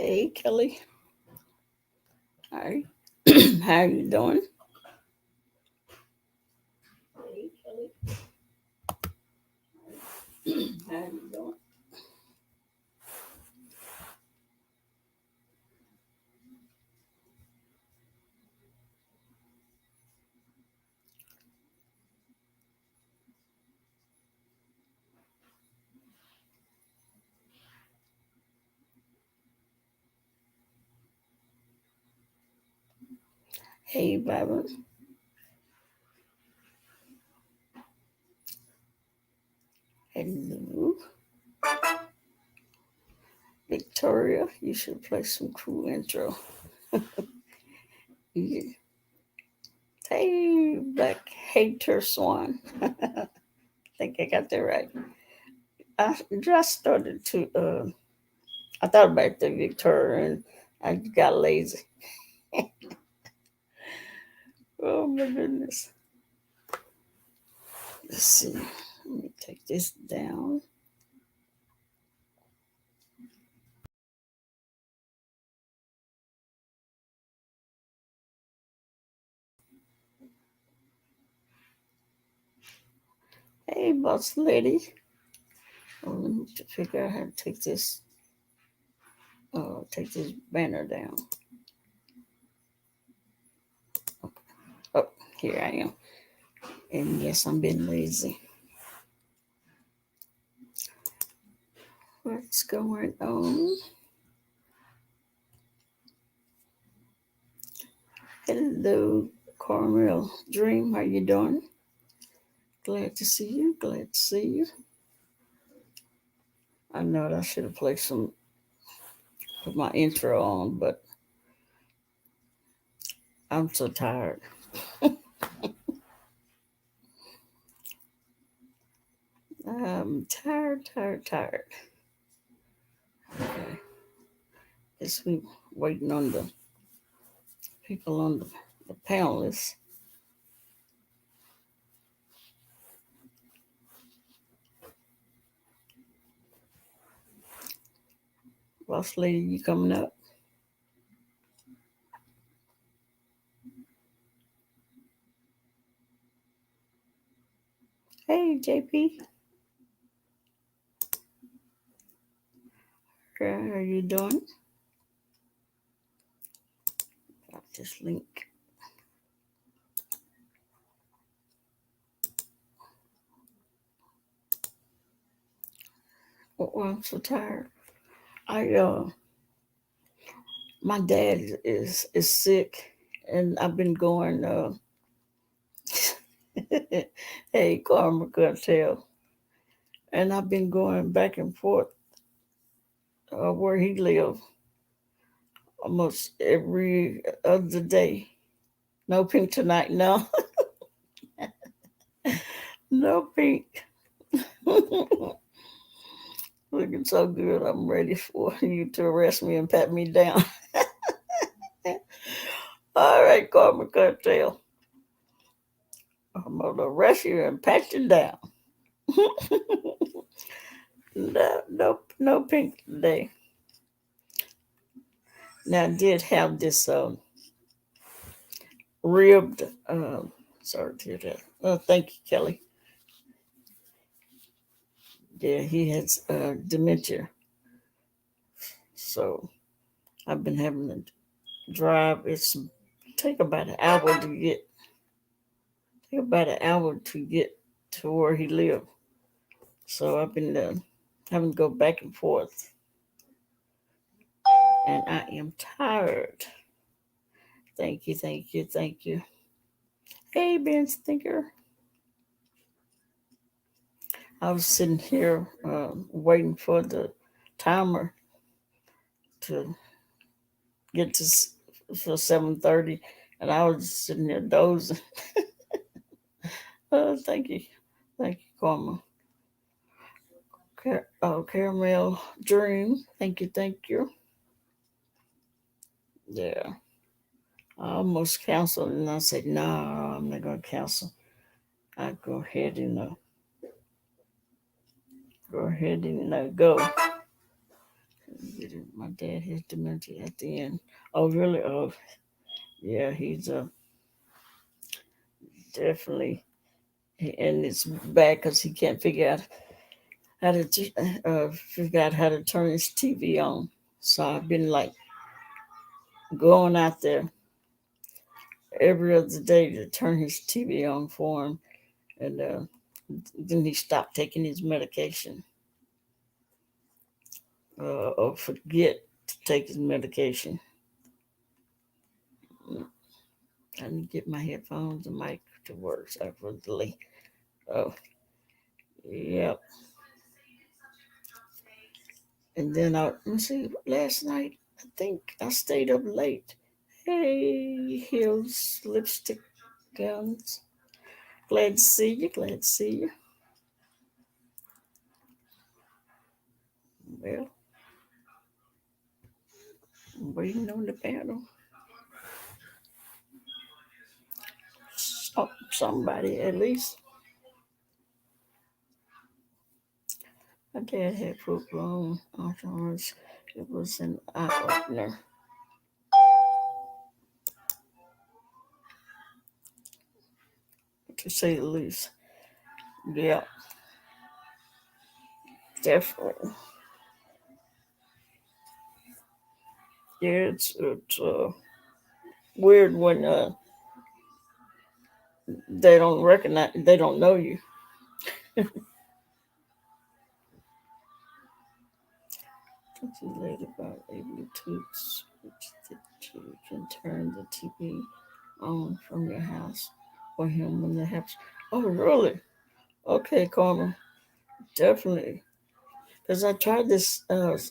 Hey, Kelly. Hi. How you doing? Hey, Kelly. How you doing? Hey, Barbara. Hello. Victoria, you should play some cool intro. Yeah. Hey, Black Hater Swan. I think I got that right. I just started to, I thought about the Victoria and I got lazy. Oh, my goodness. Let's see. Let me take this down. Hey, boss lady. Oh, let me figure out how to take this banner down. Oh, here I am. And yes, I'm being lazy. What's going on? Hello, Carmel Dream. How you doing? Glad to see you. Glad to see you. I know I should have put my intro on, but I'm so tired. I'm tired. Okay. Guess we waiting on the people on the panelists. Boss lady, you coming up? Hey, JP. How are you doing? Got this link. Oh, I'm so tired. I my dad is sick, and I've been going. Hey, Karma Cartel, and I've been going back and forth where he lives almost every other day. No pink tonight, no, no pink. Looking so good, I'm ready for you to arrest me and pat me down. All right, Karma Cartel, I'm gonna arrest you and pat you down. No pink today. Now, I did have this ribbed, sorry to hear that. Thank you, Kelly. Yeah, he has dementia. So I've been having to drive. Take about an hour to get, take about an hour to get to where he lived. So I've been having to go back and forth. And I am tired. Thank you. Hey, Ben Stinker. I was sitting here waiting for the timer to get for 7:30, and I was just sitting there dozing. Thank you, Karma. Caramel Dream. Thank you. Yeah, I almost canceled, and I said, "No, I'm not gonna cancel. I go ahead and go." My dad has dementia at the end. Oh, really? Oh, yeah. He's definitely, and it's bad because he can't figure out how to turn his TV on. So I've been like going out there every other day to turn his TV on for him, and then he stopped taking his medication, or forget to take his medication. I need to get my headphones and mic to work separately. Oh, yep. And then let me see, last night, I think I stayed up late. Hey, heels, lipstick guns. Glad to see you. Glad to see you. Well, I'm waiting on the panel. Somebody at least. My dad had full blown Alzheimer's. It was an eye opener, to say the least. Yeah, definitely. Yeah, it's weird when they don't know you. Talk to you later about a Bluetooth switch that you can turn the TV on from your house for him when that happens. Oh, really? Okay, Carmen, definitely. Because I tried this,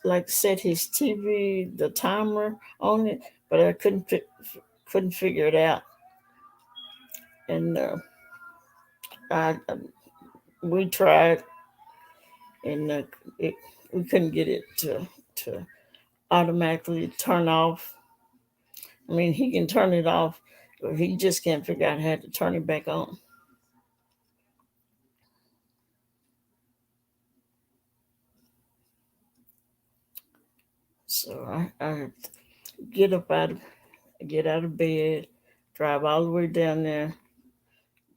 like set his TV, the timer on it, but I couldn't figure it out, and I we tried, and it, we couldn't get it to automatically turn off. I mean, he can turn it off, but he just can't figure out how to turn it back on. So I get up out of get out of bed, drive all the way down there,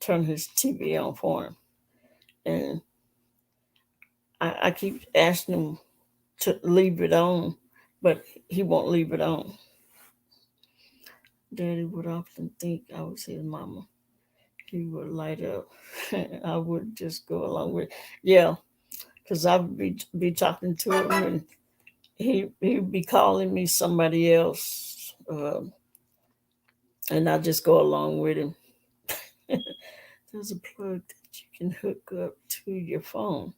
turn his TV on for him, and I keep asking him to leave it on, but he won't leave it on. Daddy would often think I was his mama. He would light up. I would just go along with, yeah, because I would be talking to him, and he'd be calling me somebody else, and I just go along with him. There's a plug that you can hook up to your phone.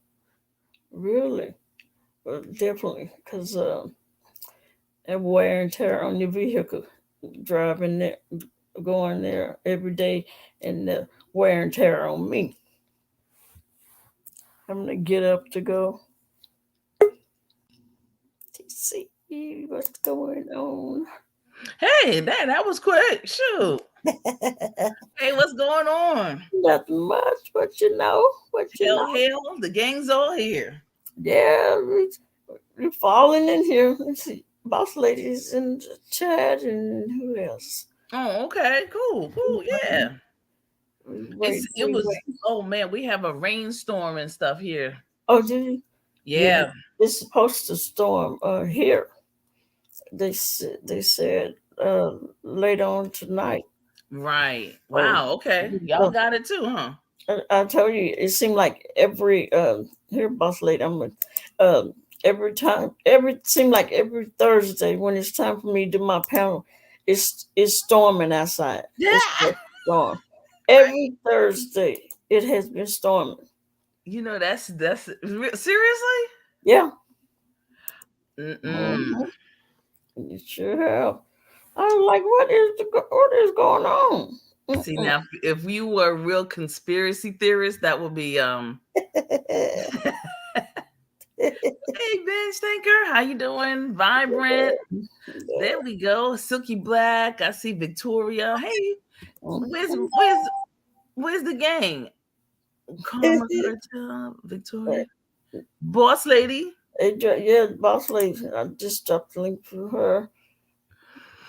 Really? Well, definitely, because that wear and tear on your vehicle, driving there, going there every day, and the wear and tear on me. I'm gonna get up to go to see what's going on. Hey, that was quick. Shoot. Hey, what's going on? Nothing much, but what you Hell, know. hell, the gang's all here. Yeah, we falling in here. Let's see, boss ladies in the chat, and who else? Oh, okay, cool, cool, yeah. Wait, It we was. wait. Oh man, we have a rainstorm and stuff here. Oh, did you? Yeah, Yeah, it's supposed to storm here. They said later on tonight. right. Uh, Wow. Okay, y'all got it too, huh? I tell you, it seemed like every here, boss lady. Every time, every seemed like every Thursday when it's time for me to do my panel, it's storming outside. It's Yeah. a storm. Right. Every Thursday, it has been storming. That's seriously. Yeah, Mm-mm. mhm, you sure have. I was like, what is going on? See Mm-mm. now, if you were a real conspiracy theorist, that would be Hey, bench thinker, how you doing? Vibrant. There we go. Silky Black. I see Victoria. Hey, where's where's the gang? Karma Cartel, Victoria. Boss lady. Yeah, Boss Lady. I just dropped the link for her.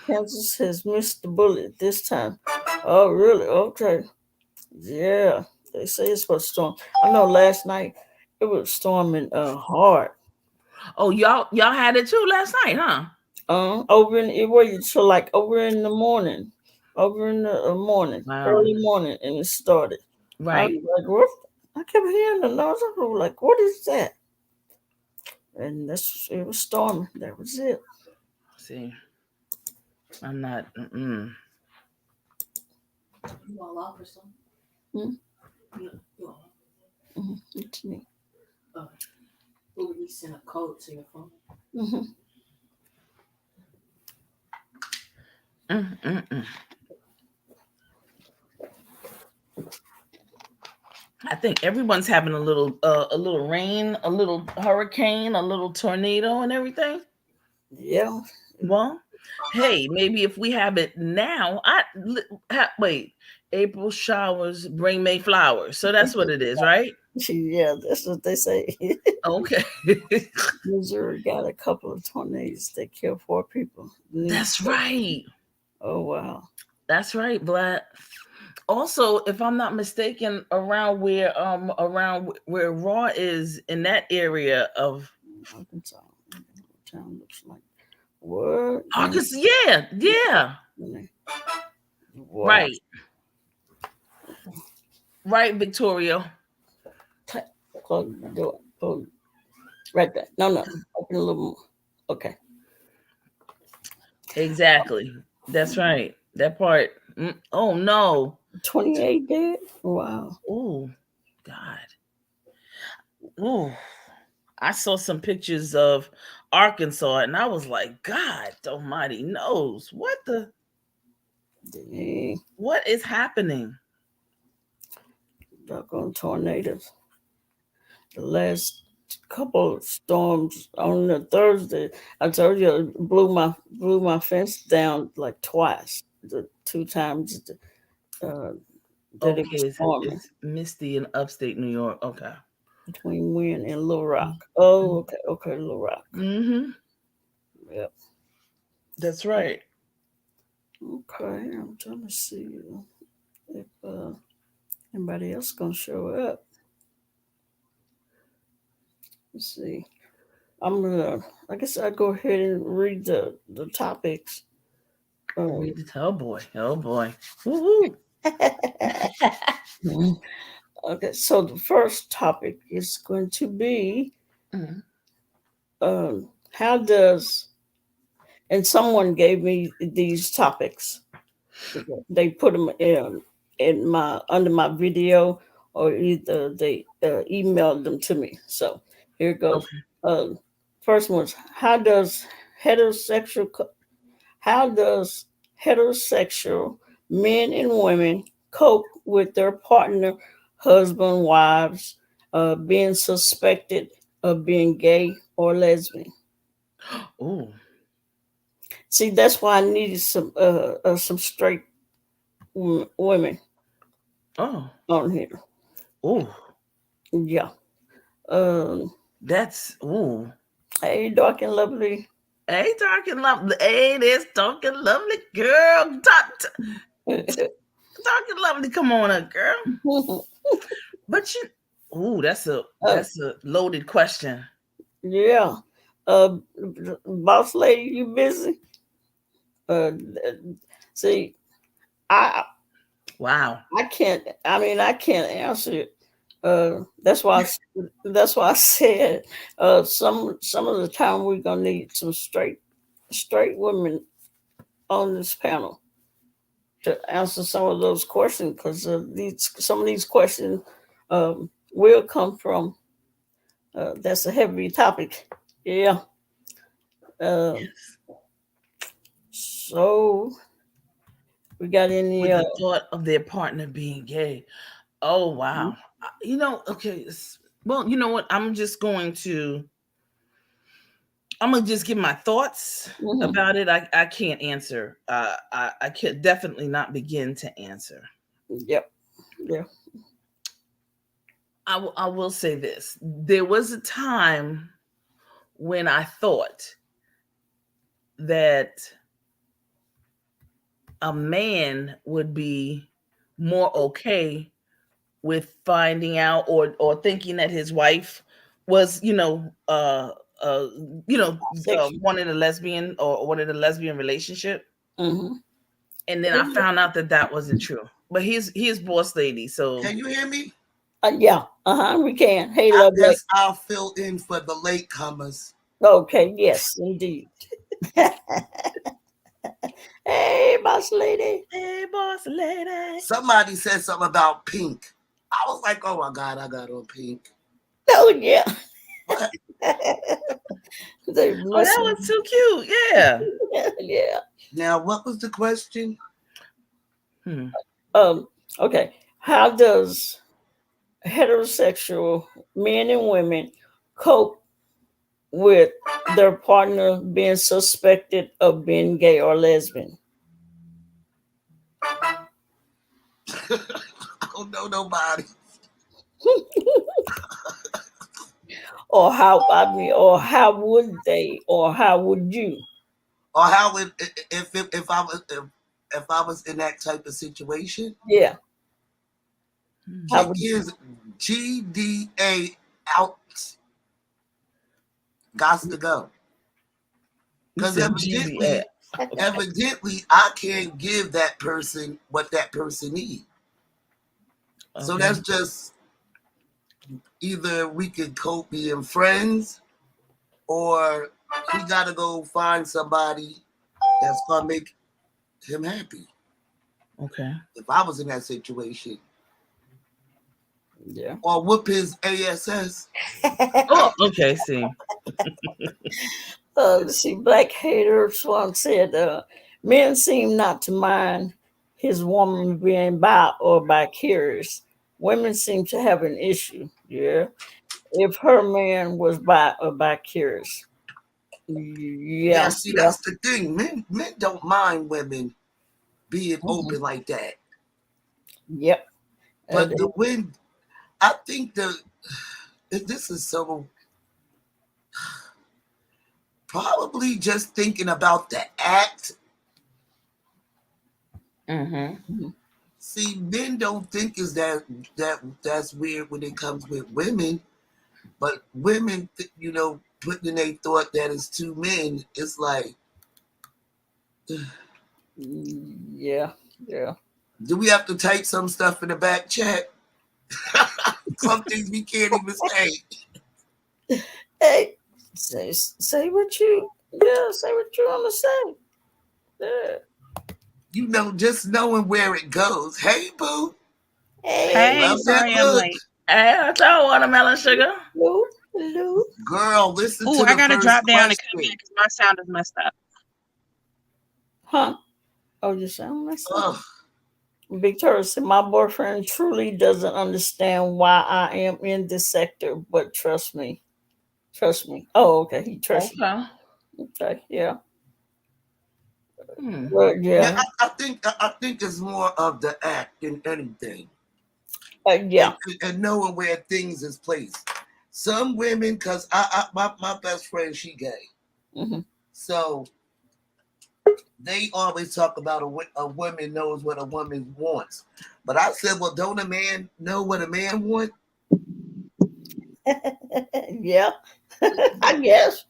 Kansas has missed the bullet this time. Oh, really? Okay. Yeah. They say it's supposed to storm. I know last night it was storming hard. Oh, y'all had it too last night, huh? Over in it was so like over in the morning, over in the morning, Wow. early morning, and it started. I Right. was like, what? I kept hearing the noise. I was like, what is that? And that's it was storming. That was it. See, I'm not. Mm-mm. You all offer some? Hmm? You all. It's me. Who would you send a code to your phone? Mm-hmm. Mm-mm-mm. I think everyone's having a little rain, a little hurricane, a little tornado, and everything. Yeah. Well, hey, maybe if we have it now, wait. April showers bring May flowers, so that's what it is, right? Yeah, that's what they say. Okay, Missouri got a couple of tornadoes that killed 4 people. that's right. Oh wow. That's right, Black. Also, if I'm not mistaken, around where Raw is in that area of Arkansas. Town looks like what? Arkansas, yeah, Wow. right, right, Victoria. Close the door. Close. Right there. No, no. Open a little more. Okay. Exactly. That's right. That part. Oh no. 28 dead? Wow. Oh God. Oh, I saw some pictures of Arkansas, and I was like, God Almighty knows Dang. what is happening. Doggone tornadoes. The last couple of storms on the Thursday, I told you it blew my fence down like twice. The 2 times uh, that it Okay, was storming it's misty in upstate New York. Okay. between Wynn and Little Rock. Oh, okay, okay, Little Rock. Mm-hmm. Yep. That's right. Okay, I'm trying to see if anybody else gonna show up. Let's see. I'm gonna. I guess I'll go ahead and read the topics. Um, Read the Oh boy. Oh boy. Woo-hoo. okay, so the first topic is going to be Mhm. how does and someone gave me these topics. They put them in my under my video, or either they emailed them to me. So here it goes. Okay. Uh, First one's heterosexual how does heterosexual men and women cope with their partner, husband, wives, being suspected of being gay or lesbian? Oh. See, that's why I needed some straight women Oh. on here. Oh. Yeah. Um, That's ooh. hey, dark and lovely. Hey, talking lovely. Hey, this talking lovely girl. Talking lovely. Come on up, girl. But you, ooh, uh, that's a loaded question. yeah. Uh, Boss lady, you busy? Uh, See, I Wow. I can't. I mean, I can't answer it. That's why. That's why I said some of the time we're gonna need some straight women on this panel to answer some of those questions, because these some of these questions will come from. That's a heavy topic. Yeah. Um, Yes. so we got any? With the thought of their partner being gay. Oh wow. Okay. Well, you know what? I'm gonna just give my thoughts Mhm. about it. I can't answer. I can definitely not begin to answer. Yep. Yeah. I will say this. There was a time when I thought that a man would be more okay with finding out or thinking that his wife was, uh, wanted a lesbian or wanted a lesbian relationship. Mm-hmm. And then I found out that wasn't true. But he's boss lady. So Can you hear me? Yeah. We can. Hey, lovely. I'll fill in for the latecomers. Okay. Yes, indeed. Hey, boss lady. hey, boss lady. Somebody said something about pink. I was like, oh my God, I got on pink. Oh yeah. What? Oh, that was too cute. Yeah. Yeah. Now, what was the question? Okay. How does heterosexual men and women cope with their partner being suspected of being gay or lesbian? I don't know nobody. Or how would they, or how would you? Or how would if I was in that type of situation? Yeah. Kick his GDA out. Gots to go. Because evidently I can't give that person what that person needs. Okay. So that's just either we could cope being friends, or he got to go find somebody that's gonna make him happy. Okay. If I was in that situation. Yeah. Or whoop his ass. Oh, okay. See. See, Black HETEROSEXUal said, men seem not to mind his woman being bi or bi-curious. Women seem to have an issue. Yeah. If her man was bi or bi-curious. Yeah. See, that's the thing. Men don't mind women being open like that. Yep. But I think this is so probably just thinking about the act. Mm-hmm. See, men don't think that's weird when it comes with women, but women, putting in their thought that it's two men, it's like, yeah. Do we have to type some stuff in the back chat? Some things we can't even say. Hey, say what you want to say. Yeah. Just knowing where it goes. Hey, boo. Hey, sorry I'm late. Hey, I told watermelon sugar. Hello. Girl, listen to the I gotta first drop down and question. come in because my sound is messed up. Huh? Oh, you sound messed up. Victoria said, my boyfriend truly doesn't understand why I am in this sector, but trust me. Oh, okay. He trusts me. Okay, yeah. Well, yeah. I think it's more of the act than anything. Yeah. And knowing where things is placed. Some women, because my best friend, she gay. Mm-hmm. So they always talk about a woman knows what a woman wants. But I said, well, don't a man know what a man wants? Yeah, I guess.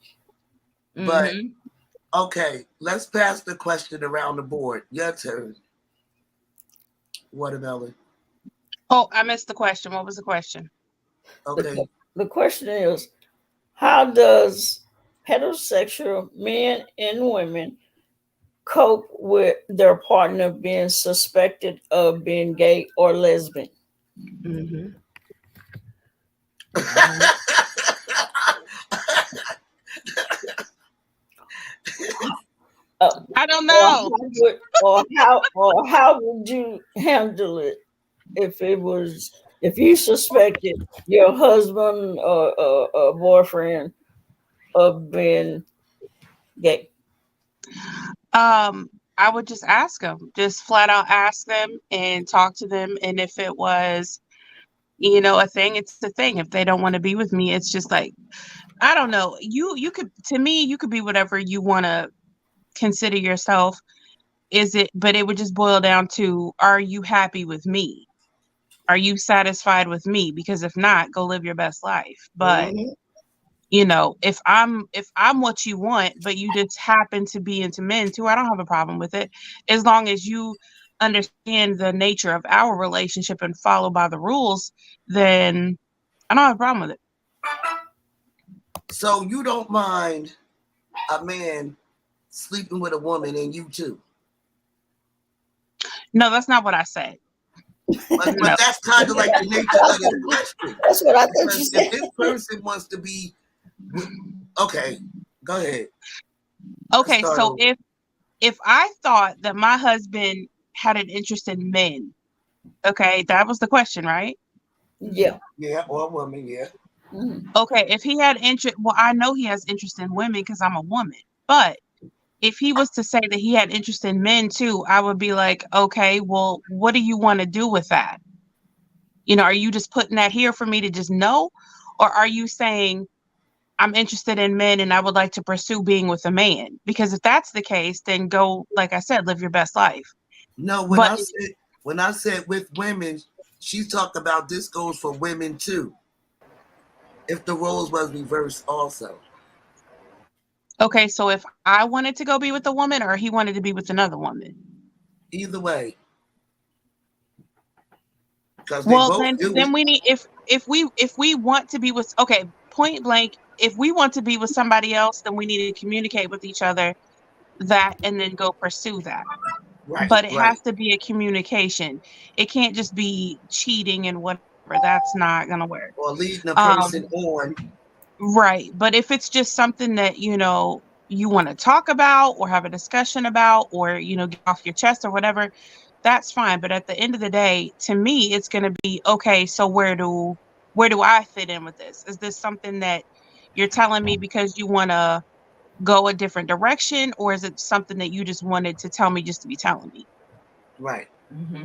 But, okay, let's pass the question around the board. Your turn. Watermelon. Oh, I missed the question. What was the question? Okay. The question is, how does heterosexual men and women cope with their partner being suspected of being gay or lesbian? Mm-hmm. I don't know. Or how would you handle it if you suspected your husband or boyfriend of being gay? I would just ask them, just flat out ask them and talk to them. And if it was a thing, it's a thing. If they don't want to be with me, it's just like, I don't know. You could, to me, you could be whatever you want to consider yourself. But it would just boil down to, are you happy with me? Are you satisfied with me? Because if not, go live your best life. But Mhm. if I'm what you want, but you just happen to be into men too, I don't have a problem with it. As long as you understand the nature of our relationship and follow by the rules, then I don't have a problem with it. So you don't mind a man sleeping with a woman and you too? No, that's not what I said. But No. that's kind of like the nature of the question. That's what I think she Because said. if this person wants to be, okay, go ahead. Okay, Start so over. if I thought that my husband had an interest in men, okay, that was the question, right? Yeah. Yeah, or a woman, yeah. Mhm. Okay, if he had interest, well, I know he has interest in women because I'm a woman. But if he was to say that he had interest in men too, I would be like, okay, well, what do you want to do with that? Are you just putting that here for me to just know? Or are you saying, I'm interested in men and I would like to pursue being with a man? Because if that's the case, then go, like I said, live your best life. No, But when I said with women, she talked about this goes for women too. If the roles was reversed also. okay, so if I wanted to go be with a woman or he wanted to be with another woman, Either way. Because they well, both then do then it. we need, if we want to be with, okay, point blank, if we want to be with somebody else, then we need to communicate with each other that and then go pursue that. Right, But it right. has to be a communication. It can't just be cheating and whatever. That's not gonna work. Or leading a person Um, on. right. But if it's just something that you want to talk about or have a discussion about, or get off your chest or whatever, that's fine. But at the end of the day, to me, it's gonna be okay. So where do I fit in with this? Is this something that you're telling me because you want to go a different direction, or is it something that you just wanted to tell me just to be telling me? Right. Mm-hmm.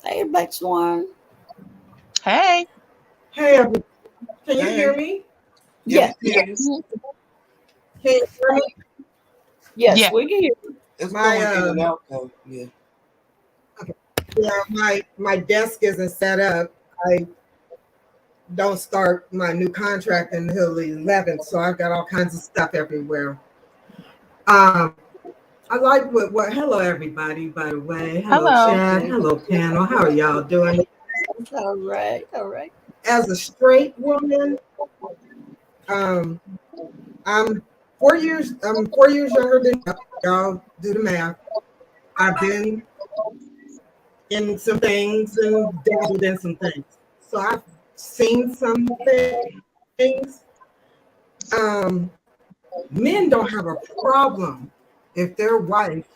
Hey, Black Swan. Hey. Hey, can you hear Hey, me? yeah, Yeah. we Yeah. hear you. Mhm. Can you hear me? Yes, Yeah. we can hear you. It's My going in and out though. Yeah. yeah, my desk isn't set up. I don't start my new contract until the 11th, so I've got all kinds of stuff everywhere. Um, I like what. Hello, everybody. By the way, hello, Hello. Chad. Hello, panel. How are y'all doing? All right. All right. As a straight woman, um, I'm 4 years. I'm 4 years younger than y'all. Do the math. I've been in some things and dabbled in some things. So I've seen some things. Um, Men don't have a problem if their wife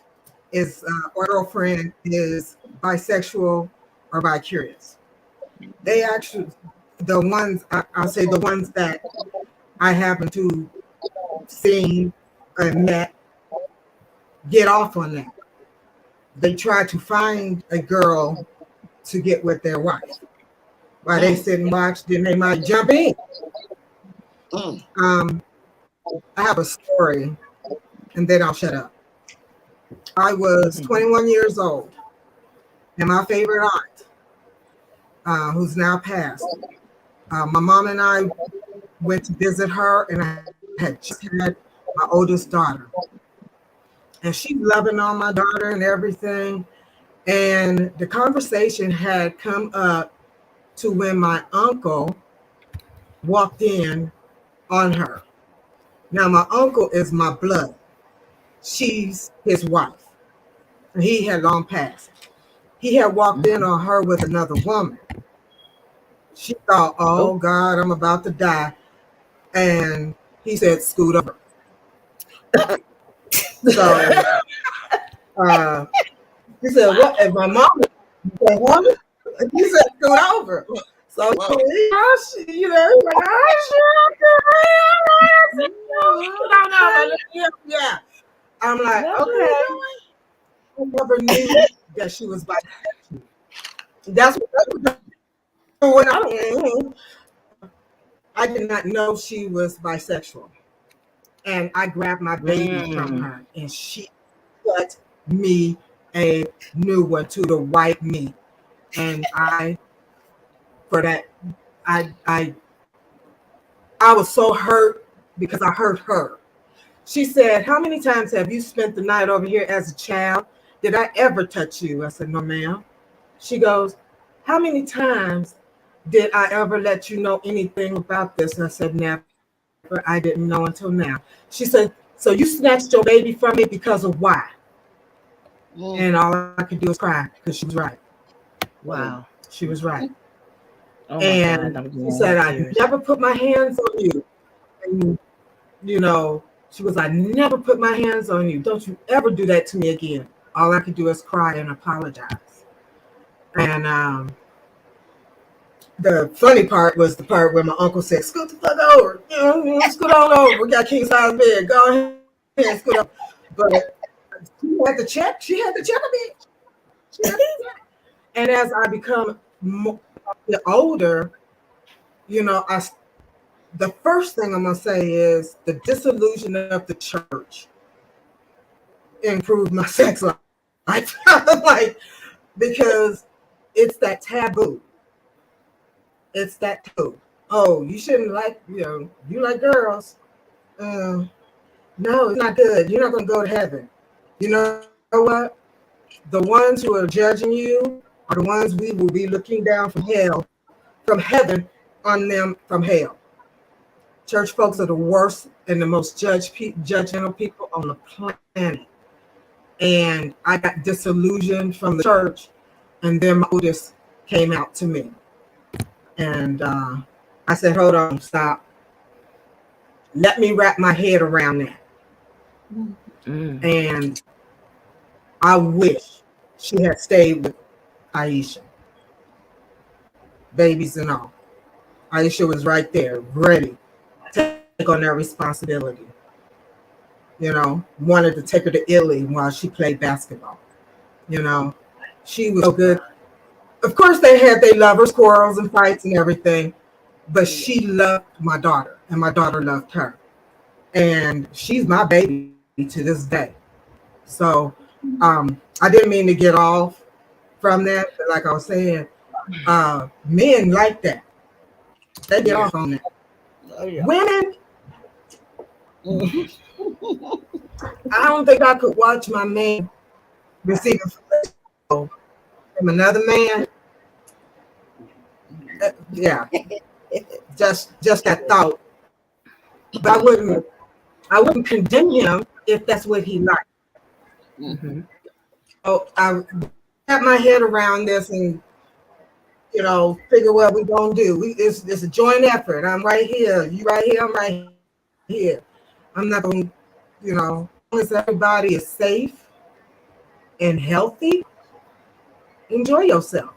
is or girlfriend is bisexual or bi-curious. They actually, I'll say the ones that I happen to seen and met, get off on that. They try to find a girl to get with their wife. While they sit and watch, then they might jump in. Mm. I have a story, and then I'll shut up. I was 21 years old, and my favorite aunt, who's now passed, my mom and I went to visit her, and I had just had my oldest daughter. And she's loving on my daughter and everything. And the conversation had come up to when my uncle walked in on her. Now, my uncle is my blood. She's his wife. He had long passed. He had walked in on her with another woman. She thought, oh God, I'm about to die. And he said, scoot over. So he said, what? And my mom said, what? He said, scoot over. So Whoa. like, yeah. I'm like, okay. I never knew that she was bisexual. That's what when I did not know she was bisexual. And I grabbed my baby from her, and she cut me a new one to the white meat. And for that, I was so hurt because I hurt her. She said, "How many times have you spent the night over here as a child? Did I ever touch you?" I said, "No, ma'am." She goes, "How many times did I ever let you know anything about this?" And I said, "Never. I didn't know until now." She said, "So you snatched your baby from me because of why?" And all I could do was cry because she was right. Wow. She was right. Oh my And God, she said, "I never put my hands on you." And, she was, "I never put my hands on you. Don't you ever do that to me again." All I could do is cry and apologize. And the funny part was the part where my uncle said, "Scoot the fuck over. Scoot on over. We got king size bed. Go ahead, scoot over." But she had to check. She had to check a bit. She had to check. And as I become older, the first thing I'm gonna say is the disillusion of the church improved my sex life. Like, because it's that taboo. It's that taboo. Oh, you shouldn't you like girls. No, it's not good. You're not gonna go to heaven. You know what? The ones who are judging you are the ones we will be looking down from heaven on them from hell. Church folks are the worst and the most judgmental people on the planet. And I got disillusioned from the church, and then my oldest came out to me. And I said, "Hold on, stop. Let me wrap my head around that." And I wish she had stayed with Aisha, babies and all. Aisha was right there, ready to take on that responsibility. Wanted to take her to Italy while she played basketball. She was so good. Of course, they had their lovers, quarrels, and fights and everything, but she loved my daughter, and my daughter loved her. And she's my baby to this day. So I didn't mean to get off from that, but like I was saying, men like that. They get off on that. Oh, yeah. Women, I don't think I could watch my man receive from another man. Yeah, just that thought. But I wouldn't condemn him if that's what he liked. So I got my head around this and figure what we're gonna do. It's a joint effort. I'm right here. You right here. I'm right here. I'm not gonna, as long as everybody is safe and healthy, enjoy yourself.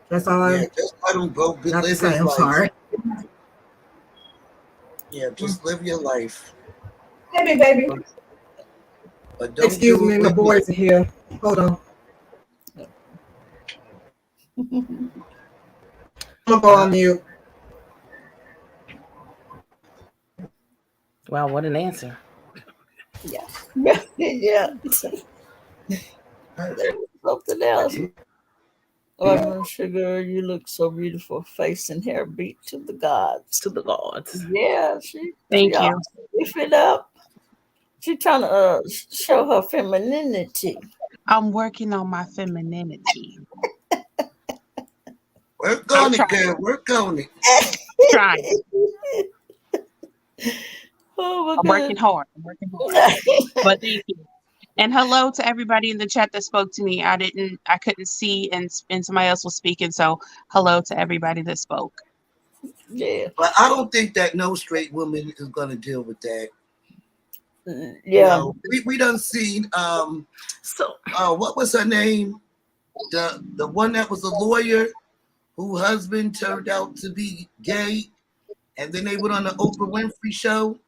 That's all just let them go. Not to say. I'm sorry. Yeah, just live your life. Baby. But don't Excuse me, the boys are here. Hold on. I'm gonna go on mute. Wow, what an answer. Yeah. Yeah. There's something else. Oh, sugar, you look so beautiful. Face and hair beat to the gods. To the gods. Yeah, Thank you. Beef it up. She trying to show her femininity. I'm working on my femininity. Work on it, girl. Work on it. Trying. Oh, I'm working hard. But thank you. And hello to everybody in the chat that spoke to me. I couldn't see and somebody else was speaking. So hello to everybody that spoke. Yeah. But I don't think that no straight woman is gonna deal with that. Yeah. We done seen what was her name? The one that was a lawyer whose husband turned out to be gay, and then they went on the Oprah Winfrey show.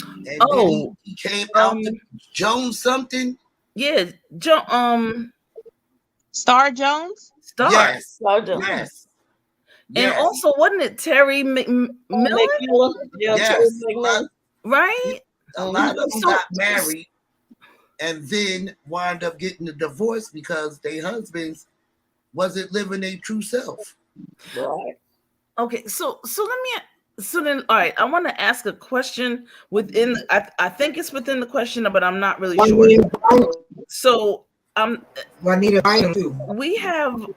And then he came out to Jones something. Yeah, Star Jones? Star. Yes. Sergeant. Yes. And Yes. also, wasn't it Terry McMillan? McMillan. Yeah, Terry Yes. McMillan. Right? A lot of them So- got married and then wind up getting a divorce because their husbands wasn't living their true self. Right. Okay, so then all right, I want to ask a question within I think it's within the question, but I'm not really sure. So Juanita Bynum too. we have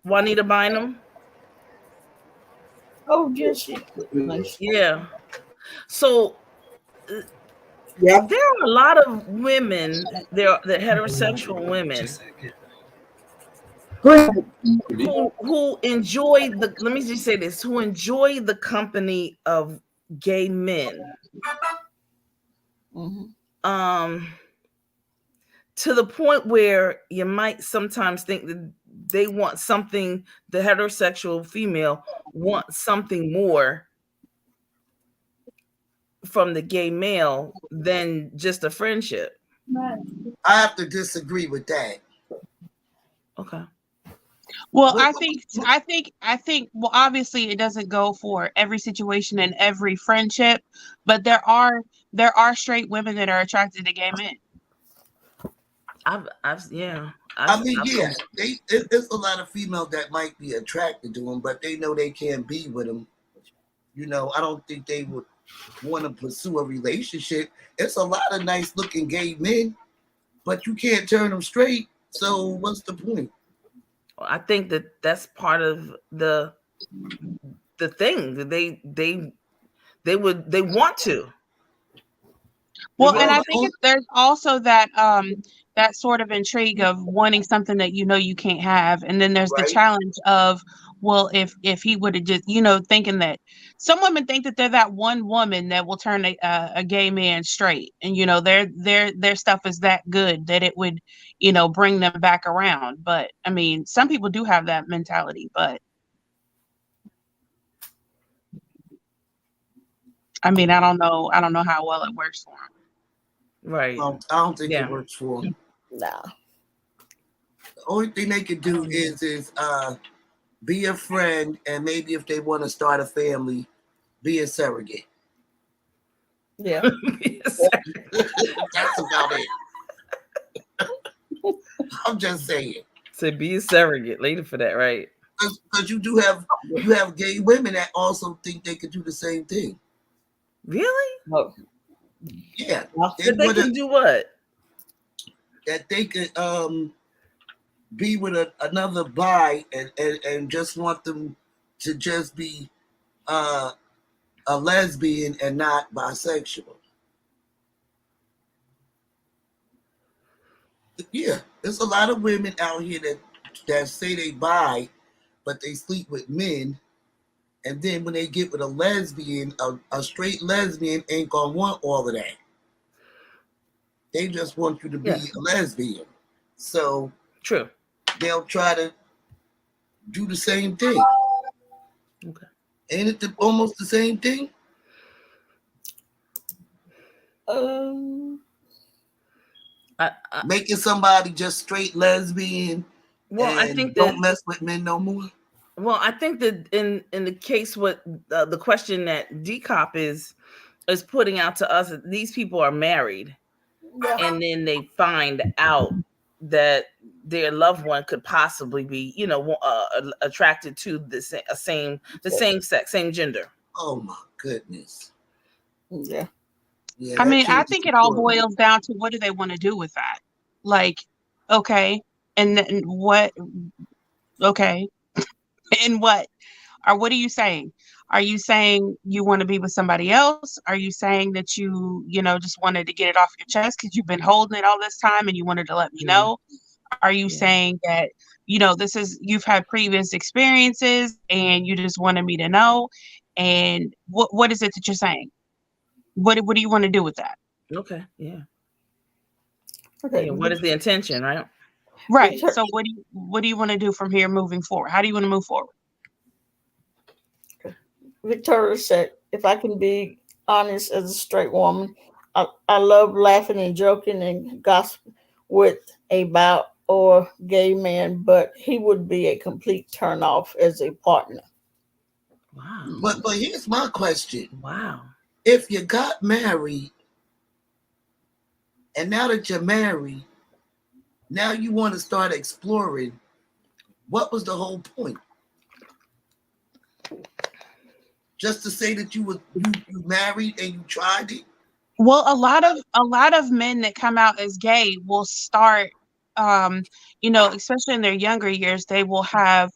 Juanita Bynum. Oh, yes, she nice. Yeah. So Yep. there are a lot of women, the heterosexual women who enjoy let me just say this, who enjoy the company of gay men. Mm-hmm. To the point where you might sometimes think that they want something, the heterosexual female wants something more from the gay male than just a friendship. I have to disagree with that. Okay. Well, I think well, obviously it doesn't go for every situation and every friendship, but there are straight women that are attracted to gay men. I've yeah. It's a lot of females that might be attracted to them, but they know they can't be with them. You know, I don't think they would want to pursue a relationship. It's a lot of nice looking gay men, but you can't turn them straight. So what's the point? I think that's part of the thing that they want to. Well, and I think there's also that sort of intrigue of wanting something that you know you can't have, and then there's the challenge of, well, if he would have just, thinking that some women think that they're that one woman that will turn a gay man straight, and their stuff is that good that it would bring them back around. But I mean, some people do have that mentality, but I mean, I don't know how well it works for them. Right. I don't think it works for them. Nah. The only thing they could do is be a friend, and maybe if they want to start a family, be a surrogate. Yeah. That's about it. I'm just saying. So be a surrogate later for that, right? Because you have gay women that also think they could do the same thing. Really? Oh. Yeah. They can do what? That they could be with another bi and just want them to just be a lesbian and not bisexual. Yeah, there's a lot of women out here that say they bi, but they sleep with men, and then when they get with a lesbian, a straight lesbian ain't gonna want all of that. They just want you to be a lesbian. So true. They'll try to do the same thing. Okay. Ain't it almost the same thing? Making somebody just straight lesbian. Well, I think don't mess with men no more. Well, I think that in the case, what the question that DCOP is putting out to us, these people are married, and then they find out that their loved one could possibly be, attracted to the same sex, same gender. Oh my goodness. Yeah. I mean, I think it all boils down to what do they want to do with that? Like, okay, and then what? Okay, and what? Or what are you saying? Are you saying you want to be with somebody else? Are you saying that you just wanted to get it off your chest because you've been holding it all this time and you wanted to let me know? Are you saying that, you've had previous experiences and you just wanted me to know? And what is it that you're saying? What do you want to do with that? Okay. Yeah. Okay. Yeah, what is the intention, right? Right. So what do you want to do from here moving forward? How do you want to move forward? Victoria said, if I can be honest as a straight woman, I love laughing and joking and gossip with about or gay man, but he would be a complete turnoff as a partner. Wow. But here's my question. Wow. If you got married, and now that you're married, now you want to start exploring, what was the whole point? Just to say that you married and you tried it? Well, a lot of men that come out as gay will start, especially in their younger years, they will have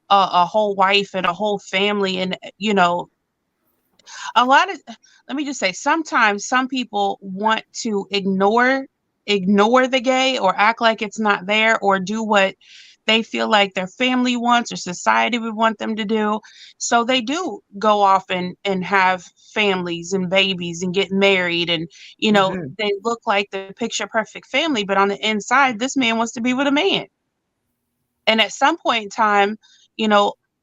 a whole wife and a whole family, and a lot of, let me just say, sometimes some people want to ignore the gay, or act like it's not there, or do what they feel like their family wants or society would want them to do. So they do go off and have families and babies and get married, and they look like the picture perfect family, but on the inside, this man wants to be with a man. And at some point in time,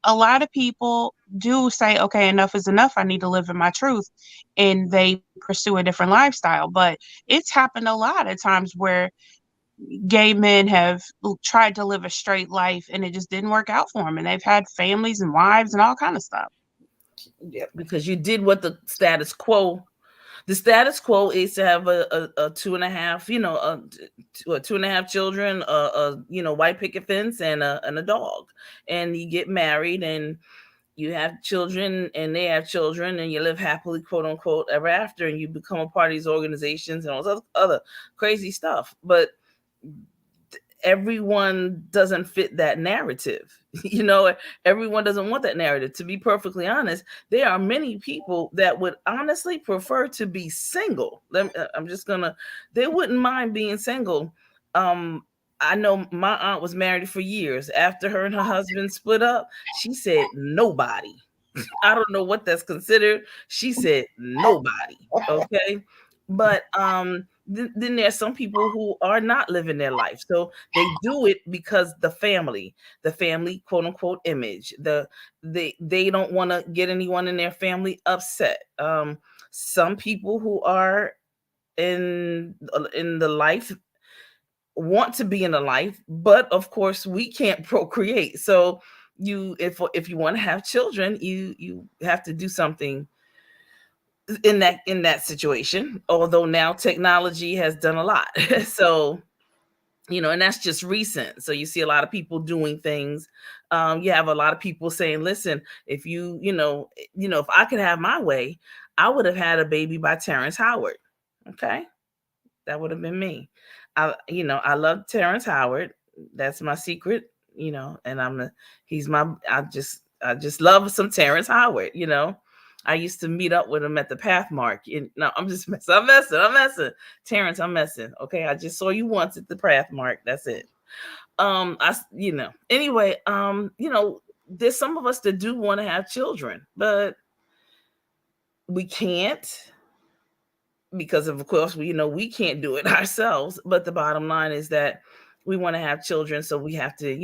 a lot of people do say, okay, enough is enough. I need to live in my truth. And they pursue a different lifestyle. But it's happened a lot of times where gay men have tried to live a straight life and it just didn't work out for them. And they've had families and wives and all kind of stuff. Yep. Because you did what the status quo. The status quo is to have a 2.5, 2.5 children, white picket fence, and a dog, and you get married and you have children and they have children and you live happily, quote unquote, ever after, and you become a part of these organizations and all this other crazy stuff. But everyone doesn't fit that narrative. Everyone doesn't want that narrative. To be perfectly honest, there are many people that would honestly prefer to be single. They wouldn't mind being single. I know my aunt was married for years. After her and her husband split up, she said nobody. I don't know what that's considered. She said nobody. Okay. But then there's some people who are not living their life. So they do it because the family, quote unquote, image, they don't want to get anyone in their family upset. Some people who are in the life want to be in the life, but of course we can't procreate. So if you want to have children, you have to do something in that situation, although now technology has done a lot. So and that's just recent. So you see a lot of people doing things. You have a lot of people saying, listen, if if I could have my way, I would have had a baby by Terrence Howard. Okay, that would have been me. I love Terrence Howard. That's my secret. And I just love some Terrence Howard. I used to meet up with him at the Pathmark. No, I'm just messing. I'm messing. Terrence, I'm messing. Okay, I just saw you once at the Pathmark. That's it. Anyway, there's some of us that do want to have children, but we can't because of course we can't do it ourselves. But the bottom line is that we want to have children, so we have to,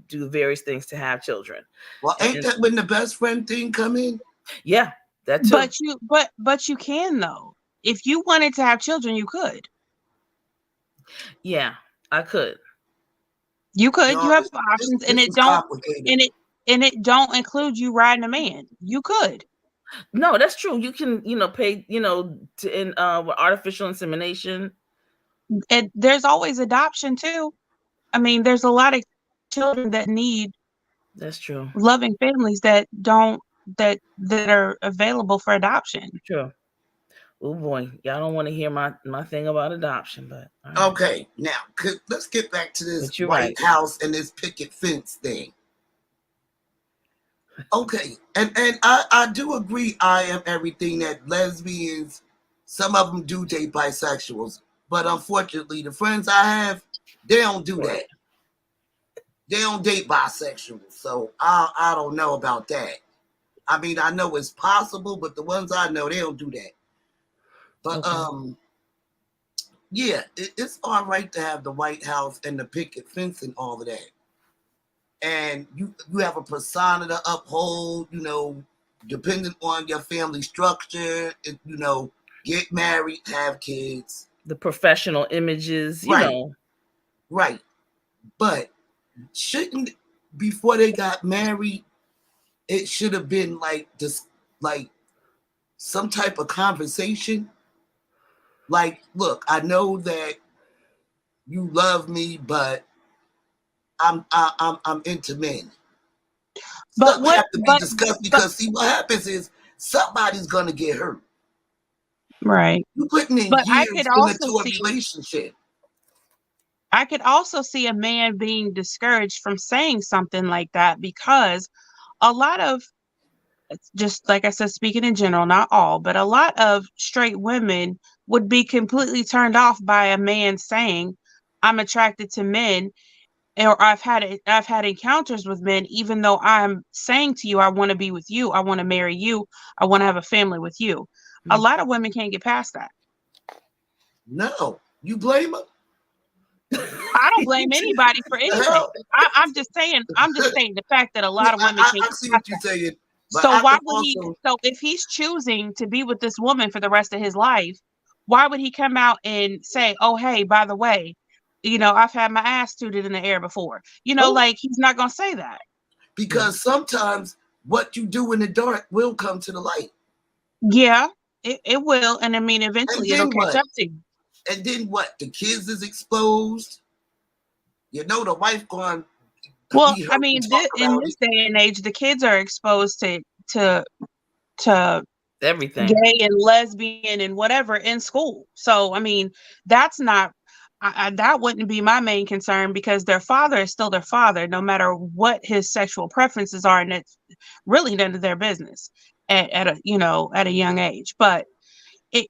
do various things to have children. Well, ain't that when the best friend thing come in? Yeah, that too. But you can though. If you wanted to have children, you could. Yeah, I could. You could. You have options, and it don't include you riding a man. You could. No, that's true. You can, pay, with artificial insemination. And there's always adoption too. I mean, there's a lot of children that need. That's true. Loving families that are available for adoption. True. Oh boy, y'all don't want to hear my thing about adoption, but right. Okay, now let's get back to this White House and this picket fence thing. Okay, and I do agree. I am everything that lesbians, some of them do date bisexuals, but unfortunately, the friends I have, they don't do that. They don't date bisexuals, so I don't know about that. I mean, I know it's possible, but the ones I know, they don't do that. But yeah, it's all right to have the White House and the picket fence and all of that. And you have a persona to uphold, depending on your family structure, get married, have kids. The professional images, right. Right. But shouldn't, before they got married, it should have been like this, like some type of conversation. Like, look, I know that you love me, but I'm into men. But Something what? have to be discussed, because see, what happens is somebody's gonna get hurt. Right. You putting in But I years could also into a see. relationship. I could also see a man being discouraged from saying something like that, because a lot of, just like I said, speaking in general, not all, but a lot of straight women would be completely turned off by a man saying, I'm attracted to men, or I've had encounters with men, even though I'm saying to you, I want to be with you, I want to marry you, I want to have a family with you. A lot of women can't get past that. No, you blame them. I don't blame anybody for anything. I'm just saying the fact that a lot of women can't I get see past what you're that. saying, but So I why can would he? also, So if he's choosing to be with this woman for the rest of his life, why would he come out and say, "Oh, hey, by the way, I've had my ass tooted in the air before." Like, he's not gonna say that. because sometimes what you do in the dark will come to the light. Yeah, it will, and I mean, And eventually it'll then catch what? up to you. And then what? The kids is exposed. The wife going Well, be I hurt and mean, talk in about this it. day and age, the kids are exposed to Everything. gay and lesbian and whatever in school. So, I mean, that's not, that wouldn't be my main concern, because their father is still their father, no matter what his sexual preferences are. And it's really none of their business at a young age. But what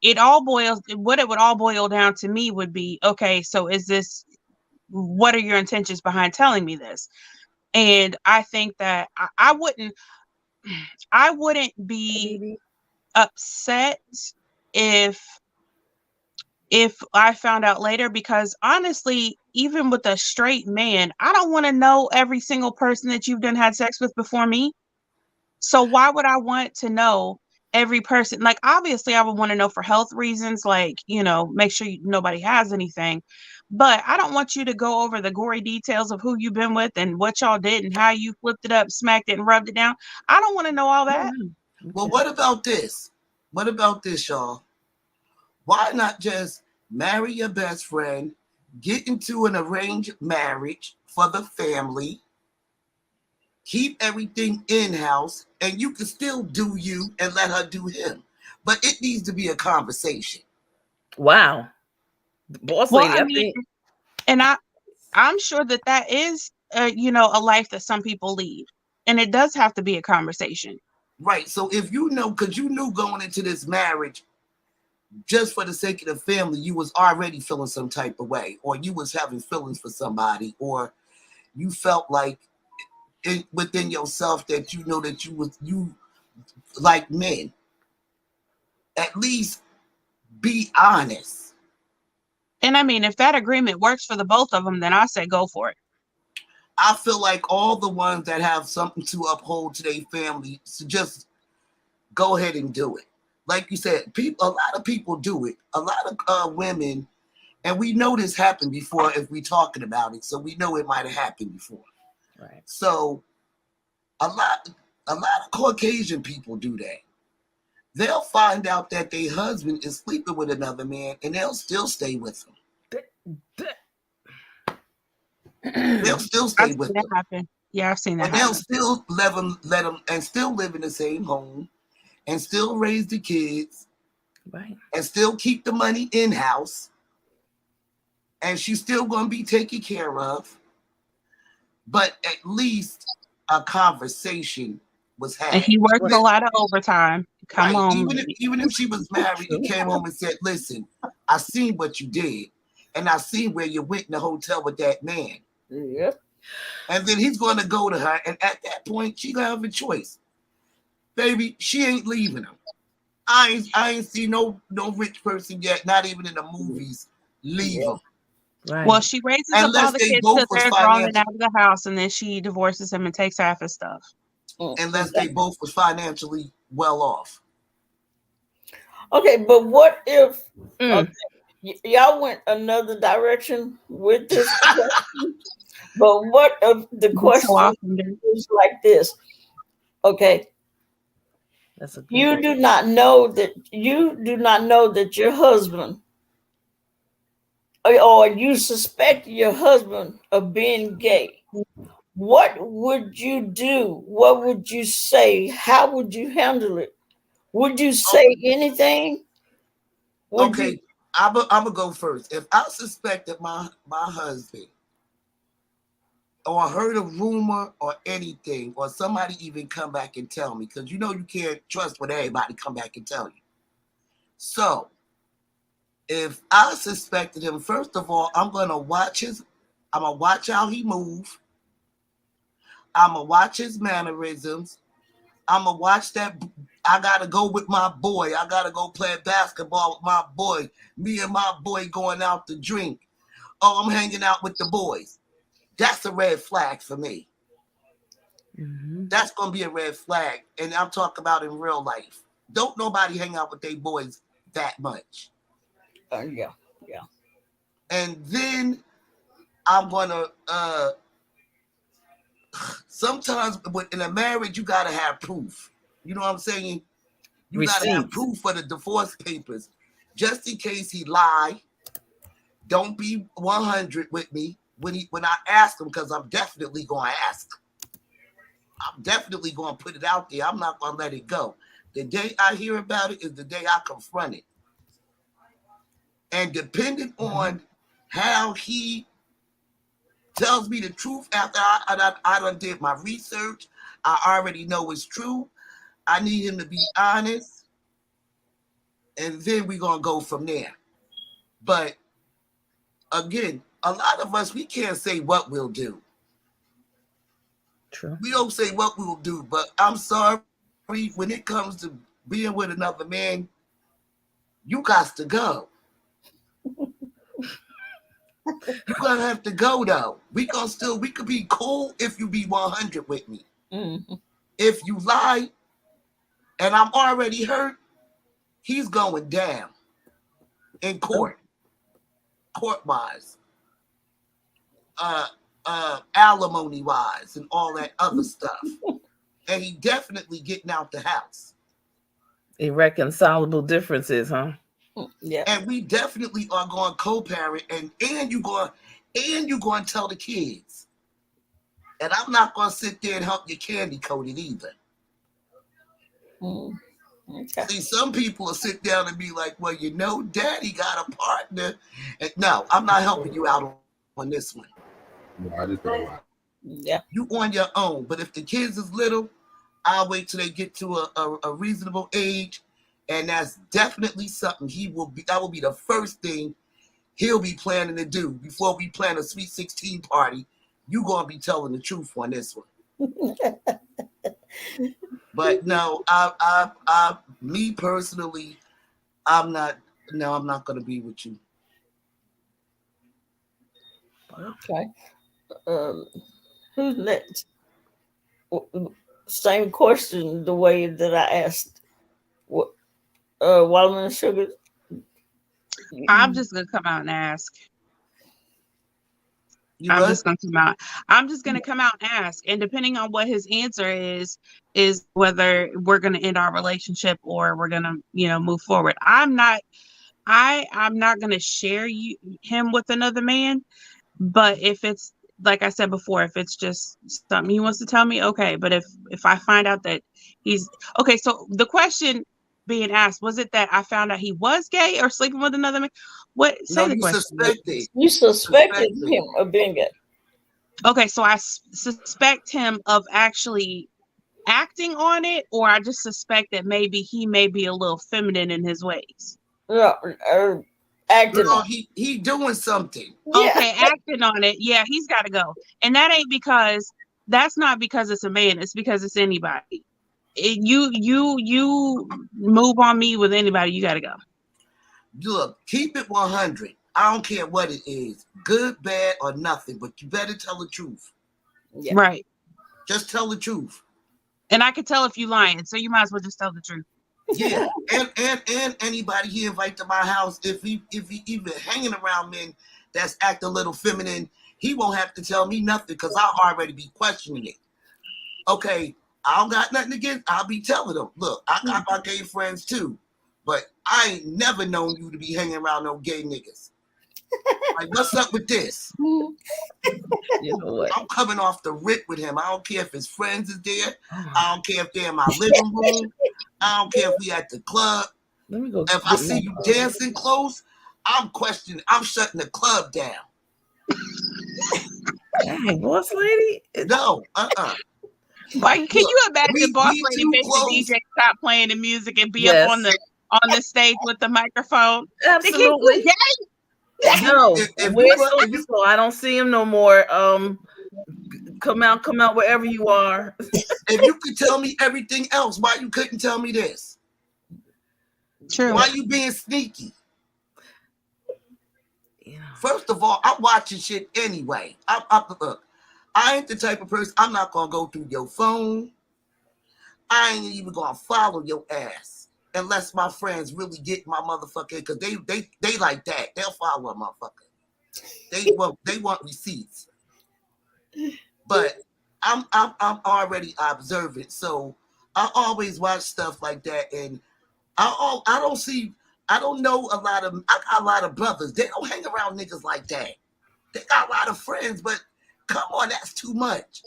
it would all boil down to me would be, okay, so what are your intentions behind telling me this? And I think that I wouldn't be upset if I found out later, because honestly, even with a straight man, I don't want to know every single person that you've done had sex with before me. So why would I want to know every person? Like, obviously I would want to know for health reasons, like, make sure nobody has anything. But I don't want you to go over the gory details of who you've been with and what y'all did and how you flipped it up, smacked it, and rubbed it down. I don't want to know all that. Well, what about this? What about this, y'all? Why not just marry your best friend, get into an arranged marriage for the family, keep everything in-house, and you can still do you and let her do him. But it needs to be a conversation. Wow. Boss Well, lady, I I mean, think. and I'm sure that is, a life that some people lead, and it does have to be a conversation. Right. So if because you knew going into this marriage, just for the sake of the family, you was already feeling some type of way, or you was having feelings for somebody, or you felt like within yourself that that you like men. At least be honest. And I mean, if that agreement works for the both of them, then I say go for it. I feel like all the ones that have something to uphold to their family, so just go ahead and do it. Like you said, a lot of people do it. A lot of women, and we know this happened before if we're talking about it, so we know it might have happened before. Right. So a lot of Caucasian people do that. They'll find out that their husband is sleeping with another man, and they'll still stay with him. They'll still stay I've with seen that them. happen. Yeah, I've seen that And happen. they'll still let them, and still live in the same home, and still raise the kids, Right. and still keep the money in-house, and she's still going to be taken care of. But at least a conversation was And had. he works a lot of overtime. Come Right. on. Even if she was married, he came home and said, "Listen, I seen what you did, and I seen where you went in the hotel with that man." Yep. And then he's going to go to her, and at that point, she gonna have a choice. Baby, she ain't leaving him. I ain't seen no rich person yet, not even in the movies, leave him. Right. Well, she raises up all Unless the they kids both till was they're grown and financially, out of the house, and then she divorces him and takes half his stuff. unless they both was financially well off. Okay, but what if? Okay, y'all went another direction with this question, but what of the We so question often do. is like this? Okay, That's a good you do not know that your husband, or you suspect your husband of being gay. What would you do? What would you say? How would you handle it? Would you say anything? Would you? Okay, I'm gonna go first. If I suspect that my husband, or heard a rumor or anything, or somebody even come back and tell me, because you know you can't trust what everybody come back and tell you. So if I suspected him, first of all, I'm gonna watch how he move. I'm gonna watch his mannerisms. I'm gonna watch that. I gotta go with my boy. I gotta go play basketball with my boy. Me and my boy going out to drink. Oh, I'm hanging out with the boys. That's a red flag for me. Mm-hmm. That's gonna be a red flag, and I'm talking about in real life. Don't nobody hang out with their boys that much. Yeah. And then I'm gonna. Sometimes in a marriage, you gotta have proof. You know what I'm saying? You gotta have Receipts. proof for the divorce papers, just in case he lie. Don't be 100 with me when I ask him, because I'm definitely gonna ask. I'm definitely gonna put it out there. I'm not gonna let it go. The day I hear about it is the day I confront it. And depending on how he tells me the truth after I done did my research, I already know it's true. I need him to be honest, and then we're gonna go from there. But again, a lot of us, we can't say what we'll do. True. We don't say what we'll do, but I'm sorry, when it comes to being with another man, you got to go. You gonna have to go though. We could be cool if you be 100 with me. Mm-hmm. If you lie and I'm already hurt, he's going down in court wise, alimony wise, and all that other stuff. And he definitely getting out the house. Irreconcilable differences, huh? Yeah. And we definitely are going to co-parent, and you going to tell the kids. And I'm not going to sit there and help you candy coat it either. Okay. See, some people will sit down and be like, well, you know, daddy got a partner. And no, I'm not helping you out on this one. No, I just don't lie. Yeah. You on your own. But if the kids is little, I'll wait till they get to a reasonable age. And that's definitely something that will be the first thing he'll be planning to do before we plan a Sweet 16 party. You gonna be telling the truth on this one. But no, me personally, I'm not gonna be with you. Okay. Who's next? Same question the way that I asked. What? Watermelon sugar. I'm just gonna come out and ask. I'm just gonna come out and ask, and depending on what his answer is whether we're gonna end our relationship or we're gonna, move forward. I'm not gonna share him with another man, but if it's like I said before, if it's just something he wants to tell me, okay. But if I find out that he's okay, so the question being asked, was it that I found out he was gay or sleeping with another man? Say the question. You suspected him of being gay. Okay, so I suspect him of actually acting on it, or I just suspect that maybe he may be a little feminine in his ways. No, acting. No, he doing something. Yeah. Okay, acting on it. Yeah, he's got to go, and that's not because it's a man. It's because it's anybody. You move on me with anybody. You got to go. Look, keep it 100. I don't care what it is, good, bad, or nothing, but you better tell the truth. Yeah. Right. Just tell the truth. And I can tell if you lying, so you might as well just tell the truth. Yeah, and anybody he invite to my house, if he even hanging around men that's act a little feminine, he won't have to tell me nothing because I'll already be questioning it. Okay, I don't got nothing against. I'll be telling them, look, I got my gay friends too, but I ain't never known you to be hanging around no gay niggas. Like, what's up with this? You know what? I'm coming off the rip with him. I don't care if his friends is there. I don't care if they're in my living room. I don't care if we at the club. Let me go. If I see you dancing close, I'm questioning. I'm shutting the club down. Dang, boss lady. No, Like, can you imagine Boss we Lady too make the close. DJ stop playing the music and be Yes. up on the stage with the microphone? Absolutely. No, If where's you- so I don't see him no more. Come out wherever you are. If you could tell me everything else, why you couldn't tell me this? True. Why you being sneaky? Yeah. First of all, I'm watching shit anyway. Look, I ain't the type of person. I'm not gonna go through your phone. I ain't even gonna follow your ass unless my friends really get my motherfucker, because they like that. They'll follow a motherfucker. They want receipts. But I'm already observant, so I always watch stuff like that, and I don't know I got a lot of brothers. They don't hang around niggas like that. They got a lot of friends, but come on, that's too much.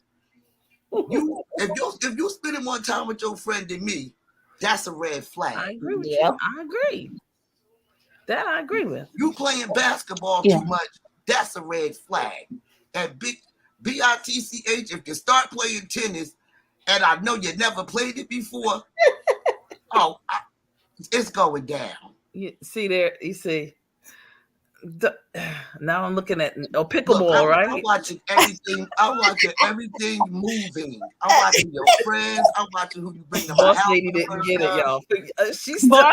If you're spending more time with your friend than me, that's a red I flag. agree with Yep. you. I agree. That I agree with. You playing basketball Yeah. too much, that's a red flag. And BITCH, if you start playing tennis, and I know you never played it before, it's going down. You see there, you see. Now I'm looking at pickleball, Look, right? I'm watching everything. I'm watching everything moving. I'm watching your friends. I'm watching who you bring to my Boss house. lady for the didn't first get it, time. y'all. She's still,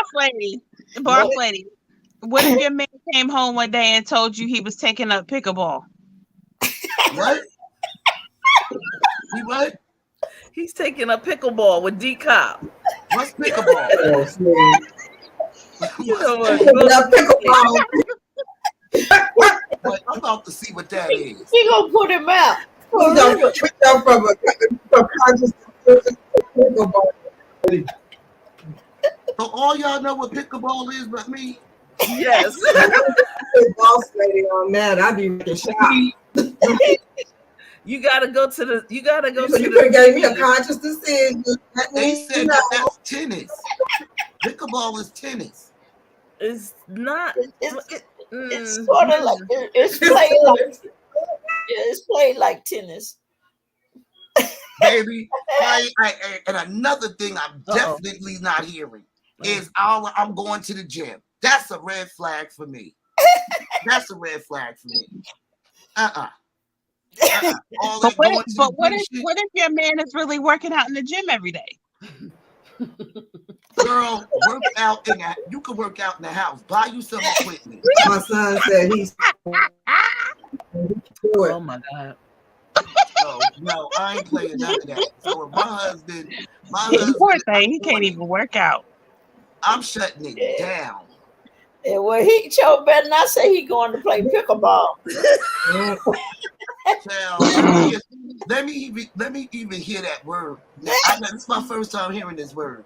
Boss Lady. What if your man came home one day and told you he was taking up pickleball? What? What? he's taking a pickleball with DCOP. What's pickleball? You know what? But I'm about to see what that is. He gonna put him out. We jump from a conscious pickleball. So all y'all know what pickleball is but me? Yes. Boss lady on that, I'd be making shocked. You gotta go to the. You gotta go So to you the. could have gave me a conscious decision. They said that's tennis. Pickleball is tennis. It's not. It's sort of like it's played like it's played like tennis. Baby, and another thing I'm definitely not hearing is I'm going to the gym. That's a red flag for me. That's a red flag for me. All But that what if your man is really working out in the gym every day? Girl, work out you can work out in the house. Buy you some equipment. My son said he's Oh my God. So no, I ain't playing none of that. So if my husband, Poor thing, he can't even work out. I'm shutting it down. And well, he sure better not say he going to play pickleball. Child, let me even hear that word. It's my first time hearing this word.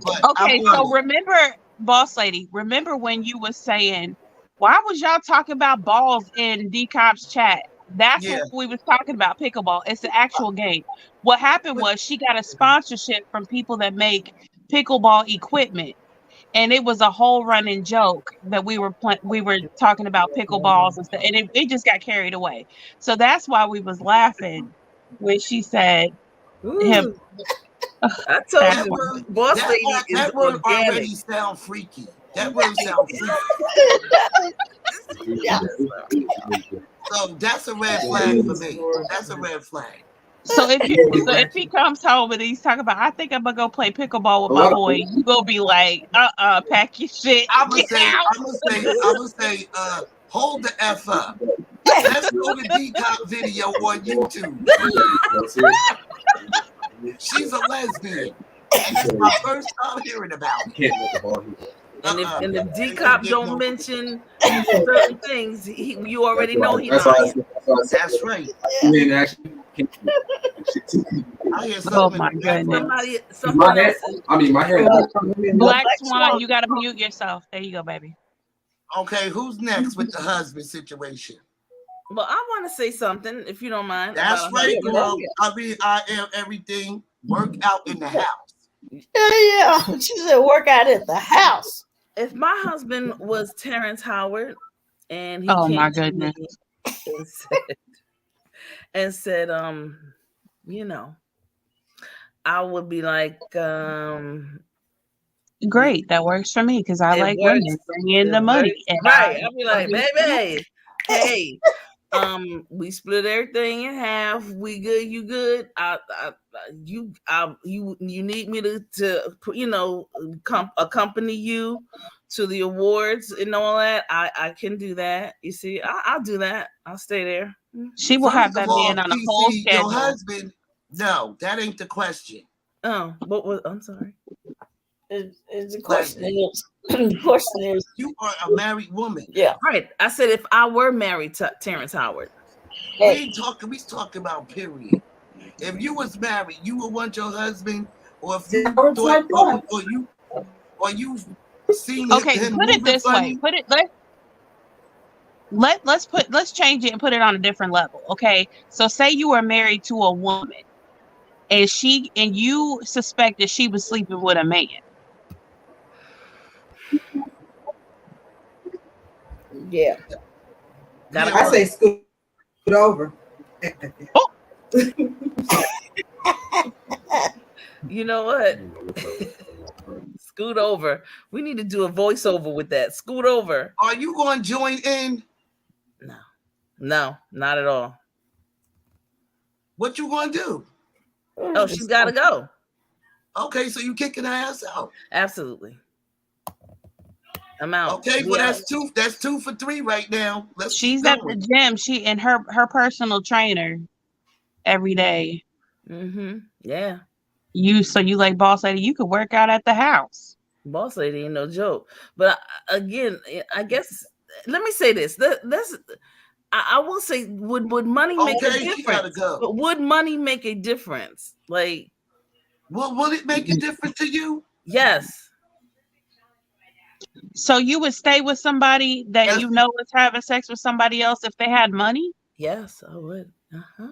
But Okay, so remember, Boss Lady, remember when you was saying, why was y'all talking about balls in DCOP's chat? That's what we was talking about, pickleball. It's the actual game. What happened was she got a sponsorship from people that make pickleball equipment. And it was a whole running joke that we were talking about pickleballs and stuff, and it just got carried away. So that's why we was laughing when she said him. I told you, boss lady is that word organic. already sound freaky. That word sounds freaky. So that's a red flag for me. That's a red flag. So if he comes home and he's talking about, I think I'm gonna go play pickleball with my boy, you gonna be like, pack your shit. I'm gonna say, hold the F up. Let's go to DCOP video on YouTube. She's a lesbian. And it's my first time hearing about it. Can't let the ball hit. And if DCOP don't mention certain things, you already know he's lying. That's right. I hear Oh something. my goodness. Something else. My hair. Black Swan, you gotta mute yourself. There you go, baby. Okay, who's next with the husband situation? Well, I want to say something, if you don't mind. That's right, girl. I mean, I am everything. Work out in the house. Yeah. She said work out at the house. If my husband was Terrence Howard and he Oh came my to me goodness. and said, you know, I would be like, Great, that works for me because I like women. Bring in the money. Right. I'd be like, baby, hey, we split everything in half. We good, you good. You need me to accompany you to the awards and all that. I can do that. You see, I'll do that. I'll stay there. She will have that man on a whole schedule. Your husband? No, that ain't the question. Oh, what was? I'm sorry. The question is, you are a married woman. Yeah, right. I said if I were married to Terrence Howard. We ain't talking. We talking about period. If you was married, you would want your husband, or if you thought, or you seen him. Okay, put it this way. Put it let's change it and put it on a different level. Okay, so say you were married to a woman, and you suspected she was sleeping with a man. Yeah. I say scoot over. Oh. You know what? Scoot over. We need to do a voiceover with that. Scoot over. Are you going to join in? No, not at all. What you going to do? Oh, she's got to go. Okay, so you kicking her ass out? Absolutely. I'm out. Okay, well that's two. That's 2 for 3 right now. She's at the gym. She and her personal trainer every day. Mm-hmm. Yeah. You like Boss Lady? You could work out at the house. Boss Lady ain't no joke. But again, I guess let me say this. I will say, would money make a difference? She gotta go. But would money make a difference? Like, will it make a difference to you? Yes. So you would stay with somebody that you know is having sex with somebody else if they had money? Yes, I would.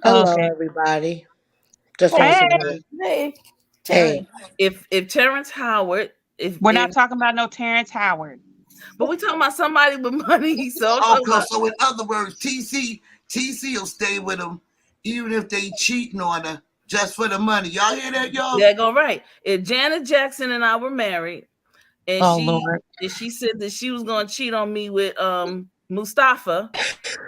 Hello, everybody. Just hey. If Terrence Howard, we're not talking about no Terrence Howard, but we're talking about somebody with money. So so in other words, TC will stay with him even if they cheating on her just for the money. Y'all hear that, y'all? Yeah, go right. If Janet Jackson and I were married, and she said that she was gonna cheat on me with Mustafa,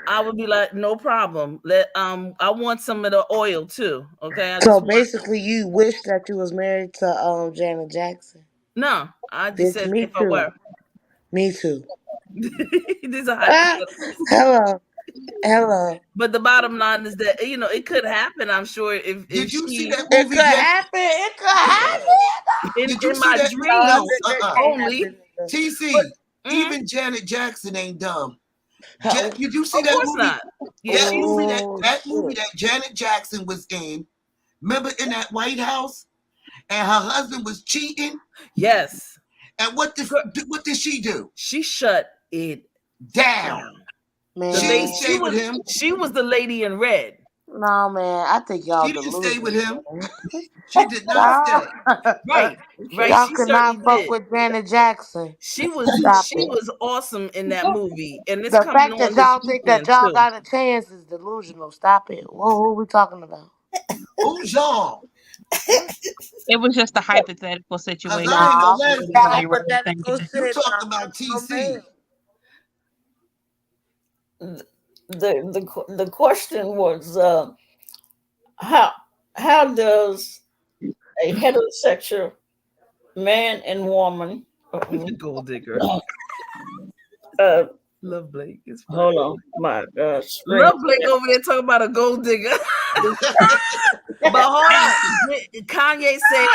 I would be like, no problem. I want some of the oil too. Okay. So basically, you wish that you was married to Janet Jackson. No, I just said me if too. I were. Me too. These are Hello. But the bottom line is that it could happen. I'm sure. Did you see that movie? It could happen. In my dreams, only. TC, even Janet Jackson ain't dumb. Did you see that movie? Not. Yeah. That movie that Janet Jackson was in. Remember in that White House, and her husband was cheating. Yes. And what did she do? She shut it down. Man. She was the lady in red. No, man, I think y'all. She didn't stay with him. She did not stay. Right. Y'all could not fuck with Janet Jackson. She was awesome in that movie, and it's the fact that y'all think that y'all got a chance is delusional. Stop it. Who are we talking about? Who's y'all? It was just a hypothetical situation. Hypothetical shit. You talking about TC? The question was how does a heterosexual man and woman gold digger Love Blake is hold on my Love Blake over there talking about a gold digger. But hold up, Kanye said,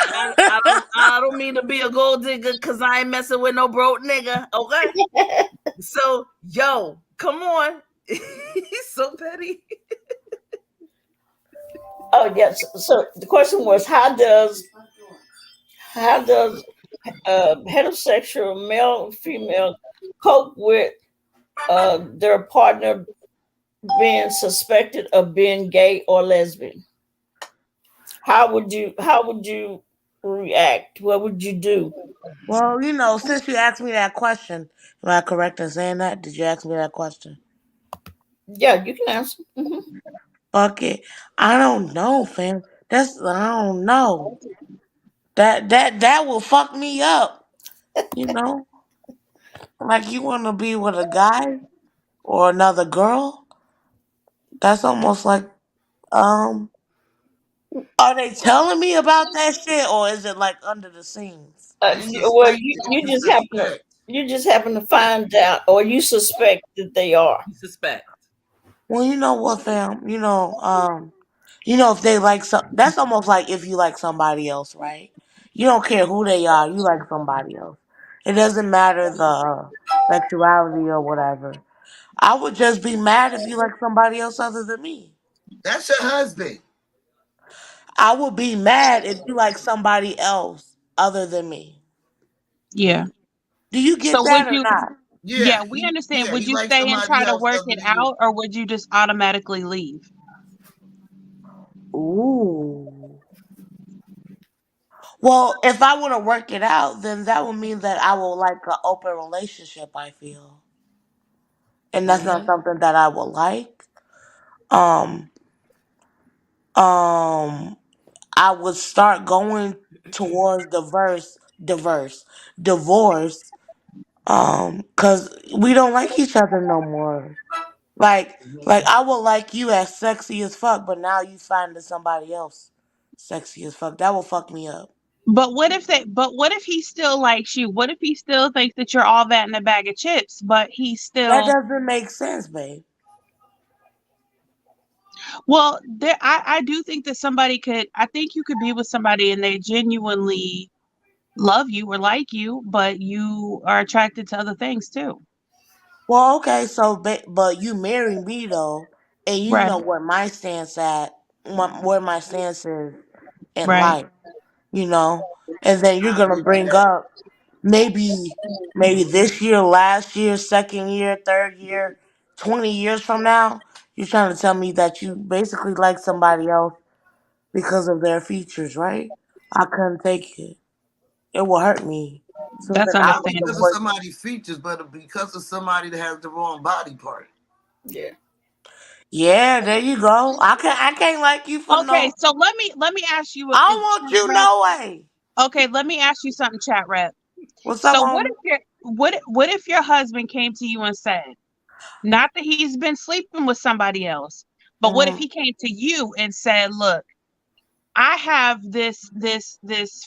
I don't mean to be a gold digger because I ain't messing with no broke nigga. Okay, so yo, come on, he's so petty. Oh yes. So the question was, how does heterosexual male female cope with their partner being suspected of being gay or lesbian? How would you react? What would you do? Well, since you asked me that question, am I correct in saying that? Did you ask me that question? Yeah, you can answer. Fuck it. I don't know, fam. I don't know. That will fuck me up. You know, like you want to be with a guy or another girl. That's almost like um. Are they telling me about that shit, or is it like under the scenes? You Well, suspect you, that you you just happen to suspect. you just happen to find out, or you suspect that they are. You suspect. Well, you know what, fam. If they like that's almost like if you like somebody else, right? You don't care who they are. You like somebody else. It doesn't matter the sexuality or whatever. I would just be mad if you like somebody else other than me. That's your husband. I would be mad if you like somebody else other than me. Yeah. Do you So get would that or you? not? Yeah, we understand. Would He you likes stay and somebody try to else work other it than you. out, or would you just automatically leave? Ooh. Well, if I want to work it out, then that would mean that I will like an open relationship, I feel. And that's not Hmm. something that I would like. Um, um, I would start going towards divorce, cause we don't like each other no more. Like I would like you as sexy as fuck, but now you finding somebody else sexy as fuck. That will fuck me up. But what if they? But what if he still likes you? What if he still thinks that you're all that in a bag of chips? But he That still. doesn't make sense, babe. Well, there. I do think that somebody could. I think you could be with somebody and they genuinely love you or like you, but you are attracted to other things too. Well, okay, so but you marry me though, and you Right. know where my stance where my stance is in Right. life, and then you're I gonna agree with bring that. up maybe this year, last year, second year, third year, 20 years from now, you're trying to tell me that you basically like somebody else because of their features, right? I couldn't take it. It will hurt me. So That's then I Not would because understandable. of divorce. somebody's features, but because of somebody that has the wrong body part. Yeah. Yeah, there you go. I can't like you for Okay, no. so let me ask you I don't want chat you rep. no way. Okay, let me ask you something, chat rep. What's up, So what homie? if what if your husband came to you and said, not that he's been sleeping with somebody else, but what if Hmm. he came to you and said, "Look, I have this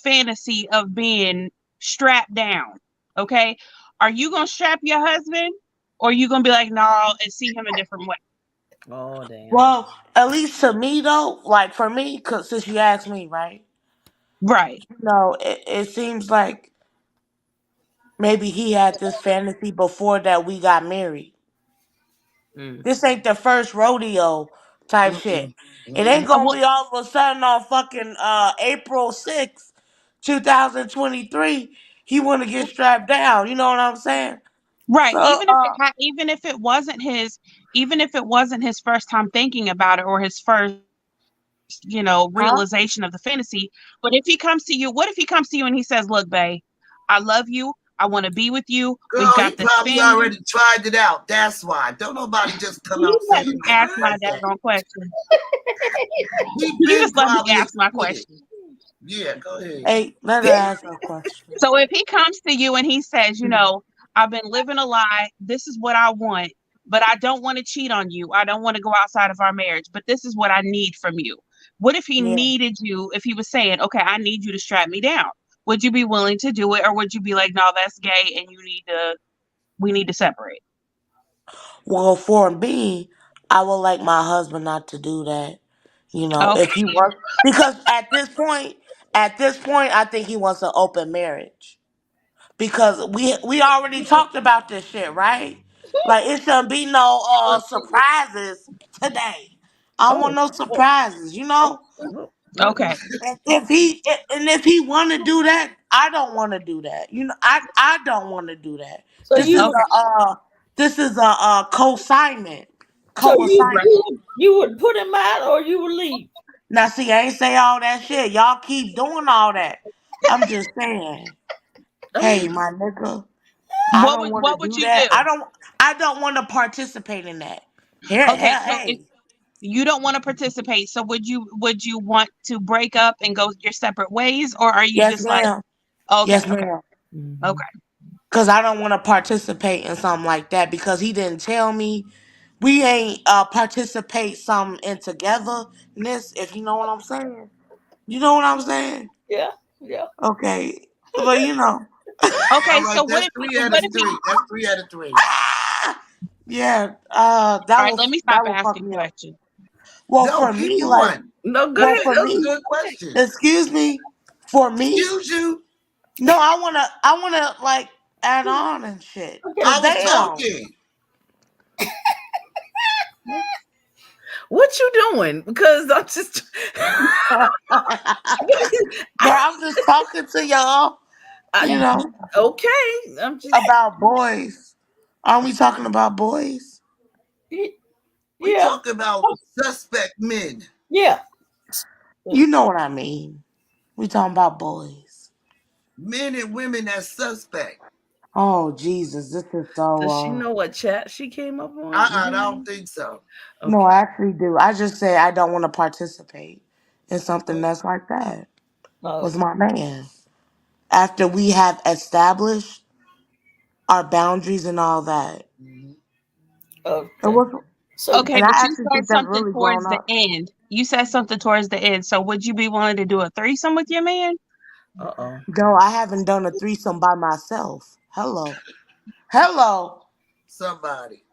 fantasy of being strapped down. Okay, are you gonna strap your husband, or are you gonna be like, no, and see him a different way?" Oh damn. Well, at least to me though, like for me, cause since you asked me, right? Right. It seems like maybe he had this fantasy before that we got married. Mm. This ain't the first rodeo type shit. Mm-mm. It ain't Mm-mm. gonna Well, be all of a sudden on fucking April 6th, 2023. He wanna get strapped down. You know what I'm saying? right. So Even if it wasn't his first time thinking about it or his first, realization of the huh? fantasy. But if he comes to you, what if he comes to you and he says, "Look, babe, I love you. I want to be with you. We've got Girl, this he probably family." already tried it out. That's why. Don't nobody just come You out let saying me nothing ask my like that. daggone question. He You been just let me probably ask my exploited. question. Yeah, go ahead. Hey, let her ask her question. So if he comes to you and he says, "I've been living a lie. This is what I want, but I don't want to cheat on you. I don't want to go outside of our marriage, but this is what I need from you." What if he Yeah. needed you, if he was saying, "Okay, I need you to strap me down." Would you be willing to do it, or would you be like, "No, that's gay and we need to separate?" Well, for me, I would like my husband not to do that. You know, Okay. if he wants, because at this point, I think he wants an open marriage. Because we already talked about this shit, right? Like it shouldn't be no surprises today. I don't want Oh, no surprises, you know. what? Okay. And if he want to do that, I don't want to do that. You know, I don't want to do that. So This is Okay. a co-assignment, so Right. co-assignment. you would put him out or you would leave. Now, see, I ain't say all that shit. Y'all keep doing all that. I'm just saying, Oh, hey, my nigga, I don't want to What would do you that. do? I don't want to participate in that. Here, Okay, here, so if hey. you don't want to participate, so would you want to break up and go your separate ways, or are you Yes, just like, ma'am. okay, Yes, okay, ma'am. mhm. okay, Cause I don't want to participate in something like that because he didn't tell me. We ain't participate something in togetherness. If you know what I'm saying. You know what I'm saying. Yeah, yeah. Okay, but you know. All okay? right, So that's three out of what if he? three. That's 3 out of 3. Ah! Yeah. All right, let me stop That will fuck asking me up. questions. Well, No, for keep me, like, going. No, go well, ahead. for That was a me, good question. excuse me, for me, Excuse you. no, I wanna like add on and shit. Okay. Cause I was damn, talking. What you doing? Because I'm just. bro, I'm just talking to y'all, I, you know, okay. I'm just. about boys. Aren't we talking about boys? We Yeah, talk about suspect men. yeah. You know what I mean. We talking about boys. Men and women that's suspect. Oh Jesus, this is so. Does she know what chat she came up on? I don't think so. No, Okay. I actually do. I just say I don't want to participate in something that's like that No. with my man. After we have established our boundaries and all that. Mhm. And, Okay. what's, So Okay, and I but you actually said think that's something really grown towards the up. end. You said something towards the end. So would you be willing to do a threesome with your man? Uh-oh. No, I haven't done a threesome by myself. Hello. Hello. Somebody.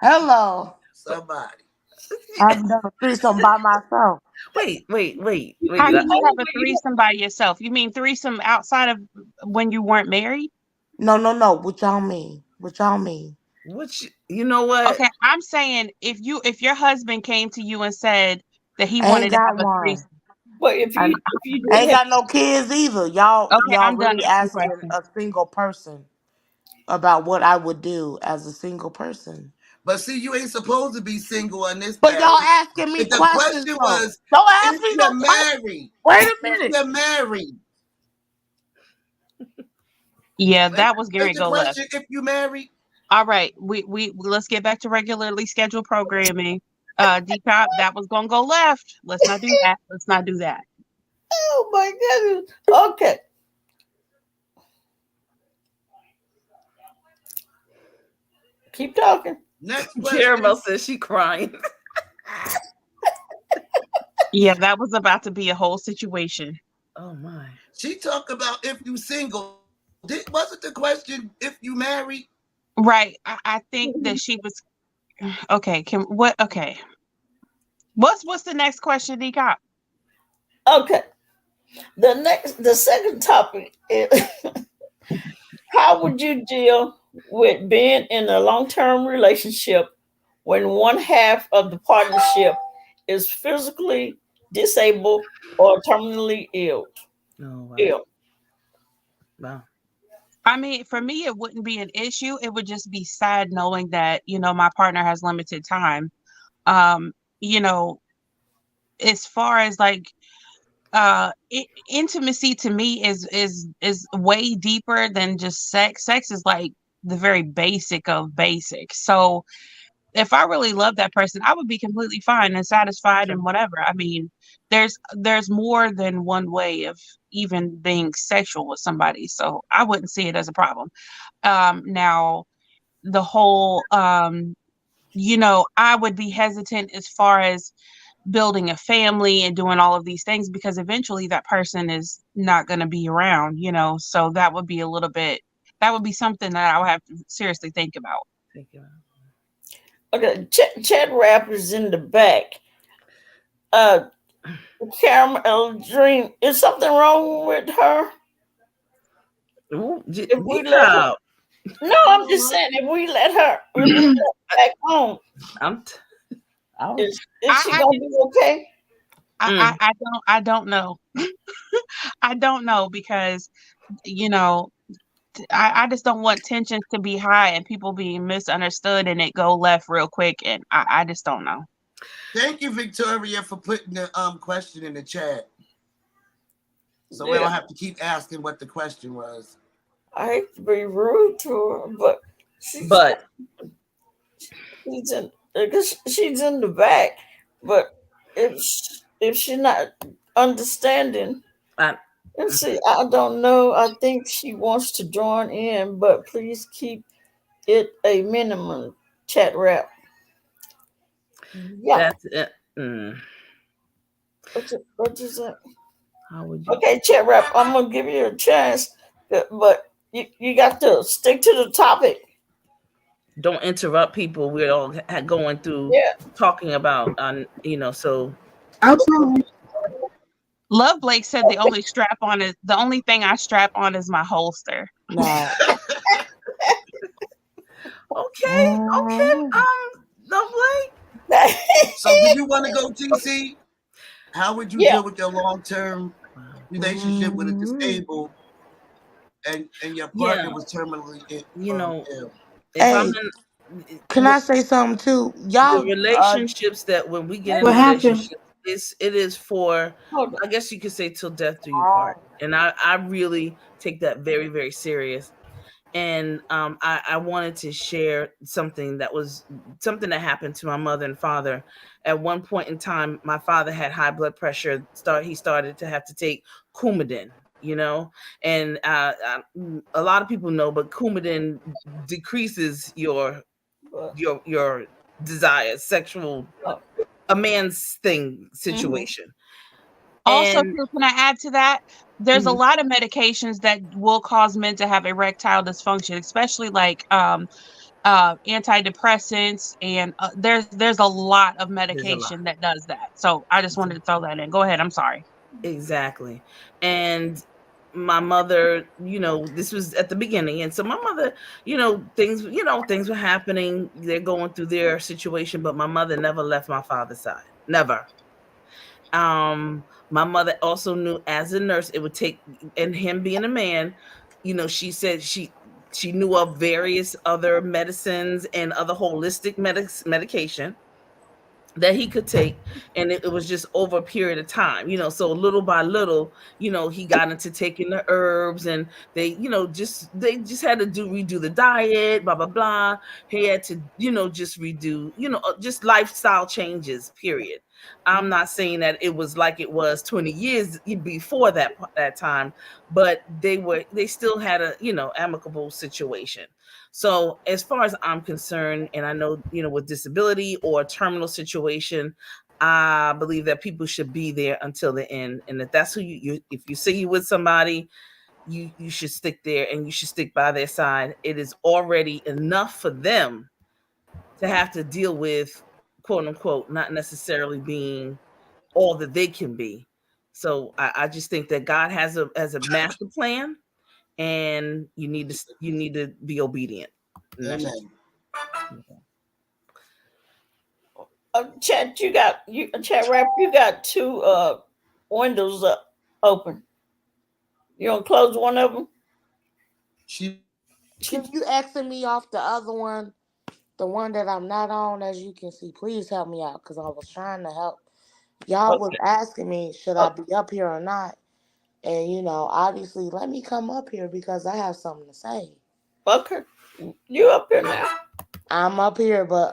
Hello. Somebody. I haven't done a threesome by myself. How Wait. can you have a you threesome by yourself? You mean threesome outside of when you weren't married? No, no, no. What y'all mean? What y'all mean? You know what? Okay, I'm saying if your husband came to you and said that he I ain't wanted to have got a one. threesome. but I, if you I did ain't have got no kids either. Y'all Okay, y'all I'm done really asking asking questions. a single person about what I would do as a single person. But see, you ain't supposed to be single on this But path. y'all asking me If the questions question though. was, Don't ask if me no you're questions. married, Wait a if minute. you're married, Yeah, ain't that was ain't Gary the go left. question if you married? All right, we let's get back to regularly scheduled programming. DCOP, that was gonna go left. Let's not do that. Let's not do that. oh my goodness. Okay. Keep talking. Next question. Caramel says she crying. Yeah, that was about to be a whole situation. Oh my. She talked about if you single. Wasn't the question if you married? Right. I think that she was okay. Can what okay. What's the next question, DCOP? Okay. The second topic is how would you deal with being in a long term relationship when one half of the partnership is physically disabled or terminally ill? Oh wow. Ill. Wow. I mean, for me, it wouldn't be an issue. It would just be sad knowing that, my partner has limited time. Um, you know, as far as like intimacy to me is way deeper than just sex. Sex is like the very basic of basics. So if I really love that person, I would be completely fine and satisfied Sure. and whatever. I mean, there's more than one way of even being sexual with somebody. So I wouldn't see it as a problem. Now the whole I would be hesitant as far as building a family and doing all of these things because eventually that person is not going to be around. So that would be something that I would have to seriously think about. Thank you. Okay. Chat rap is in the back. uh, Caramel Dream. Is something wrong with her? Ooh, If we let her, no, I'm just saying if we let her back home, I'm t- I'll, is she gonna be okay? I don't know. I don't know because you know I just don't want tensions to be high and people being misunderstood and it go left real quick, and I just don't know. Thank you, Victoria, for putting the question in the chat. So we Yeah. don't have to keep asking what the question was. I hate to be rude to her, but she's in because she's in the back. But if she's not understanding, and see, I don't know. I think she wants to join in, but please keep it a minimum. Chat rap. Yeah. that's it. What is it? How would you? Okay, chat rap. I'm gonna give you a chance, but you got to stick to the topic. Don't interrupt people. We're all going through talking about, so. Absolutely. Love Blake said the only thing I strap on is my holster. No. Okay. Lovely. So do you want to go, TC? How would you deal with your long-term relationship with a disabled and your partner was terminally ill? Hey, can I say something too? Y'all, the relationships that when we get in What relationships, it is for, I guess you could say, till death do you part. And I really take that very, very serious. And I wanted to share something that happened to my mother and father. At one point in time, my father had high blood pressure. He started to have to take Coumadin, and a lot of people know, but Coumadin decreases your desires, sexual, a man's thing situation. Also, too, can I add to that? There's a lot of medications that will cause men to have erectile dysfunction, especially like antidepressants, and there's a lot of medication that does that. So I just wanted to throw that in. Go ahead. I'm sorry. Exactly. And my mother, this was at the beginning. And so my mother, things were happening. They're going through their situation, but my mother never left my father's side. Never. My mother also knew as a nurse, it would take, and him being a man, she said she knew of various other medicines and other holistic medication that he could take, and it was just over a period of time, so little by little, he got into taking the herbs, and they just had to redo the diet, blah blah blah. He had to just redo, just lifestyle changes, period. I'm not saying that it was like it was 20 years before that time, but they still had a amicable situation. So as far as I'm concerned, and I know, with disability or terminal situation, I believe that people should be there until the end. And if that's who if you say you're with somebody, you should stick there, and you should stick by their side. It is already enough for them to have to deal with, quote unquote, not necessarily being all that they can be. So I just think that God has a master plan, and you need to be obedient. Amen. Chat, chat rap. You got two windows open. You gonna close one of them? Can you exit me off the other one, the one that I'm not on? As you can see, please help me out, because I was trying to help. Y'all was asking me, should I be up here or not? And obviously, let me come up here because I have something to say. Okay, you up here now? I'm up here, but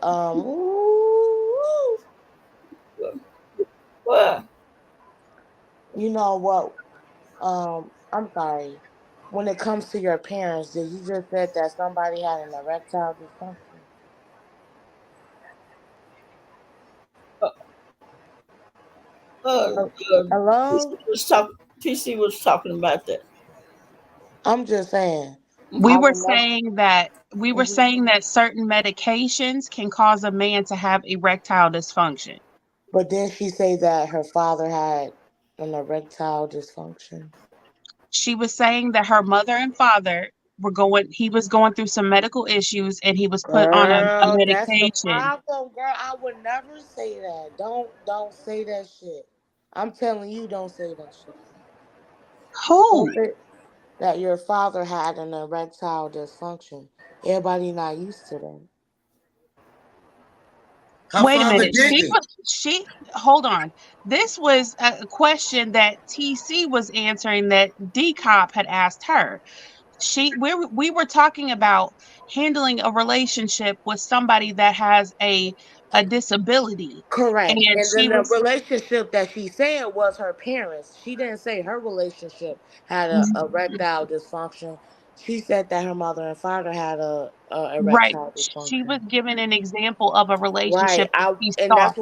What? You know what? I'm sorry. When it comes to your parents, did you just said that somebody had an erectile dysfunction? Hello? TC was talking about that. I'm just saying. We were saying that certain medications can cause a man to have erectile dysfunction. But then she say that her father had an erectile dysfunction. She was saying that her mother and father he was going through some medical issues and he was put on a Girl, that's the medication. problem, girl. I would never say that. Don't say that shit. I'm telling you, don't say that shit. Don't Who? say that your father had an erectile dysfunction. Everybody not used to that. Her Wait a father minute. didn't. She hold on. This was a question that TC was answering that DCOP had asked her. We were talking about handling a relationship with somebody that has a disability. Correct. And And then she the was relationship that she said was her parents. She didn't say her relationship had a erectile dysfunction. She said that her mother and father had a right. erectile She was dysfunction. given an example of a Right. relationship that I she and saw.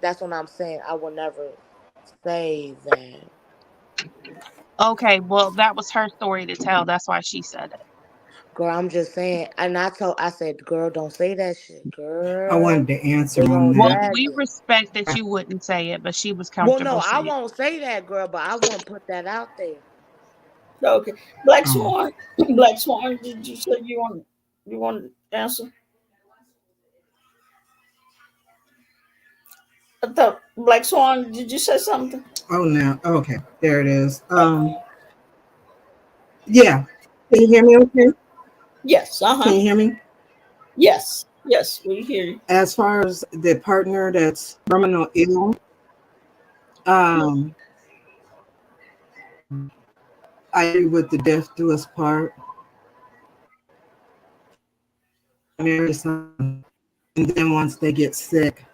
that's what I'm saying. I will never say that. Okay, well, that was her story to tell. That's why she said it. Girl, I'm just saying. And I said, girl, don't say that shit. I Girl, wanted to answer they on gonna Well, that. drag we it. respect that you wouldn't say it, but she was Well, no, comfortable I saying it. won't say that, girl, but I won't put that out there. Okay. Black Oh, Swan. Black Swan, did you say you want to answer? I thought Black Swan, did you say something? oh, now, okay, there it is. Yeah, can you hear me? Okay, Yes, can uh-huh. you hear me? Yes. Yes, we hear you. As far as the partner that's terminal ill, um, I agree with the death do us part. Marry someone, and then once they get sick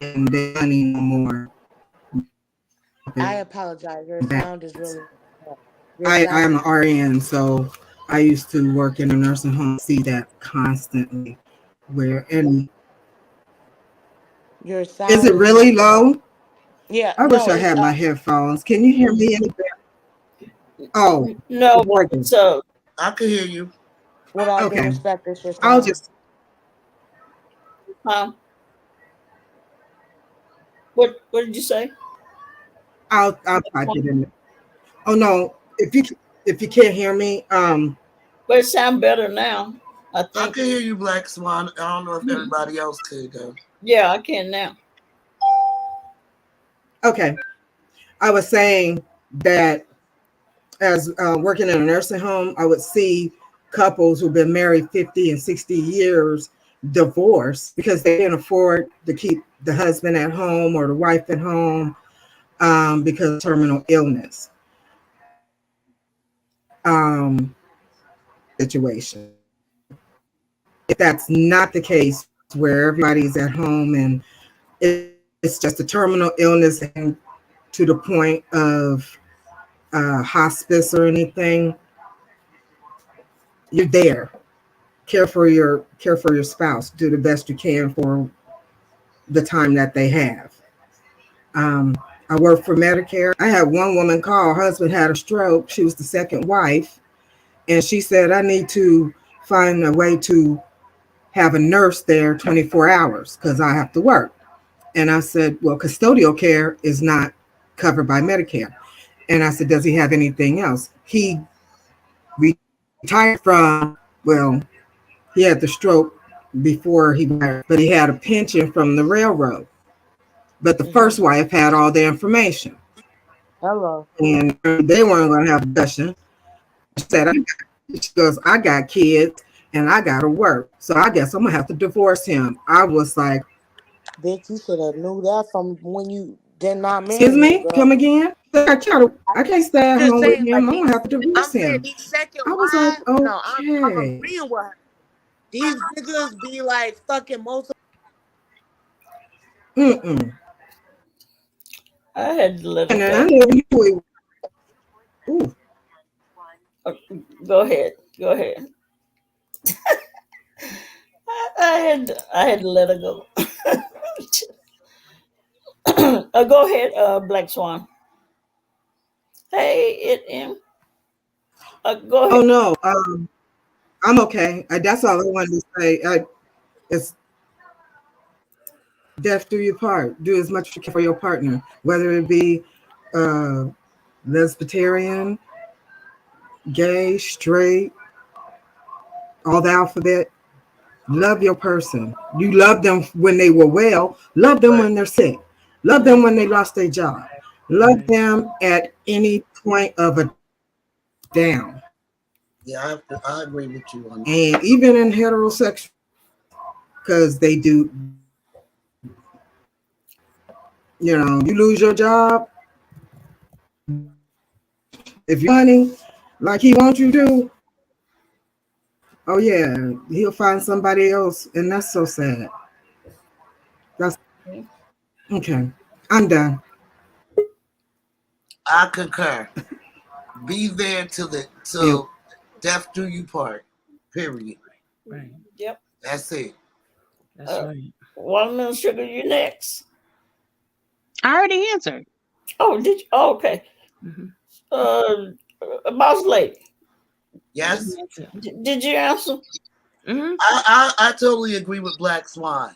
and they don't need no more, I okay, apologize. Your back. sound is really your I sound am an RN, so I used to work in a nursing home. See that constantly. Where and your is sound it is really really low? yeah, I wish no, I it's had my headphones. Can you hear me any better? Oh, No, it's but working. it's I can hear you. with all due Okay, respect, it's your I'll sound. just what did you say? I'll Black type it Swan? in. Oh no, if you can't hear me, But it sounds better now, I I think. can hear you, Black Swan. I don't know if Hmm. everybody else could though. Yeah, I can now. okay. I was saying that as working in a nursing home, I would see couples who've been married 50 and 60 years divorce because they can't afford to keep the husband at home or the wife at home because of terminal illness situation. If that's not the case where everybody's at home and it's just a terminal illness and to the point of hospice or anything, you're there. Care for your spouse. Do the best you can for the time that they have. Um, I work for Medicare. I had one woman call. Her husband had a stroke. She was the second wife, and she said, "I need to find a way to have a nurse there 24 hours because I have to work." And I said, "Well, custodial care is not covered by Medicare." And I said, "Does he have anything else?" He retired from, well, he had the stroke before he retired, but he had a pension from the railroad. But the Hmm. first wife had all the information, Hello. and they weren't going to have a discussion. She said, she goes, "I got kids and I got to work. So I guess I'm going to have to divorce him." I was like, Bitch, you should have knew that from when you did not "Excuse marry him, me, come girl. again?" I can't stay I'm at just home with saying, him. like I'm going to have to divorce I'm saying him. these second I was like, wives, no, I'm okay. agreeing with her. These niggas be like fucking multiple. Mm-mm. I had to let And her then I go. never knew it. Ooh. Uh, Go ahead. Go ahead. I had to let her go. Go ahead, Black Swan. Hey, it am. Go ahead. Oh, no. I'm okay. That's all I wanted to say. It's Death do you part. Do as much as you can for your partner, whether it be uh, lesbian, gay, straight, all the alphabet. Love your person. You love them when they were well. Love them Right. when they're sick. Love them when they lost their job. Love them at any point of a down. Yeah, I agree with you on that. And even in heterosexual, because they do, you lose your job. If you're money like he wants you to, oh yeah, he'll find somebody else. And that's so sad. That's okay. I'm done. I concur. Be there till death do you part. Period. Right. Yep. That's it. That's right. Watermelon Sugar, you next. I already answered. Oh, did you? Oh, okay. Boss lady, Yes. did you answer? I totally agree with Black Swan.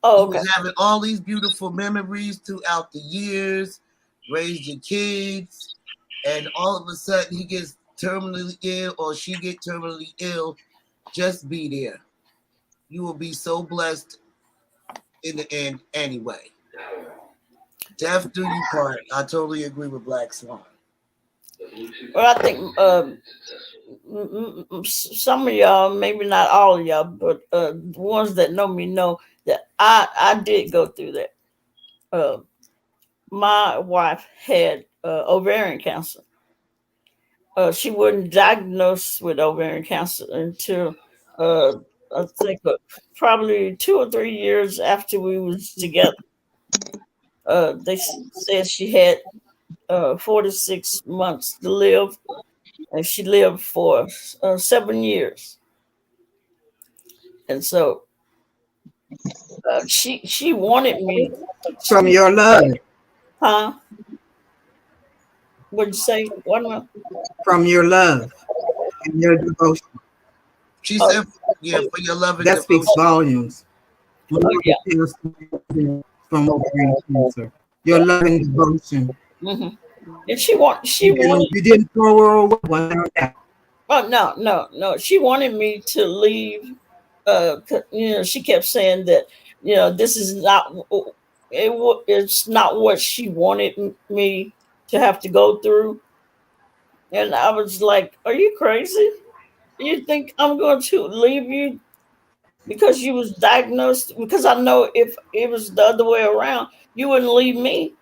Oh, He okay. was having all these beautiful memories throughout the years, raised your kids, and all of a sudden he gets terminally ill or she get terminally ill. Just be there. You will be so blessed in the end anyway. Death do you part. I totally agree with Black Swan. Well, I think some of y'all, maybe not all of y'all, but the ones that know me know that I did go through that. Uh, my wife had ovarian cancer. She wasn't diagnosed with ovarian cancer until uh, I think probably 2 or 3 years after we was together. They said she had 46 months to live, and she lived for 7 years. And so she wanted me. From your love. Huh? What'd you say? What? From your love and your devotion. She said, yeah, for your love and That speaks devotion. volumes. Yeah. From ovarian cancer. Your love and devotion. Mm-hmm. And she wanted. You didn't throw her away one day. Oh no. She wanted me to leave. She kept saying that this is not. It's not what she wanted me to have to go through. And I was like, "Are you crazy? You think I'm going to leave you because you was diagnosed? Because I know if it was the other way around, you wouldn't leave me,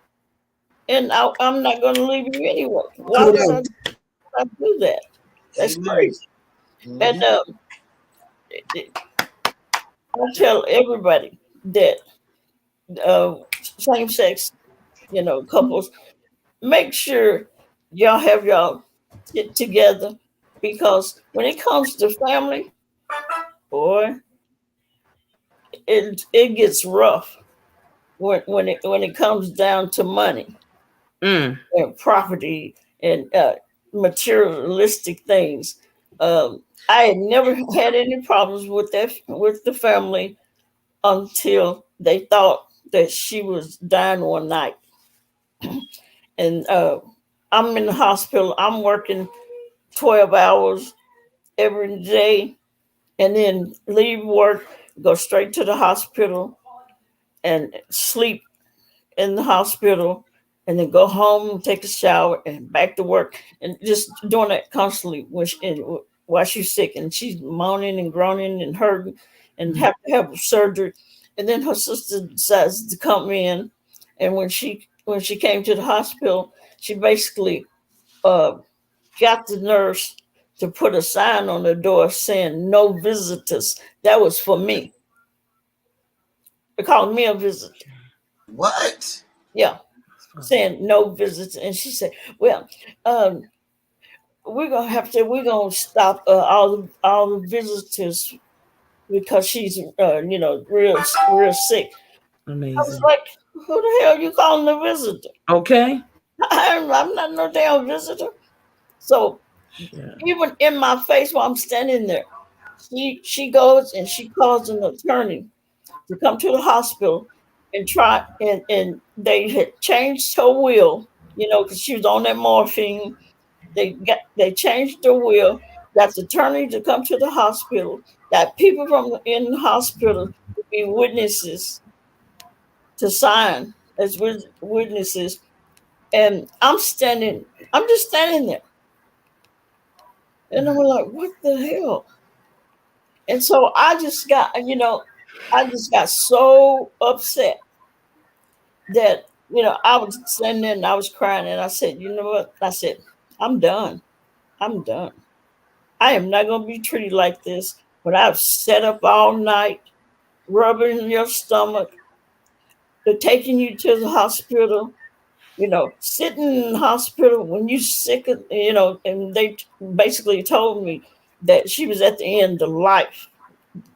and I'm not going to leave you anyway. Why would I do that? That's Amen. crazy." And I tell everybody that same sex, couples, make sure y'all have y'all get together, because when it comes to family, boy, it gets rough when it comes down to money and property and materialistic things. I had never had any problems with the family until they thought that she was dying one night, and I'm in the hospital. I'm working 12 hours every day, and then leave work, go straight to the hospital, and sleep in the hospital, and then go home, take a shower, and back to work, and just doing that constantly while she's sick, and she's moaning and groaning and hurting, and have to have surgery. And then her sister decides to come in, and when she came to the hospital, she basically uh, got the nurse to put a sign on the door saying "No visitors." That was for me. They called me a visitor. What? Yeah, saying no visits. And she said, "Well, um, we're gonna stop all the visitors because she's real sick." I was Amazing. like, "Who the hell you calling a visitor? Okay. I'm not no damn visitor." So Yeah. even in my face while I'm standing there, she goes and she calls an attorney to come to the hospital and they had changed her will, because she was on that morphine. They changed the will. Got the attorney to come to the hospital. Got people from in the hospital to be witnesses, to sign as witnesses. And I'm just standing there. And I'm like, what the hell? And so I just got so upset that, I was standing there and I was crying and I said, you know what? I said, I'm done. I'm done. I am not going to be treated like this when I've sat up all night, rubbing your stomach, they're taking you to the hospital, sitting in the hospital when you sick, and they basically told me that she was at the end of life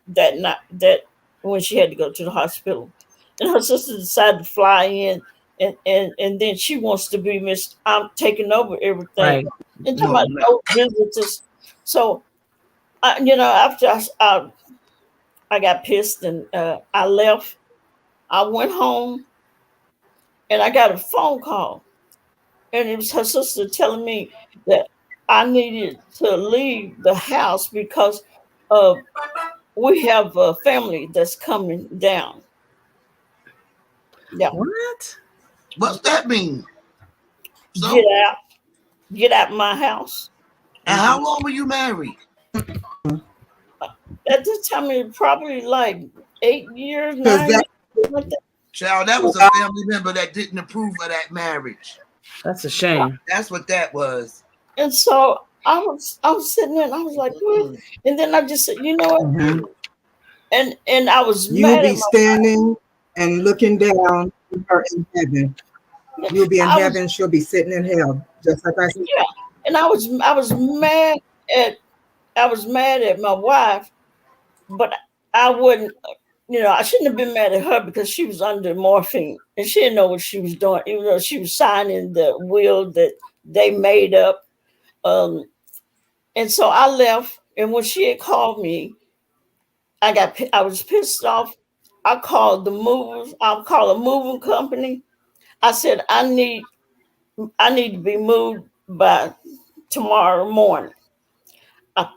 that night, that when she had to go to the hospital. And her sister decided to fly in, and then she wants to be I'm taking over everything. Right. And talking about no visitors. So, after I got pissed and I left, I went home and I got a phone call. And it was her sister telling me that I needed to leave the house because we have a family that's coming down. Yeah. What? What's that mean? Get out. Get out my house. And how long were you married? At this time, it was probably like 8 years, 9 years, like that. Child, that was a family member that didn't approve of that marriage. That's a shame. That's what that was. And so I was sitting there and I was like, what? And then I just said, you know what? Mhm. And I was You'll mad be at my standing and looking down to her in heaven. wife. You'll be in I was- heaven. She'll be sitting in hell, just like I said. Yeah. And I was mad at my wife, but I wouldn't, I shouldn't have been mad at her because she was under morphine and she didn't know what she was doing, even though she was signing the will that they made up. And so I left. And when she had called me, I was pissed off. I called the movers. I'll call a moving company. I said, I need to be moved by tomorrow morning.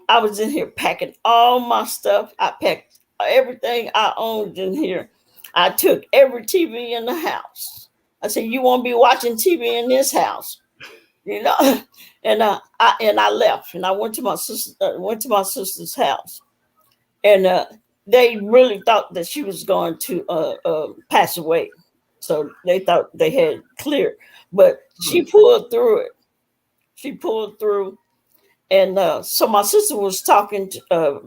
I was in here packing all my stuff. I packed everything I owned in here. I took every TV in the house. I said, "You won't be watching TV in this house," you know. And I left, and I went to my sister's house, and they really thought that she was going to pass away, so they thought they had cleared, but she pulled through it. She pulled through. And so my sister was talking to her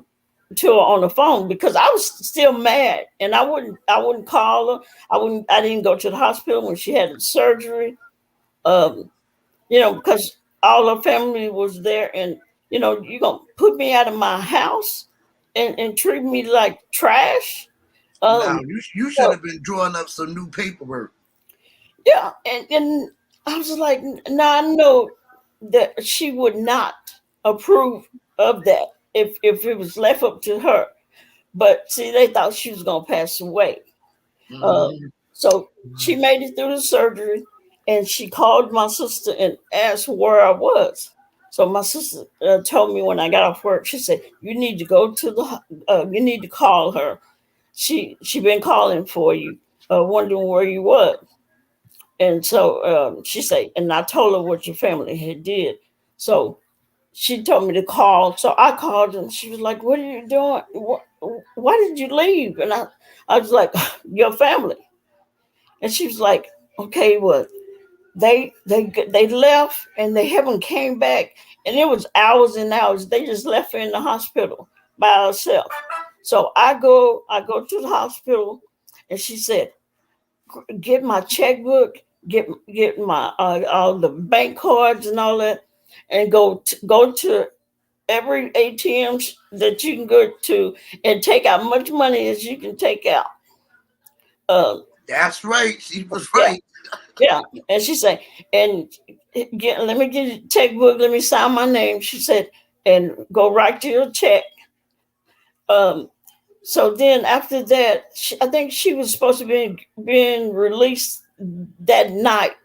on the phone because I was still mad, and I wouldn't call her. I didn't go to the hospital when she had surgery, because all her family was there, and you gonna put me out of my house and treat me like trash. Now, you should have been drawing up some new paperwork. Yeah, and I was like, now I know that she would not approve of that if it was left up to her. But see, they thought she was gonna pass away. So she made it through the surgery, and she called my sister and asked where I was. So my sister told me when I got off work, she said, "You need to go to you need to call her. She been calling for you, wondering where you was." And so she said, and I told her what your family had did. So she told me to call. So I called and she was like, "What are you doing? Why did you leave?" And I was like, "Your family." And she was like, "Okay, well, they left and they haven't came back. And it was hours and hours. They just left her in the hospital by herself." So I go to the hospital and she said, "Get my checkbook, get my all the bank cards and all that, and go to every ATMs that you can go to and take out much money as you can take out." That's right. She was right. Yeah. And she said, "And let me get your checkbook. Let me sign my name." She said, "And go write you a check." So then after that, I think she was supposed to be being released that night.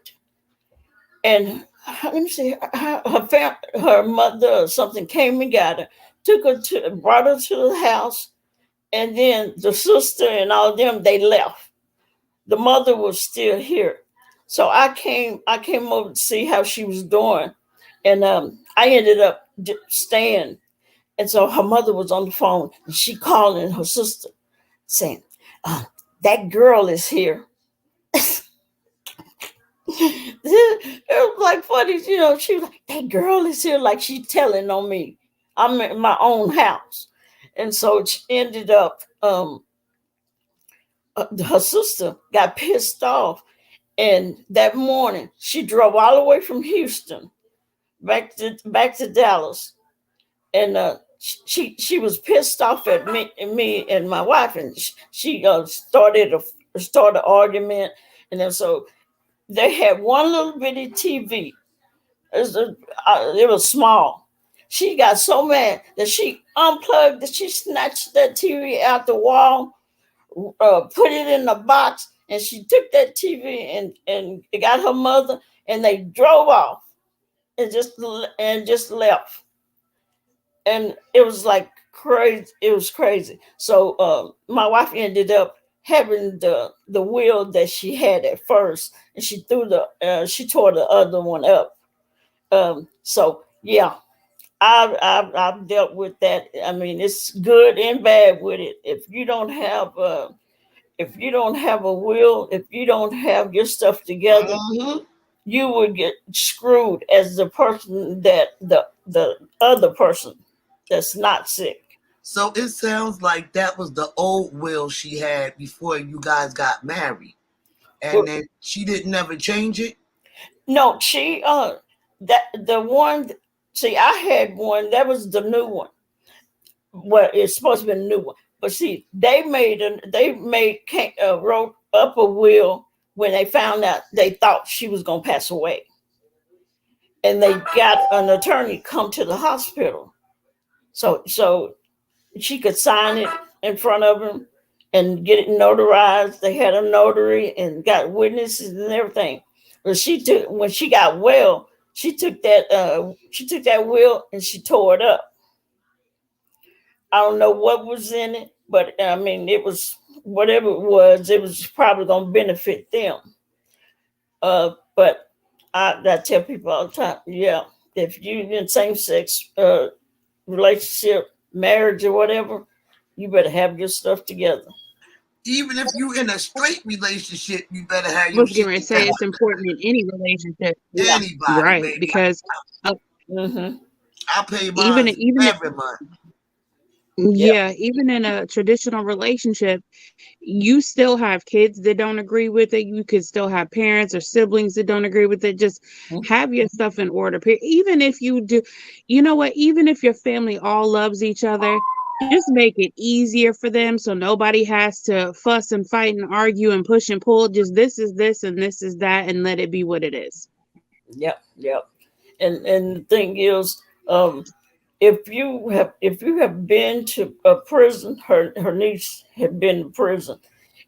And let me see, her mother or something came and got her, brought her to the house, and then the sister and all of them, they left. The mother was still here. So I came over to see how she was doing, and I ended up staying. And so her mother was on the phone, and she calling her sister, saying, "That girl is here." It was like funny, she was like, "That girl is here," like she telling on me. I'm in my own house. And so she ended up, her sister got pissed off. And that morning, she drove all the way from Houston back to Dallas, and she was pissed off at me and my wife, and she started an argument, and then so they had one little bitty TV. It was small. She got so mad that she unplugged that she snatched that TV out the wall, put it in a box, and she took that TV and got her mother, and they drove off and just left. And it was like crazy. It was crazy. So my wife ended up having the will that she had at first, and she tore the other one up. So yeah, I've dealt with that. I mean, it's good and bad with it. If you don't have a will, if you don't have your stuff together, you would get screwed as the person that the other person that's not sick. So it sounds like that was the old will she had before you guys got married, and then she didn't never change it. No, that the one. See, I had one that was the new one. Well, it's supposed to be a new one, but see, wrote up a will when they found out they thought she was gonna pass away, and they got an attorney come to the hospital, so she could sign it in front of him and get it notarized. They had a notary and got witnesses and everything. But when she got well, she took that will and she tore it up. I don't know what was in it, but I mean, it was whatever it was probably going to benefit them. But I tell people all the time, yeah, if you in same sex relationship, marriage or whatever, you better have your stuff together. Even if you're in a straight relationship, you better have I your was shit going to say it's important in any relationship. Yeah. Anybody, Right, baby. because I pay even mine even every month. yeah, even in a traditional relationship, you still have kids that don't agree with it. You could still have parents or siblings that don't agree with it. Just have your stuff in order. Even if you do, you know what? Even if your family all loves each other, just make it easier for them so nobody has to fuss and fight and argue and push and pull. Just this is this and this is that, and let it be what it is. Yep. And the thing is, if you have been to a prison, her niece had been to prison.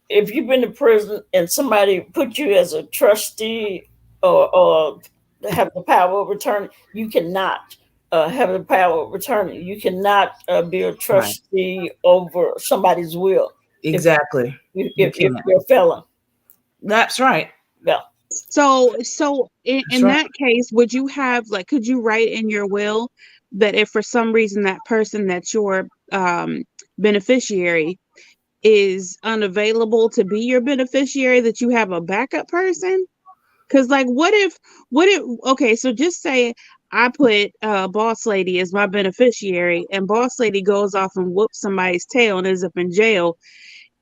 If you've been to prison and somebody put you as a trustee or have the power of attorney, you cannot have the power of attorney. You cannot be a trustee over somebody's will. Exactly. If you're a felon. That's right. Yeah. So in that case, would you have could you write in your will that if for some reason that person that's your beneficiary is unavailable to be your beneficiary, that you have a backup person? Because what if okay, so just say I put Boss Lady as my beneficiary and Boss Lady goes off and whoops somebody's tail and ends up in jail.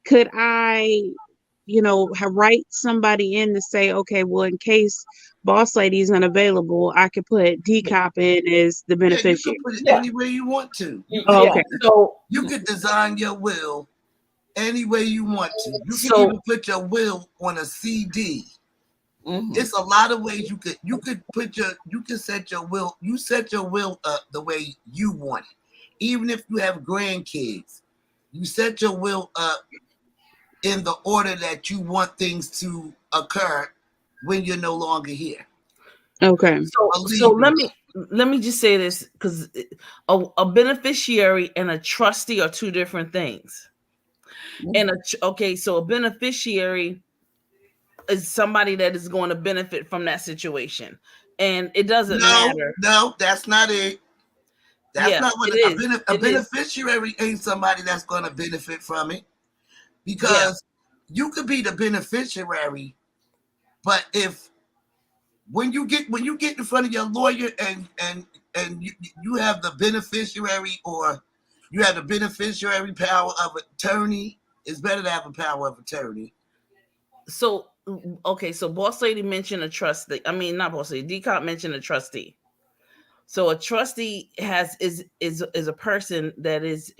Could I write somebody in to say, okay, well, in case Boss Lady is unavailable, I could put DCOP in as the beneficiary. Yeah, you can put it any way you want to. Okay. So you could design your will any way you want to. You can even put your will on a CD. It's a lot of ways you could set your will. You set your will up the way you want it. Even if you have grandkids, You set your will up in the order that you want things to occur when you're no longer here. Okay. So let me just say this, because a beneficiary and a trustee are two different things. And so a beneficiary is somebody that is going to benefit from that situation, and it doesn't matter. No, that's not it. That's not what a beneficiary ain't somebody that's going to benefit from it, because you could be the beneficiary, but if when you get in front of your lawyer and you have the beneficiary, or you have the beneficiary power of attorney, it's better to have a power of attorney. So so Boss Lady mentioned a trustee. I mean, not Boss Lady. DCOP mentioned a trustee. So a trustee is a person that is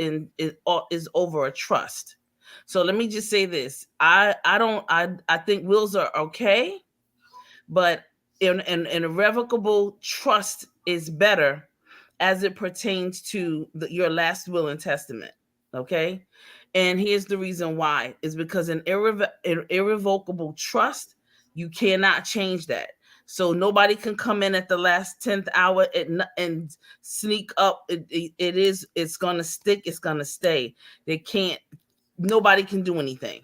over a trust. So let me just say this: I think wills are okay, but an irrevocable trust is better as it pertains to your last will and testament. Okay, and here's the reason why: is because an irrevocable trust, you cannot change that. So nobody can come in at the last 10th hour and sneak up. It's gonna stick. It's gonna stay. They can't. Nobody can do anything.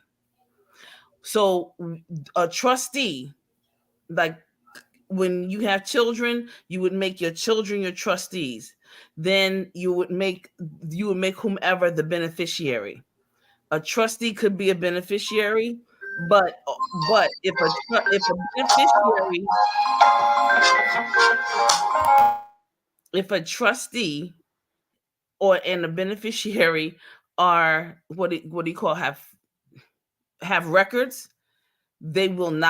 So a trustee, like when you have children, you would make your children your trustees. Then you would make whomever the beneficiary. A trustee could be a beneficiary, but if a trustee and a beneficiary are what do you call have records, they won't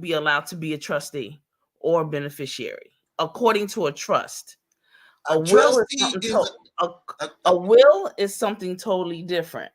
be allowed to be a trustee or beneficiary according to a trust. A will is something totally different.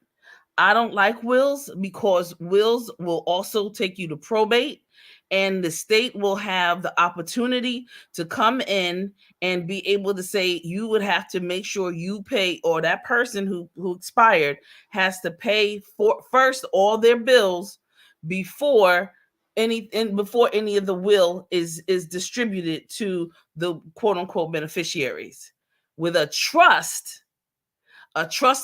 I don't like wills because wills will also take you to probate, and the state will have the opportunity to come in and be able to say you would have to make sure you pay, or that person who expired has to pay for first all their bills before any of the will is distributed to the quote unquote beneficiaries. With a trust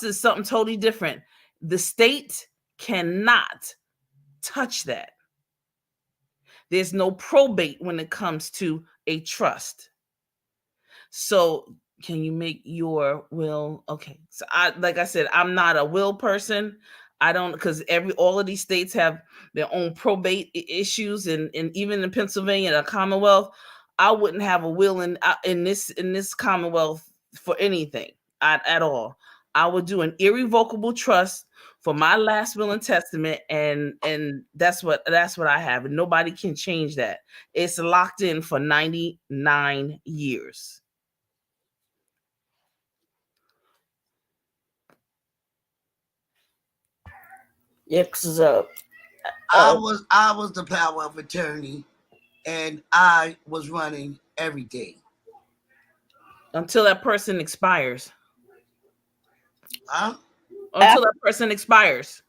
is something totally different. The state cannot touch that. There's no probate when it comes to a trust. So can you make your will? Okay. So like I said, I'm not a will person. I don't, because all of these states have their own probate issues, and even in Pennsylvania, the Commonwealth, I wouldn't have a will in this Commonwealth for anything at all. I would do an irrevocable trust for my last will and testament, and that's what I have, and nobody can change that. It's locked in for 99 years. Yeah, because I was the power of attorney, and I was running everything until that person expires. Huh? Until that person expires.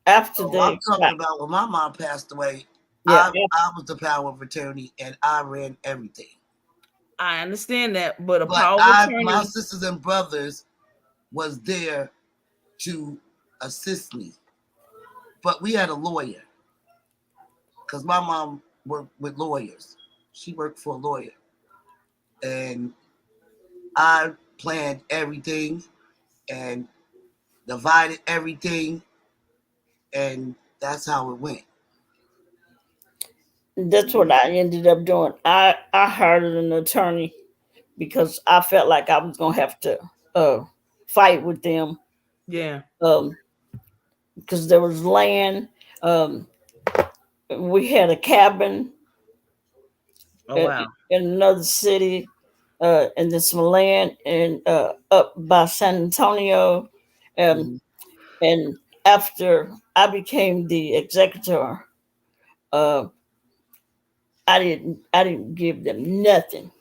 After I'm talking about when my mom passed away. Yeah, I was the power of attorney, and I ran everything. I understand that, but power of attorney. My sisters and brothers was there to assist me, but we had a lawyer because my mom worked with lawyers. She worked for a lawyer, and I planned everything and divided everything, and that's how it went. That's what I ended up doing. I hired an attorney because I felt like I was gonna have to fight with them. Yeah. Because there was land. We had a cabin. Oh wow. In another city, and then some land and up by San Antonio. And after I became the executor, I didn't give them nothing.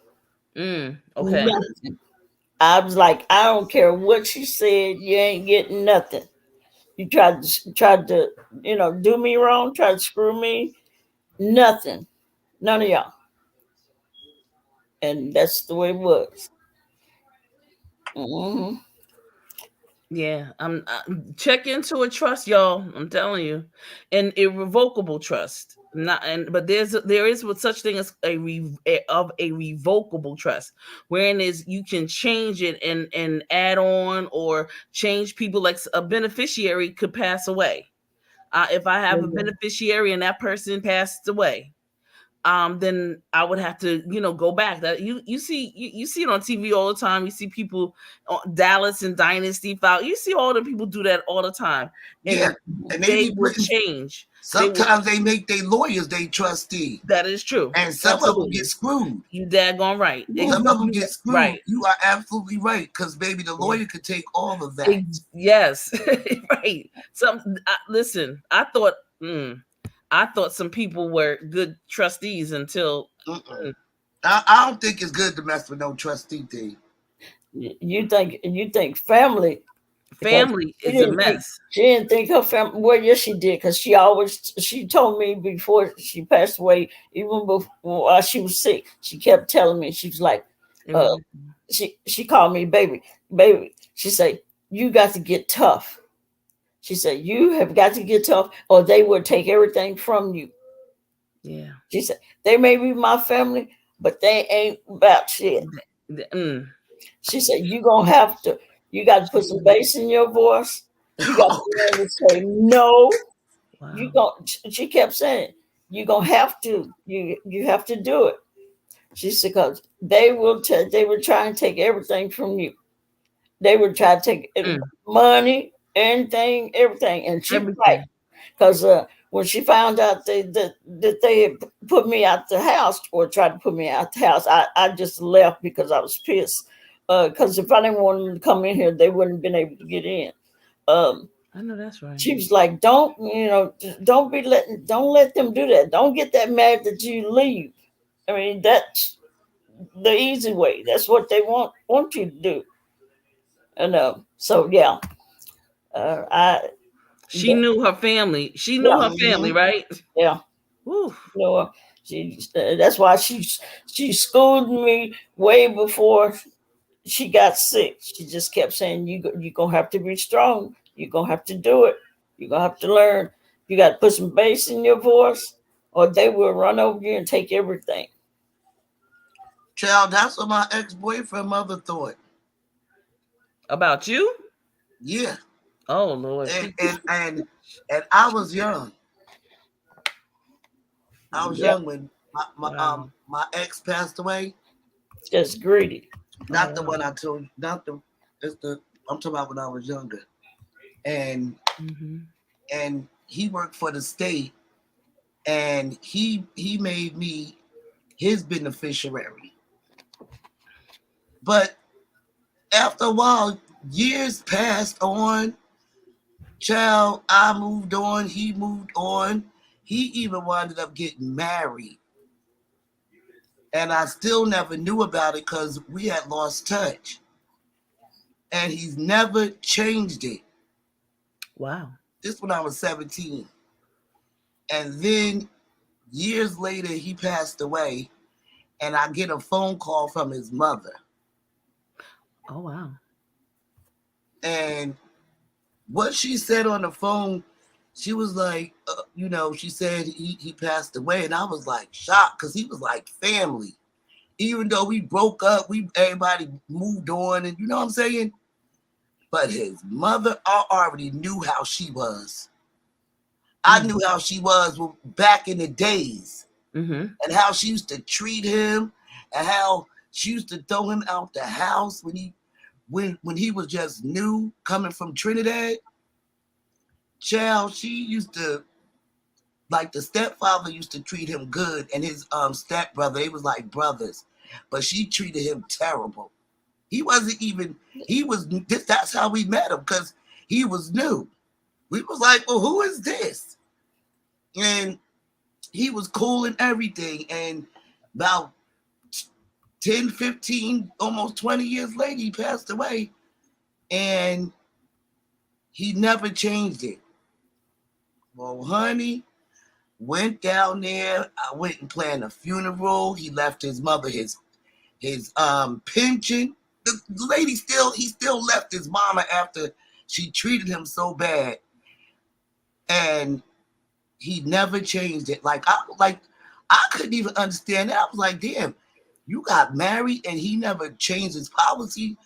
Okay. Nothing. I was like, I don't care what you said, you ain't getting nothing. You tried to, do me wrong, try to screw me, nothing, none of y'all, and that's the way it was. Hmm. Yeah, I'm check into a trust, y'all. I'm telling you, an irrevocable trust. Not and but there is what such thing as a revocable trust, wherein is you can change it and add on or change people. Like a beneficiary could pass away. If I have a beneficiary and that person passed away, then I would have to, go back. That you see it on TV all the time. You see people, Dallas and Dynasty file. You see all the people do that all the time, Yeah, and and they they be will putting. change. Sometimes they make their lawyers they trustee, That is true. and some of them Absolutely, get screwed. you daggone right. Some of them get screwed. Right. You are absolutely right, because baby, the lawyer could take all of that. Yes, right. Listen, I thought some people were good trustees until. I don't think it's good to mess with no trustee thing. You think family, because Family is a mess. she didn't think her family. Well, yes, she did, because she told me before she passed away, even before while she was sick, she kept telling me. She was like, she called me baby, baby. She said, you got to get tough. She said, you have got to get tough, or they will take everything from you. Yeah. She said, they may be my family, but they ain't about shit. She said, you got to put some bass in your voice. You got to learn to say no. Wow. She kept saying, you're going to have to. You have to do it. She said, because they will try and take everything from you. They would try to take money, anything, everything. And she was right. Because when she found out that they had put me out the house, or tried to put me out the house, I just left because I was pissed. Because if I didn't want them to come in here, they wouldn't have been able to get in. I know that's right. She was like, don't let them do that. Don't get that mad that you leave. I mean, that's the easy way. That's what they want you to do. And so yeah, she knew her family. She knew her family, right? Yeah. That's why she schooled me way before she got sick. She just kept saying, you gonna have to be strong. You're gonna have to do it. You're gonna have to learn. You got to put some bass in your voice, or they will run over you and take everything. Child, that's what my ex-boyfriend mother thought about you. Yeah. Oh Lord. And I was young. I was young when my ex passed away. Just greedy. Not the one I told you. I'm talking about when I was younger. And and he worked for the state, and he made me his beneficiary. But after a while, years passed on. Child, I moved on. He moved on. He even wound up getting married. And I still never knew about it because we had lost touch. And he's never changed it. Wow. This when I was 17. And then years later, he passed away. And I get a phone call from his mother. Oh, wow. And what she said on the phone, she was like, she said he passed away. And I was like shocked, because he was like family. Even though we broke up, everybody moved on, and you know what I'm saying? But his mother, I already knew how she was. I knew how she was back in the days. And how she used to treat him, and how she used to throw him out the house when he was just new coming from Trinidad. Child, she used to, like, the stepfather used to treat him good, and his stepbrother, they was like brothers, but she treated him terrible. He wasn't even, that's how we met him, because he was new. We was like, well, who is this? And he was cool and everything. And about 10, 15, almost 20 years later, he passed away. And he never changed it. Well, honey, went down there. I went and planned a funeral. He left his mother his pension. The lady he still left his mama after she treated him so bad. And he never changed it. I couldn't even understand that. I was like, damn, you got married and he never changed his policy.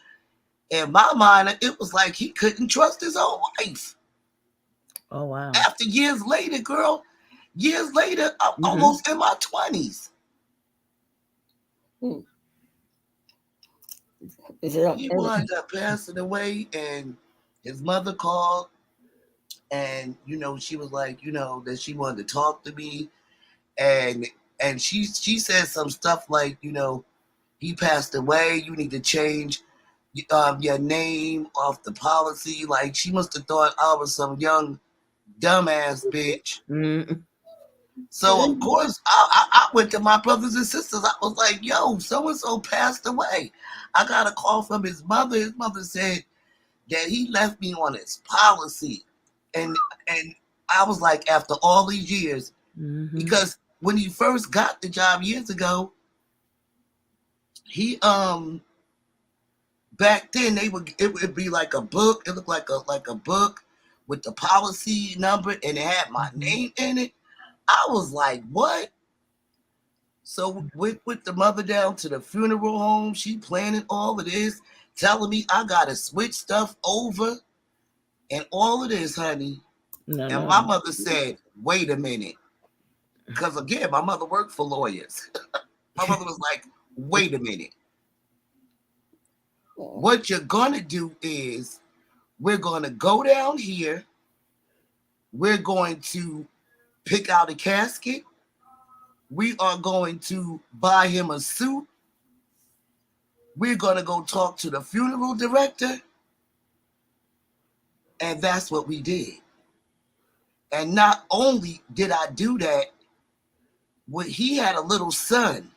In my mind, it was like he couldn't trust his own wife. Oh, wow. After years later, I'm almost in my 20s. He wound up passing away, and his mother called, and she was like, that she wanted to talk to me, and she said some stuff like, he passed away. You need to change your name off the policy. Like, she must have thought I was some young dumbass bitch. So of course I went to my brothers and sisters. I was like, yo, so-and-so passed away. I got a call from his mother. His mother said that he left me on his policy. And I was like, after all these years, because when he first got the job years ago, he back then it would be like a book. It looked like a book with the policy number, and it had my name in it. I was like, what? So with the mother down to the funeral home, she planning all of this, telling me I gotta switch stuff over and all of this, honey. And my mother said, wait a minute. Because again, my mother worked for lawyers. My mother was like, wait a minute. What you're gonna do is we're gonna go down here. We're going to pick out a casket. We are going to buy him a suit. We're going to go talk to the funeral director. And that's what we did. And not only did I do that, he had a little son.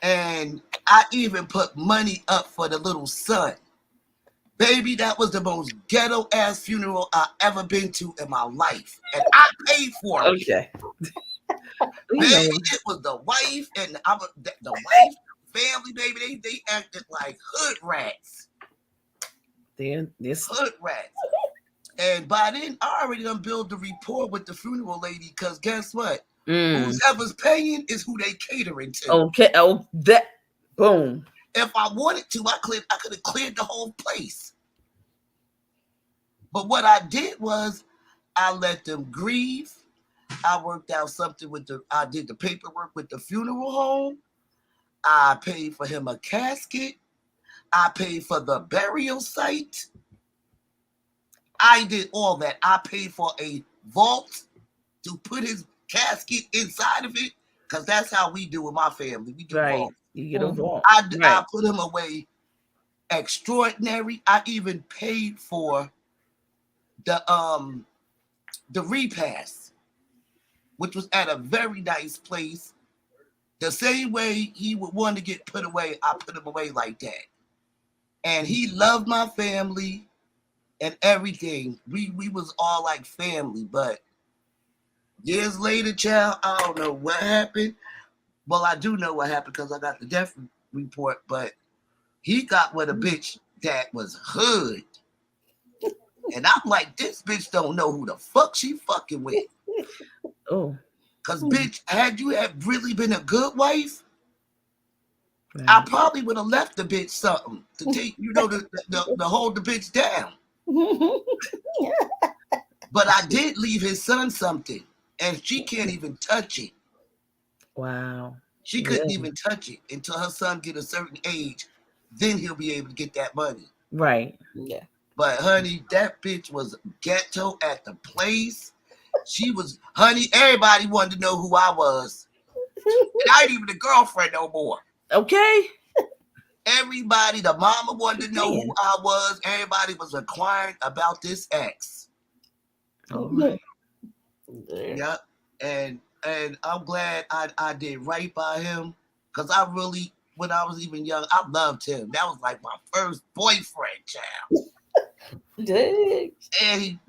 And I even put money up for the little son. Baby, that was the most ghetto-ass funeral I ever been to in my life. And I paid for it. Okay. Baby, it was the wife and the wife family, baby. They acted like hood rats. Hood rats. And by then, I already done built the rapport with the funeral lady, because guess what? Whoever's paying is who they catering to. Okay. Oh, that boom. If I wanted to, I could have cleared the whole place. But what I did was I let them grieve. I worked out something I did the paperwork with the funeral home. I paid for him a casket. I paid for the burial site. I did all that. I paid for a vault to put his casket inside of it, because that's how we do with my family. We do vault. You get a vault. I put him away extraordinary. I even paid for the repast, which was at a very nice place. The same way he would want to get put away, I put him away like that. And he loved my family and everything. We was all like family. But years later, child, I don't know what happened. Well, I do know what happened because I got the death report. But he got with a bitch that was hood. And I'm like, this bitch don't know who the fuck she fucking with. Oh. Because, bitch, had you really been a good wife, I probably would have left the bitch something to take, to hold the bitch down. But I did leave his son something, and she can't even touch it. Wow. She couldn't even touch it until her son get a certain age. Then he'll be able to get that money. Right. Yeah. But, honey, that bitch was ghetto at the place. She was, honey, everybody wanted to know who I was. And I ain't even a girlfriend no more. Okay. Everybody, the mama wanted to know who I was. Everybody was inquiring about this ex. All right. Yeah. And I'm glad I did right by him. Because I really, when I was even young, I loved him. That was like my first boyfriend, child. Dig. And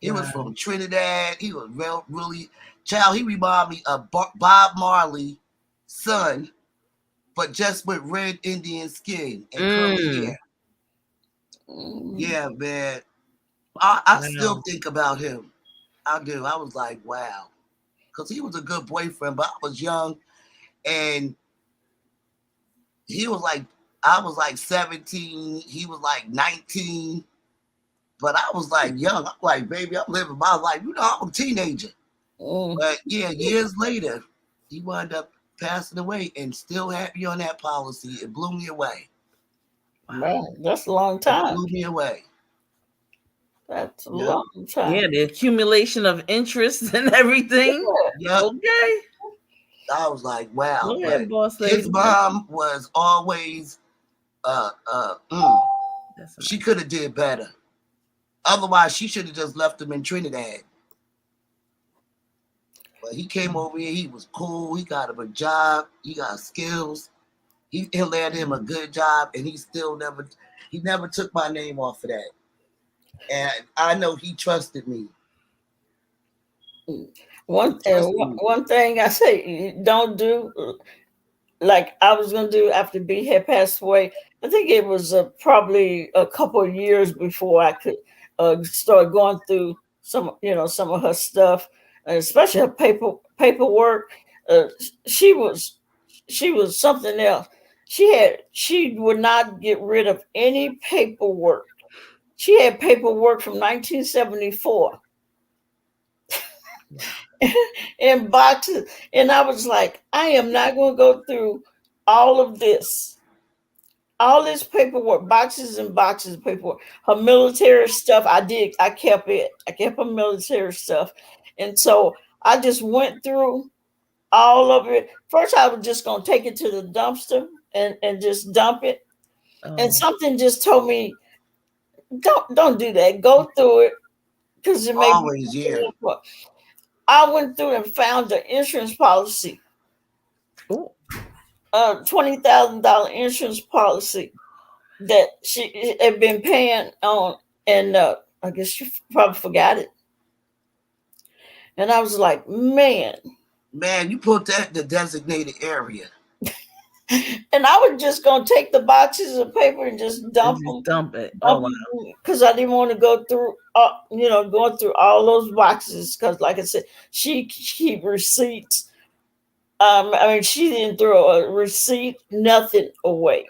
he was from Trinidad. He was really, child, he reminded me of Bob Marley's son, but just with red Indian skin and curly hair. Yeah, man. I still think about him. I do. I was like, wow. Because he was a good boyfriend, but I was young and he was like, I was like 17. He was like 19. But I was like young. I'm like, baby, I'm living my life. You know, I'm a teenager. But yeah, years later, he wound up passing away and still had me on that policy. It blew me away. Wow, that's a long time. It blew me away. That's a long time. Yeah, the accumulation of interest and everything. Yeah. Okay. I was like, wow. Go ahead, boss his lady. mom was always she could have did better. Otherwise, she should have just left him in Trinidad. But he came over here. He was cool. He got him a job. He got skills. He landed him a good job, and he never took my name off of that. And I know he trusted me. One thing I say, don't do like I was going to do after B had passed away. I think it was probably a couple of years before I could start going through some of her stuff, especially her paperwork. She was something else. She would not get rid of any paperwork. She had paperwork from 1974 in boxes, and I was like, I am not going to go through all of this. All this paperwork, boxes and boxes of paperwork. Her military stuff, I kept it. I kept her military stuff. And so I just went through all of it. First, I was just going to take it to the dumpster and just dump it. And something just told me, don't do that. Go through it because it may always be. I went through and found the insurance policy. $20,000 insurance policy that she had been paying on, and I guess she probably forgot it. And I was like, man, you put that in the designated area. And I was just gonna take the boxes of paper and just dump it. Because I didn't want to go through, going through all those boxes. Because, like I said, she keep receipts. She didn't throw a receipt, nothing away.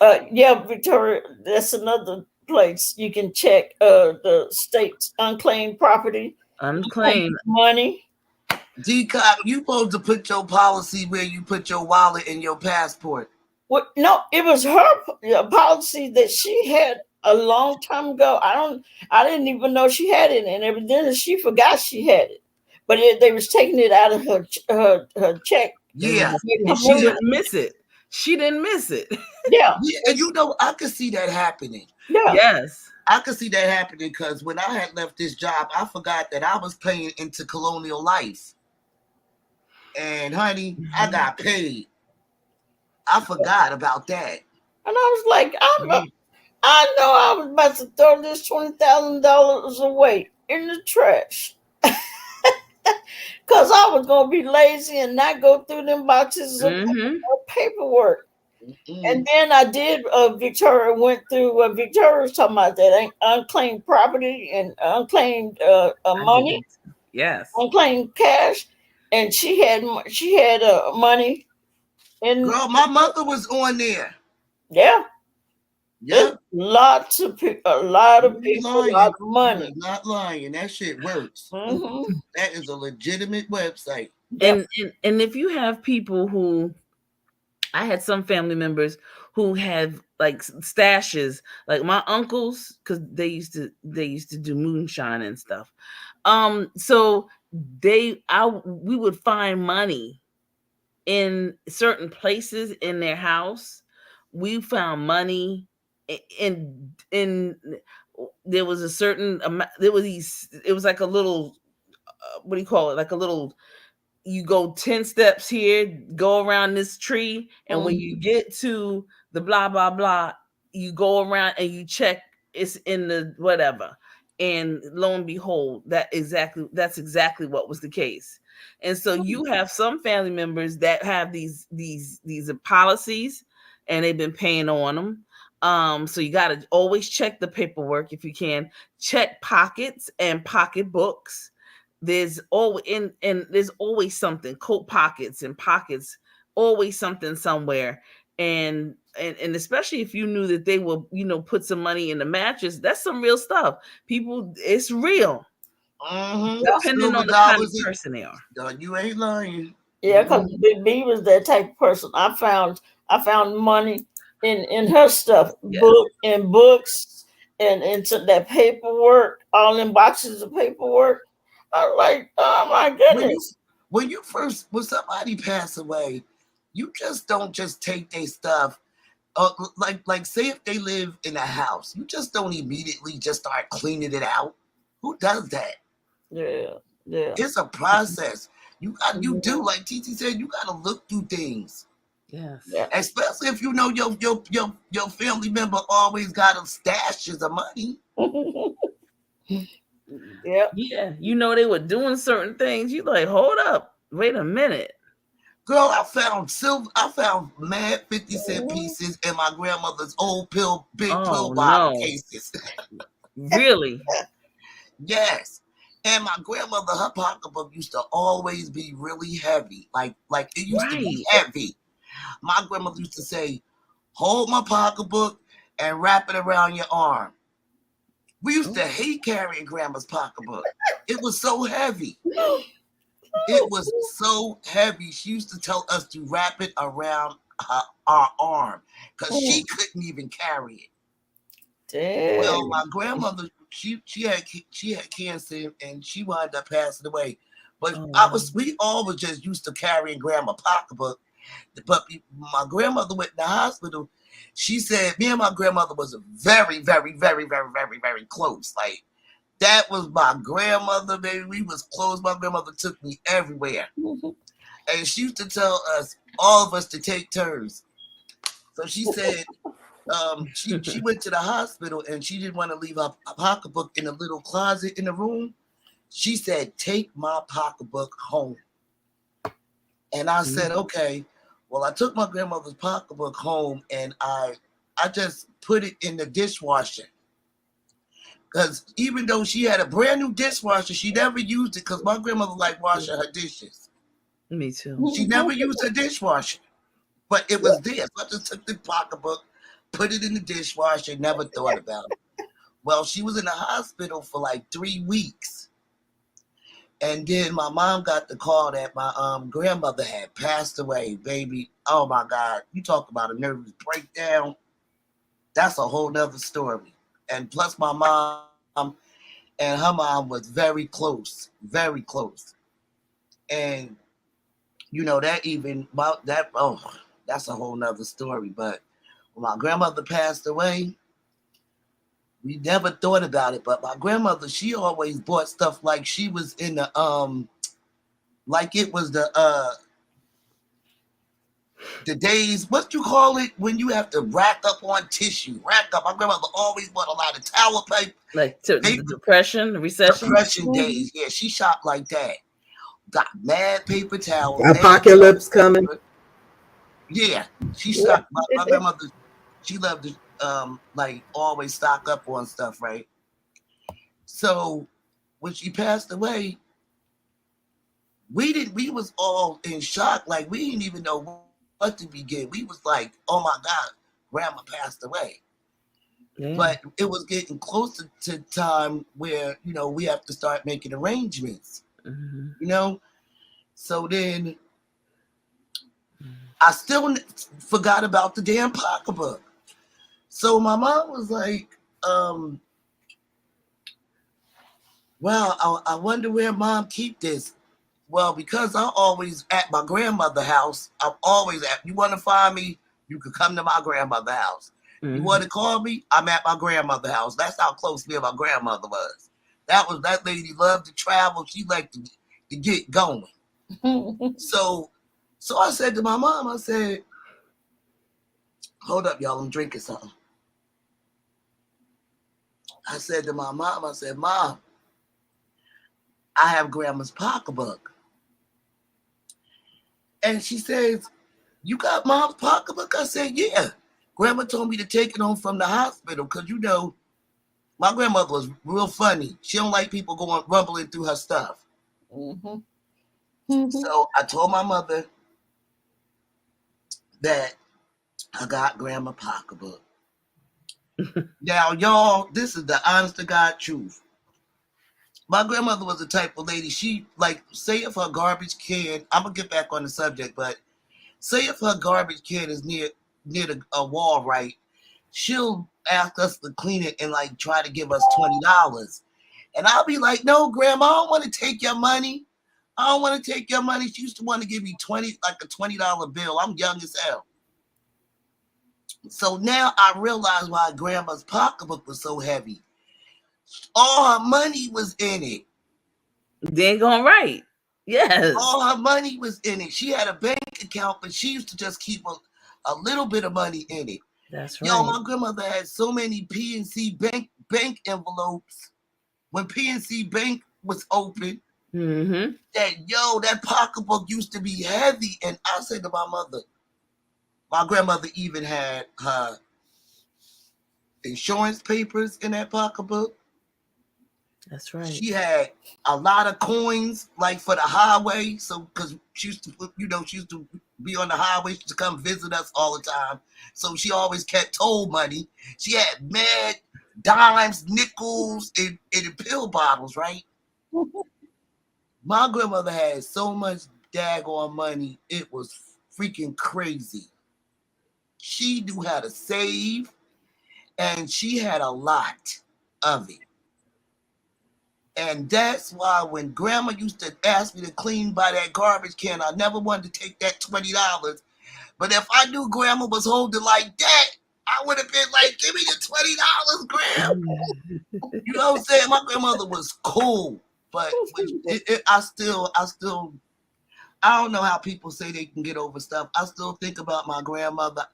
Victoria, that's another place you can check the state's unclaimed property, unclaimed money. DCOP, you supposed to put your policy where you put your wallet and your passport. Well, no, it was her policy that she had a long time ago. I didn't even know she had it, and evidently she forgot she had it. But they was taking it out of her check. Yeah, and she didn't miss it. She didn't miss it. Yeah, and I could see that happening. Yeah, yes. I could see that happening because when I had left this job, I forgot that I was paying into Colonial Life. And honey, I got paid. I forgot about that. And I was like, I know I was about to throw this $20,000 away in the trash. Because I was going to be lazy and not go through them boxes of paperwork. And then I did, Victoria went through what Victoria was talking about, that unclaimed property and unclaimed money. Yes. Unclaimed cash. And she had money. And girl, my mother was on there. Yeah. Yeah. Lots of people, a lot of people, a lot of money. You're not lying. That shit works. Mm-hmm. That is a legitimate website. And if you have people who, I had some family members who have like stashes, like my uncles, because they used to do moonshine and stuff. So we would find money in certain places in their house. We found money in there was a certain amount. It was like a little, what do you call it? Like a little you go 10 steps here, go around this tree, and when you get to the blah blah blah, you go around and you check it's in the whatever. And lo and behold, that's exactly what was the case. And so you have some family members that have these policies, and they've been paying on them. So you got to always check the paperwork if you can. Check pockets and pocketbooks. There's always and there's always something, coat pockets and pockets, always something somewhere. And especially if you knew that they will, put some money in the mattress, that's some real stuff. People, it's real. Depending on the kind of person they are. You ain't lying. Yeah, because Big B was that type of person. I found money in her stuff, books and to that paperwork, all in boxes of paperwork. I was like, oh my goodness. When somebody pass away, you just don't just take their stuff. Like say if they live in a house, you just don't immediately just start cleaning it out. Who does that? Yeah. It's a process. You do, like TT said, you gotta look through things. Yes. Yeah. Especially if you know your family member always got them stashes of money. Yeah. You know they were doing certain things. You like, hold up, wait a minute. Girl, I found mad 50-cent pieces in my grandmother's old big pill bottle cases. Really? Yes. And my grandmother, her pocketbook used to always be really heavy. Like it used to be heavy. My grandmother used to say, hold my pocketbook and wrap it around your arm. We used to hate carrying grandma's pocketbook. It was so heavy. It was so heavy. She used to tell us to wrap it around our arm because she couldn't even carry it. Damn. Well, my grandmother, she had cancer and she wound up passing away. But we all was just used to carrying grandma pocketbook. But my grandmother went in the hospital. She said me and my grandmother was very, very, very, very, very, very close. Like that was my grandmother, baby. We was close. My grandmother took me everywhere. And she used to tell us, all of us, to take turns. So she said she went to the hospital and she didn't want to leave her pocketbook in a little closet in the room. She said, take my pocketbook home. And I said, okay. Well, I took my grandmother's pocketbook home and I just put it in the dishwasher. Because even though she had a brand new dishwasher, she never used it because my grandmother liked washing her dishes. Me too. She never used her dishwasher. But it was there. So I just took the pocketbook, put it in the dishwasher, never thought about it. Well, she was in the hospital for like 3 weeks. And then my mom got the call that my grandmother had passed away, baby. Oh my God. You talk about a nervous breakdown. That's a whole nother story. And plus my mom and her mom was very close. And that's a whole nother story. But when my grandmother passed away, we never thought about it. But my grandmother, she always bought stuff like she was in the like it was the days, what you call it, when you have to rack up on tissue. My grandmother always bought a lot of towel paper. Like the depression, the recession? Depression days, yeah, she shopped like that. Got mad paper towels. Apocalypse coming. Yeah, she shopped. My grandmother, she loved to like always stock up on stuff, right? So when she passed away, we was all in shock. Like we didn't even know what to begin. We was like, oh my God, grandma passed away. Yeah. But it was getting closer to time where, we have to start making arrangements, So then I still forgot about the damn pocketbook. So my mom was like, well, I wonder where mom keep this. Well, because I'm always at my grandmother's house, I'm always you want to find me, you can come to my grandmother's house. Mm-hmm. You want to call me, I'm at my grandmother's house. That's how close me and my grandmother was. That lady loved to travel. She liked to get going. So I said to my mom, I said, hold up, y'all, I'm drinking something. I said to my mom, I said, Mom, I have grandma's pocketbook. And she says, you got mom's pocketbook? I said, yeah. Grandma told me to take it home from the hospital because, you know, my grandmother was real funny. She don't like people going rumbling through her stuff. So I told my mother that I got grandma pocketbook. Now, y'all, this is the honest to God truth. My grandmother was the type of lady, she, like, say if her garbage can, I'm going to get back on the subject, but say if her garbage can is near a wall, right, she'll ask us to clean it and, like, try to give us $20. And I'll be like, no, Grandma, I don't want to take your money. I don't want to take your money. She used to want to give me like a $20 bill. I'm young as hell. So now I realize why Grandma's pocketbook was so heavy. All her money was in it. They going right. Yes. All her money was in it. She had a bank account, but she used to just keep a little bit of money in it. That's right. Yo, my grandmother had so many PNC bank envelopes when PNC Bank was open. That pocketbook used to be heavy. And I said to my grandmother even had her insurance papers in that pocketbook. That's right. She had a lot of coins, like for the highway. So, because she used to, she used to be on the highway. She used to come visit us all the time. So she always kept toll money. She had mad dimes, nickels, and pill bottles, right? My grandmother had so much daggone money, it was freaking crazy. She knew how to save, and she had a lot of it. And that's why when Grandma used to ask me to clean by that garbage can, I never wanted to take that $20. But if I knew Grandma was holding like that, I would have been like, give me the $20, Grandma. You know what I'm saying? My grandmother was cool. But I don't know how people say they can get over stuff. I still think about my grandmother.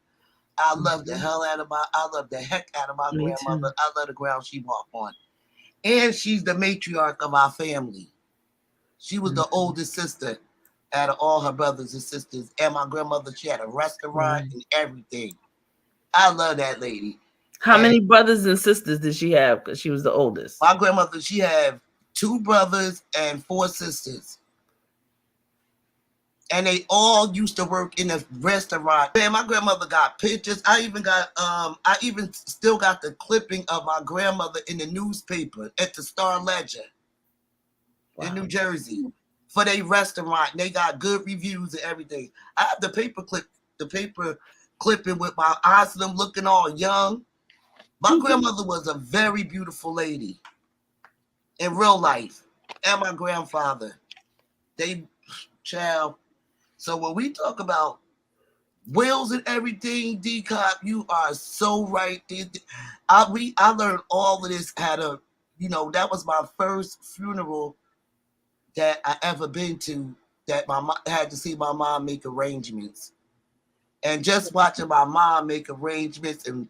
I love the heck out of my grandmother. I love the ground she walked on. And she's the matriarch of our family. She was the oldest sister out of all her brothers and sisters. And my grandmother, she had a restaurant and everything. I love that lady. How many brothers and sisters did she have? Because she was the oldest. My grandmother, she had 2 brothers and 4 sisters. And they all used to work in a restaurant. Man, my grandmother got pictures. I even still got the clipping of my grandmother in the newspaper at the Star Ledger in New Jersey for their restaurant. And they got good reviews and everything. I have the paper clipping with my eyes them looking all young. My grandmother was a very beautiful lady in real life. And my grandfather. So when we talk about wills and everything, DCOP, you are so right. I learned all of this that was my first funeral that I ever been to, that my mom had to see my mom make arrangements. And just watching my mom make arrangements and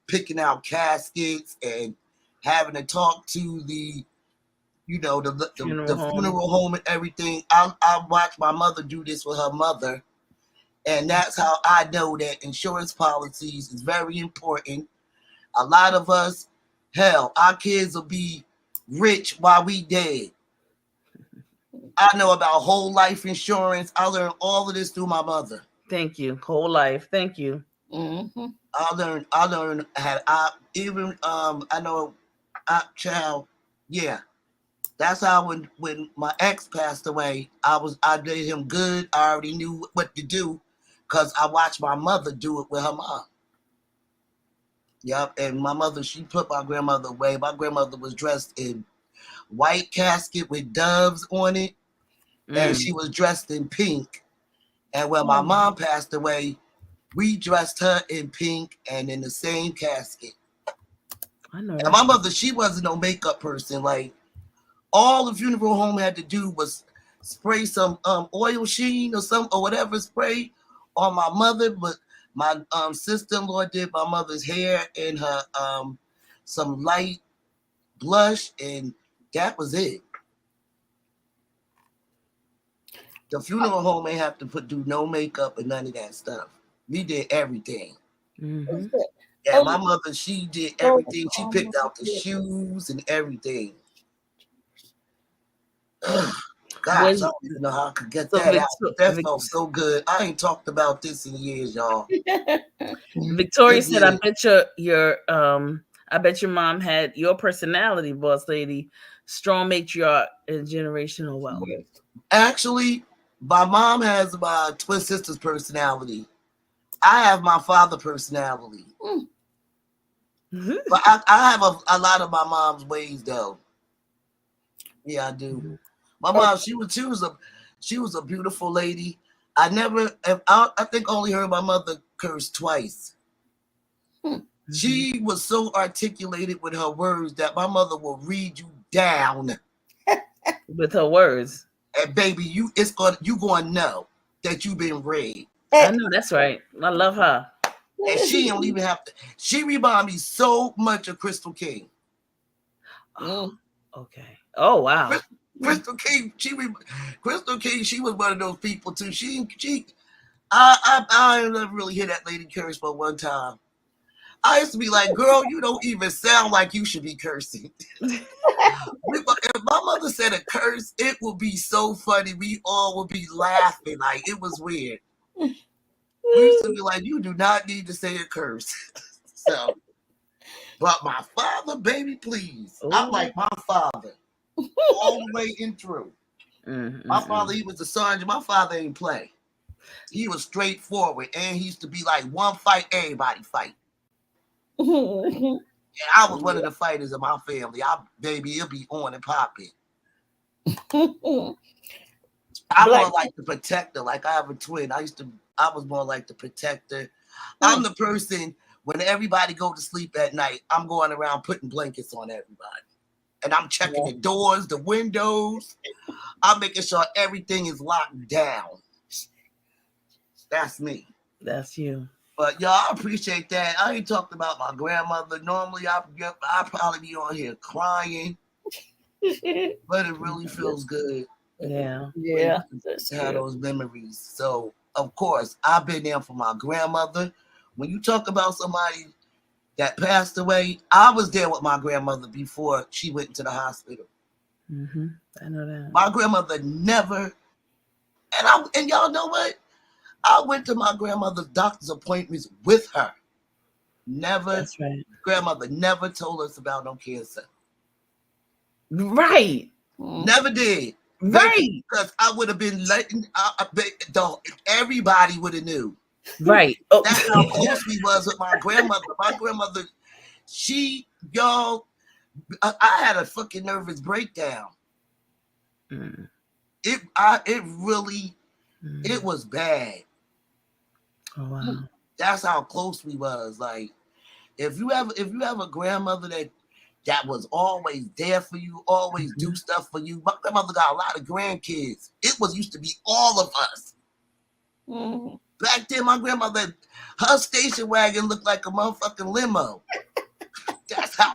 picking out caskets and having to talk to the funeral home and everything. I watched my mother do this with her mother. And that's how I know that insurance policies is very important. A lot of us, our kids will be rich while we dead. I know about whole life insurance. I learned all of this through my mother. Thank you. Whole life. Thank you. I learned yeah. That's how when my ex passed away, I did him good. I already knew what to do because I watched my mother do it with her mom. Yep, and my mother, she put my grandmother away. My grandmother was dressed in white casket with doves on it, and she was dressed in pink. And when my mom passed away, we dressed her in pink and in the same casket. I know. And my mother, she wasn't no makeup person. Like, all the funeral home had to do was spray some oil sheen or whatever spray on my mother, but my sister-in-law did my mother's hair and her some light blush, and that was it. The funeral home ain't have to do no makeup and none of that stuff. We did everything. Mm-hmm. Yeah, my mother, she did everything. She picked out the shoes and everything. Gosh, I don't even know how I could get that out. That felt so good. I ain't talked about this in years, y'all. Victoria said, "I bet I bet your mom had your personality, boss lady, strong matriarch, and generational wealth." Actually, my mom has my twin sister's personality. I have my father personality. But I have a lot of my mom's ways, though. Yeah, I do. My mom, she was a beautiful lady. I think only her and my mother cursed twice. She was so articulated with her words that my mother will read you down with her words. And baby, you gonna know that you've been read. I know that's right. I love her. And she don't even have to. She reminds me so much of Crystal King. Oh, okay. Oh wow. Crystal King, Crystal King, she was one of those people too. I never really hear that lady curse but one time. I used to be like, girl, you don't even sound like you should be cursing. If my mother said a curse, it would be so funny. We all would be laughing. Like, it was weird. We used to be like, you do not need to say a curse. So, but my father, baby, please. Ooh. I'm like my father. All the way in through. My father, he was the sergeant. My father ain't play. He was straightforward. And he used to be like, one fight, everybody fight. And I was one of the fighters of my family. Baby, it'll be on and popping. I'm more like the protector. Like I have a twin. I was more like the protector. I'm the person, when everybody go to sleep at night, I'm going around putting blankets on everybody. And I'm checking the doors, the windows. I'm making sure everything is locked down. That's me. That's you. But y'all, I appreciate that. I ain't talked about my grandmother. Normally, I'd probably be on here crying. But it really feels good. Yeah. To have those memories. So, of course, I've been there for my grandmother. When you talk about somebody that passed away, I was there with my grandmother before she went into the hospital. Mm-hmm. I know that. My grandmother never, and y'all know what? I went to my grandmother's doctor's appointments with her. Never. That's right. Grandmother never told us about no cancer. Right. Never did. Right. Because I would have been letting, everybody would have knew. Right. Oh. That's how close we was with my grandmother. My grandmother, I had a fucking nervous breakdown. It was bad. Oh wow. That's how close we was. Like, if you have a grandmother that was always there for you, always do stuff for you. My grandmother got a lot of grandkids. It used to be all of us. Back then, my grandmother, her station wagon looked like a motherfucking limo. That's how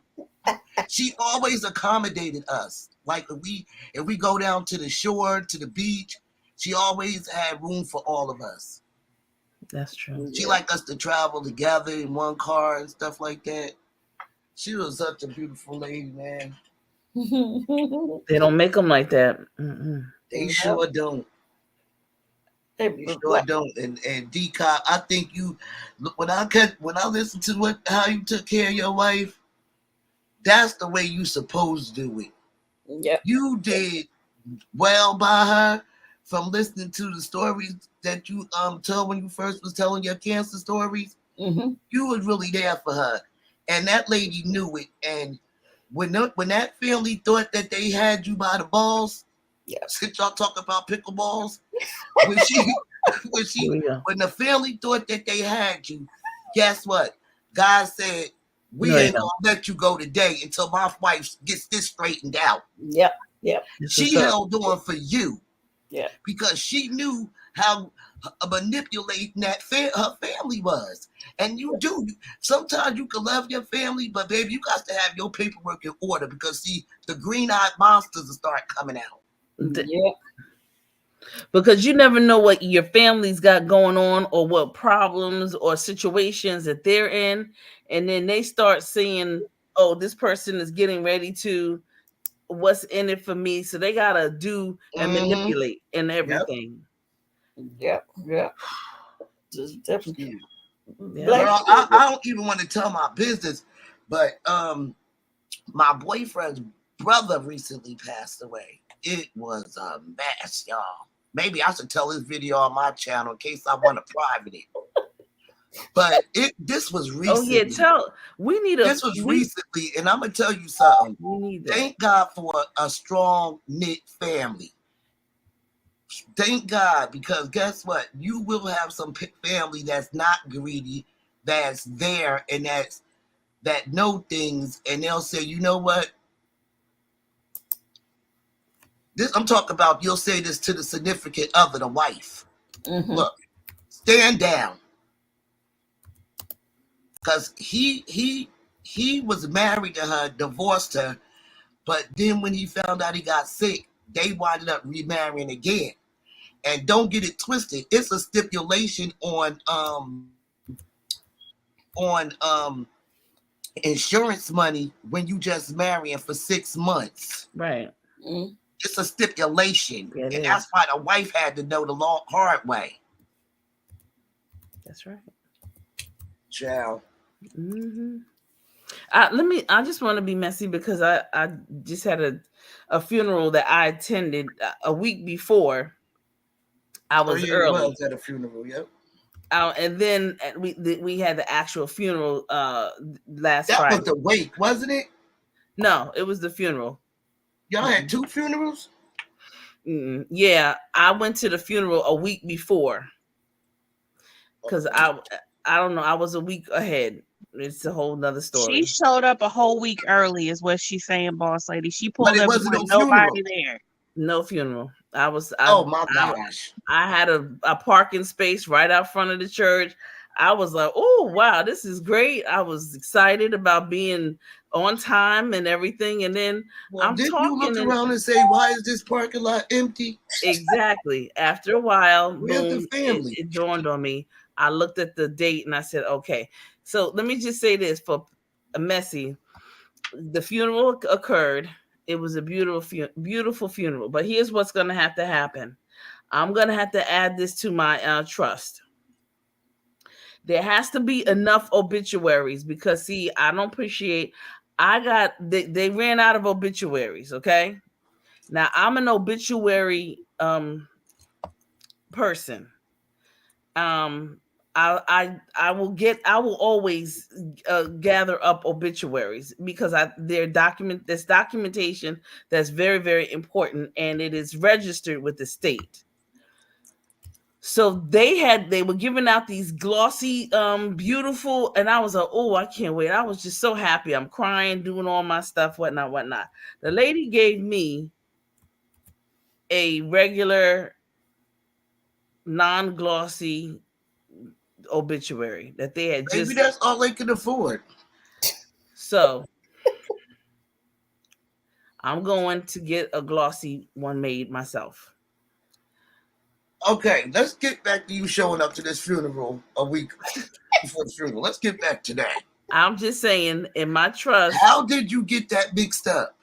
she always accommodated us. Like if we go down to the shore, to the beach, she always had room for all of us. That's true. She liked us to travel together in one car and stuff like that. She was such a beautiful lady, man. They don't make them like that. They sure don't. They sure don't. And DCOP, I think when I listen to how you took care of your wife, that's the way you supposed to do it. Yeah. You did well by her from listening to the stories that you told when you first was telling your cancer stories. Mm-hmm. You was really there for her. And that lady knew it. And when that family thought that they had you by the balls, since y'all talking about pickleballs, when the family thought that they had you, guess what? God said, we ain't gonna let you go today until my wife gets this straightened out. Yep. She held on for you. Yeah. Because she knew how manipulating her family was. And you do. Sometimes you can love your family, but baby, you got to have your paperwork in order because see, the green-eyed monsters will start coming out. Yeah. Because you never know what your family's got going on or what problems or situations that they're in. And then they start seeing, oh, this person is getting ready to, what's in it for me. So they got to do and manipulate and everything. Yeah. Yeah. Just definitely. Yeah. Girl, I don't even want to tell my business, but my boyfriend's brother recently passed away. It was a mess, y'all. Maybe I should tell this video on my channel in case I want to private it. But this was recently. Oh yeah, this was recently, and I'm gonna tell you something. We need that. Thank God for a strong knit family. Thank God, because guess what? You will have some family that's not greedy, that's there, and that know things, and they'll say, you know what? I'm talking about. You'll say this to the significant other, the wife. Look, stand down, because he was married to her, divorced her, but then when he found out he got sick, they winded up remarrying again. And don't get it twisted. It's a stipulation on insurance money when you just marrying for 6 months. Right. It's a stipulation. Yeah, and that's why the wife had to know the hard way. That's right. Child. I just want to be messy because I just had a funeral that I attended a week before. I was early. Was at a funeral, yep. And then we had the actual funeral last That Friday. was the wake, wasn't it? No, it was the funeral. Y'all had 2 funerals? Yeah, I went to the funeral a week before because I don't know, I was a week ahead. It's a whole nother story. She showed up a whole week early, is what she's saying, boss lady. She pulled up with nobody funeral. there. No funeral. Oh my gosh! I had a parking space right out front of the church. I was like, oh wow, this is great. I was excited about being on time and everything. And then didn't you look around and say, why is this parking lot empty? Exactly. After a while, where's the family? It dawned on me. I looked at the date and I said, okay. So let me just say this for a messy. The funeral occurred. It was a beautiful funeral. But here's what's going to have to happen. I'm going to have to add this to my trust. There has to be enough obituaries because, see, I don't appreciate. They ran out of obituaries. Okay. Now I'm an obituary person. I will always gather up obituaries because there's documentation that's very, very important, and it is registered with the state. So they were giving out these glossy, beautiful, and I was like, oh, I can't wait. I was just so happy. I'm crying, doing all my stuff, whatnot. The lady gave me a regular, non-glossy obituary that they had Maybe that's all they can afford. So I'm going to get a glossy one made myself. Okay, let's get back to you showing up to this funeral a week before the funeral. Let's get back to that. I'm just saying, in my trust. How did you get that mixed up?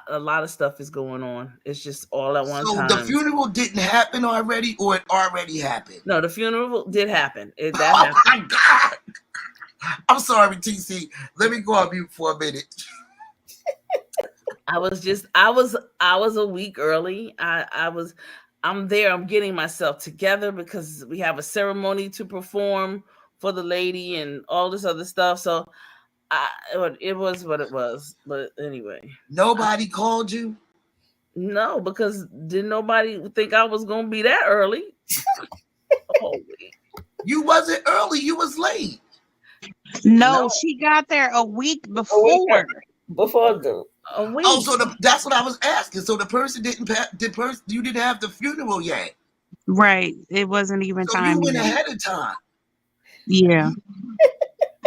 A lot of stuff is going on. It's just all at one time. So the funeral didn't happen already, or it already happened? No, the funeral did happen. Happened. My God! I'm sorry, TC. Let me go on mute for a minute. I was a week early. I'm there. I'm getting myself together because we have a ceremony to perform for the lady and all this other stuff. So it was what it was. But anyway. Nobody called you? No, because didn't nobody think I was going to be that early. You wasn't early. You was late. No, she got there a week before. Before the A week. Oh, so that's what I was asking. So the person you didn't have the funeral yet. Right. It wasn't even So time you went yet. ahead of time. Yeah.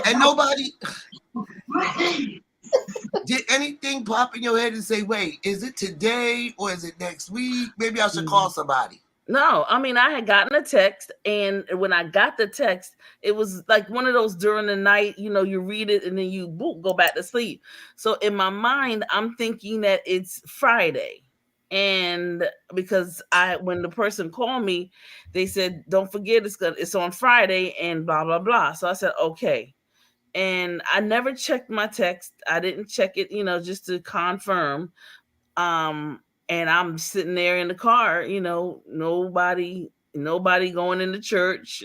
And nobody did anything pop in your head and say, wait, is it today or is it next week? Maybe I should call somebody. No, I mean, I had gotten a text, and when I got the text, it was like one of those during the night, you read it and then you boop, go back to sleep. So in my mind, I'm thinking that it's Friday. And because when the person called me, they said, don't forget it's on Friday and blah, blah, blah. So I said, okay. And I never checked my text. I didn't check it, just to confirm. And I'm sitting there in the car, nobody going into church.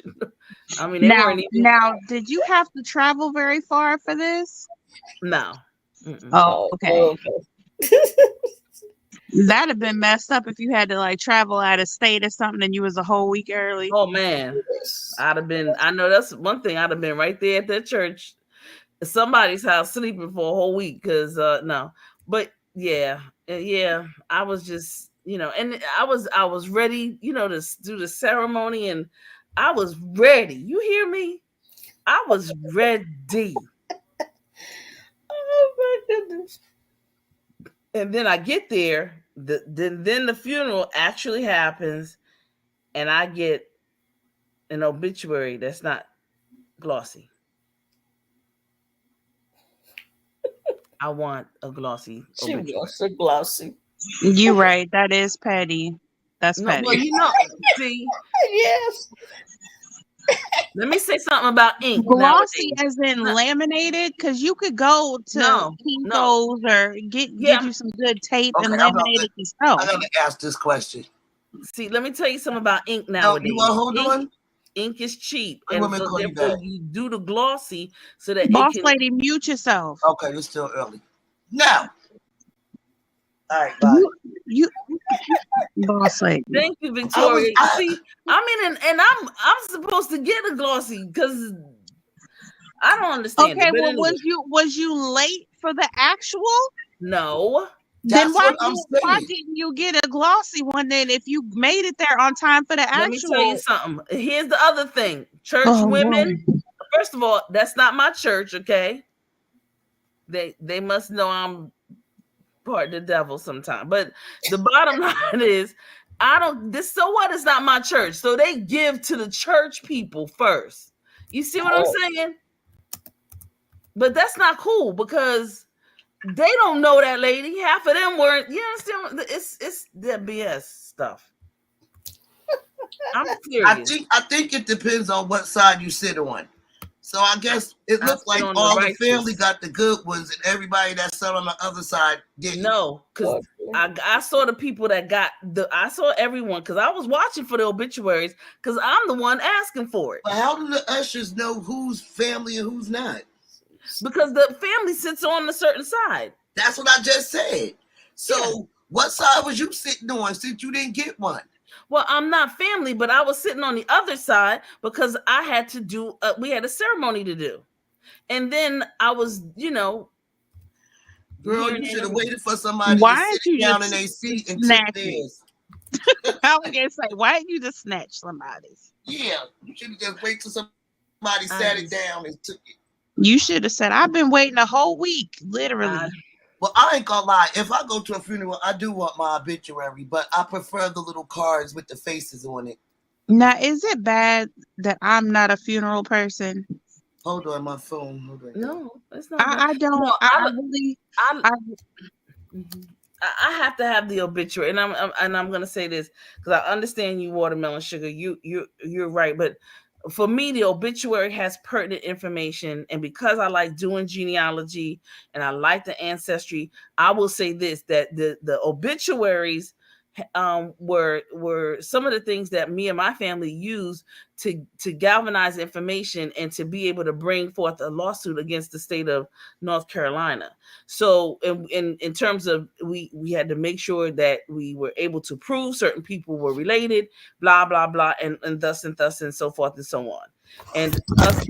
I mean, they weren't even. Now, did you have to travel very far for this? No. Oh, okay. That'd have been messed up if you had to like travel out of state or something and you was a whole week early. Oh man, I'd have been. I know that's one thing. I'd have been right there at that church, somebody's house, sleeping for a whole week. Because no, but yeah, I was just, and I was ready, to do the ceremony, and I was ready. You hear me? I was ready. Oh my goodness. And then I get there, then the funeral actually happens, and I get an obituary that's not glossy. I want a glossy obituary. She wants a glossy. You right. That is petty. That's petty. Well, see. Yes. Let me say something about ink. Glossy nowadays. as in laminated, because you could go to Kinko's or get you some good tape and laminate it yourself. I'm gonna ask this question. See, let me tell you something about ink nowadays. You want to hold on? Ink is cheap, and so therefore you do the glossy so that Boss lady, mute yourself. Okay, it's still early. Now, all right, bye. You boss lady. Thank you, Victoria. See, I mean, and I'm supposed to get a glossy because I don't understand. Okay, it, well, anyway. was you late for the actual? No. Then why didn't you get a glossy one then if you made it there on time for the actual? Let me tell you something. Here's the other thing. Church women, first of all, that's not my church, okay? They must know I'm part of the devil sometime. But the bottom line is, so what? It's not my church. So they give to the church people first. You see what I'm saying? But that's not cool because they don't know that lady. Half of them weren't. You understand? It's the BS stuff. I'm serious. I think it depends on what side you sit on. So I guess it looked like all the family got the good ones, and everybody that sat on the other side didn't. No, because I saw the people that got I saw everyone because I was watching for the obituaries because I'm the one asking for it. But how do the ushers know who's family and who's not? Because the family sits on a certain side. That's what I just said. So what side was you sitting on since you didn't get one? Well, I'm not family, but I was sitting on the other side because I had to do, we had a ceremony to do. And then I was, Girl, you should have waited for somebody to sit down in their seat and took theirs. I was going to say, why didn't you just snatch somebody's? Yeah, you should have just waited till somebody sat it down and took it. You should have said, I've been waiting a whole week, literally. Well, I ain't gonna lie. If I go to a funeral, I do want my obituary, but I prefer the little cards with the faces on it. Now, is it bad that I'm not a funeral person? Hold on, my phone. Hold on. No, it's not. I don't. No, I have to have the obituary, and I'm gonna say this because I understand you, watermelon sugar. You're right, but for me, the obituary has pertinent information, and because I like doing genealogy and I like the ancestry, I will say this: that the obituaries were some of the things that me and my family use to galvanize information and to be able to bring forth a lawsuit against the state of North Carolina. So in terms of we had to make sure that we were able to prove certain people were related, blah blah blah, and thus and so forth and so on. And us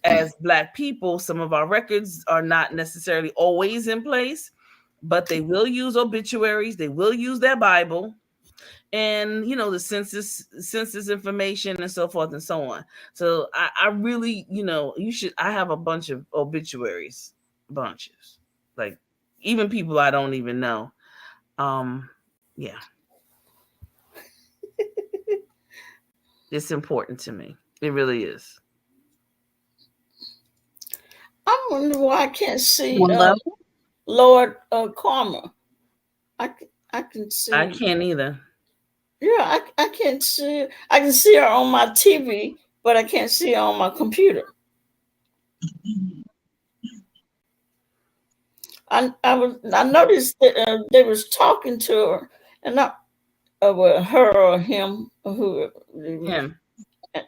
as Black people, some of our records are not necessarily always in place. but they will use obituaries. They will use their Bible, and the census information and so forth and so on. So I really, you should. I have a bunch of obituaries, bunches, like even people I don't even know. Yeah, it's important to me. It really is. I wonder why I can't see Well, Lord Karma. I can I see. can't either. Yeah, I can't see. I can see her on my TV, but I can't see her on my computer. I noticed that they was talking to her, and not well, her or him, who, Him.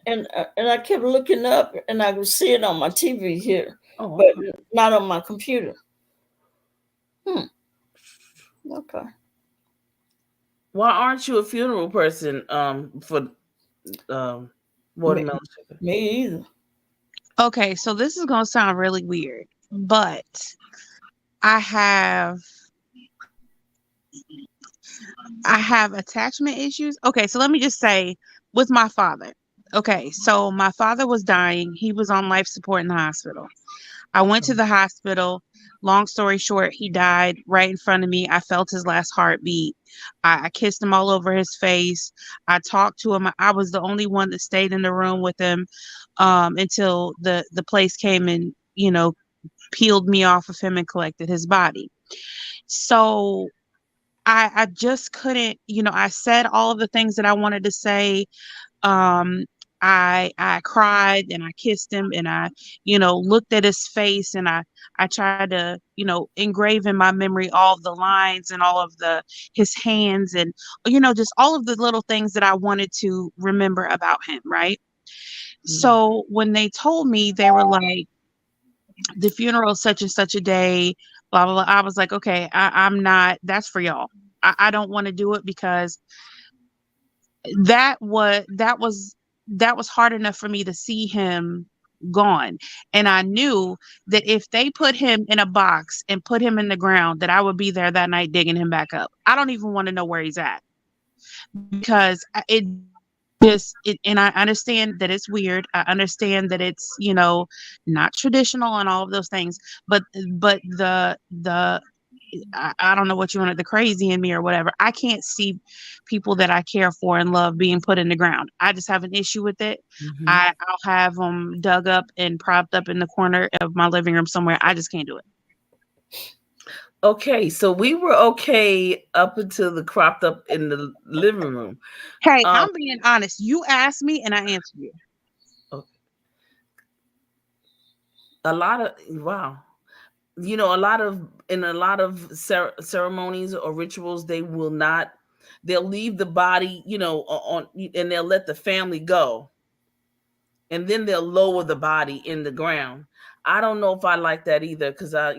and I kept looking up, and I could see it on my TV here, Oh, but okay. not on my computer. Okay. Why aren't you a funeral person? For Me, watermelon sugar. me either. okay, so this is gonna sound really weird, but I have I have attachment issues. Okay, so let me just say with my father. Okay, so my father was dying. He was on life support in the hospital. I went to the hospital. Long story short, he died right in front of me. I felt his last heartbeat. I kissed him all over his face. I talked to him. I was the only one that stayed in the room with him until the place came and, peeled me off of him and collected his body. So I just couldn't, I said all of the things that I wanted to say. um I cried and I kissed him and I looked at his face and I tried to engrave in my memory all of the lines and all of the his hands and just all of the little things that I wanted to remember about him, right? So when they told me, they were like, the funeral such and such a day, blah blah blah, I was like, okay, I'm not, that's for y'all. I don't want to do it because that was that was that was hard enough for me to see him gone. And I knew that if they put him in a box and put him in the ground, that I would be there that night digging him back up. I don't even want to know where he's at, because it just it, and I understand that it's weird. I understand that it's, not traditional and all of those things, but the I don't know what you wanted, the crazy in me or whatever. I can't see people that I care for and love being put in the ground. I just have an issue with it. I'll have them dug up and propped up in the corner of my living room somewhere. I just can't do it. Okay, so we were okay up until the cropped up in the living room. Hey, I'm being honest. You asked me and I answered you. Okay. A lot of wow. A lot of ceremonies or rituals, they'll leave the body, on, and they'll let the family go, and then they'll lower the body in the ground. I don't know if I like that either, because Well,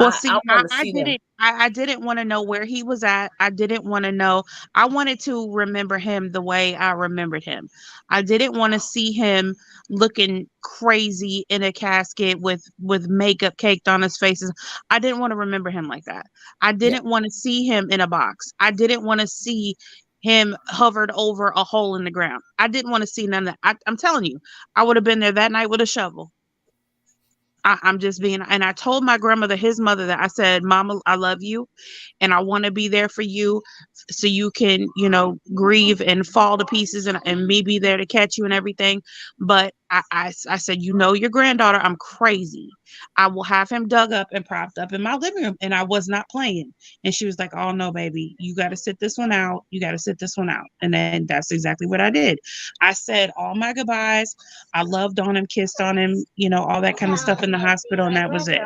I see, want to see them. I didn't want to know where he was at. I didn't want to know. I wanted to remember him the way I remembered him. I didn't want to see him looking crazy in a casket with makeup caked on his faces. I didn't want to remember him like that. I didn't want to see him in a box. I didn't want to see him hovered over a hole in the ground. I didn't want to see none of that. I'm telling you, I would have been there that night with a shovel. I'm just being, and I told my grandmother, his mother, that I said, Mama, I love you and I want to be there for you so you can, grieve and fall to pieces and me be there to catch you and everything. But I said, your granddaughter, I'm crazy. I will have him dug up and propped up in my living room. And I was not playing. And she was like, oh no, baby, you got to sit this one out. You got to sit this one out. And then that's exactly what I did. I said all my goodbyes. I loved on him, kissed on him, all that kind of stuff in the hospital. And that was it.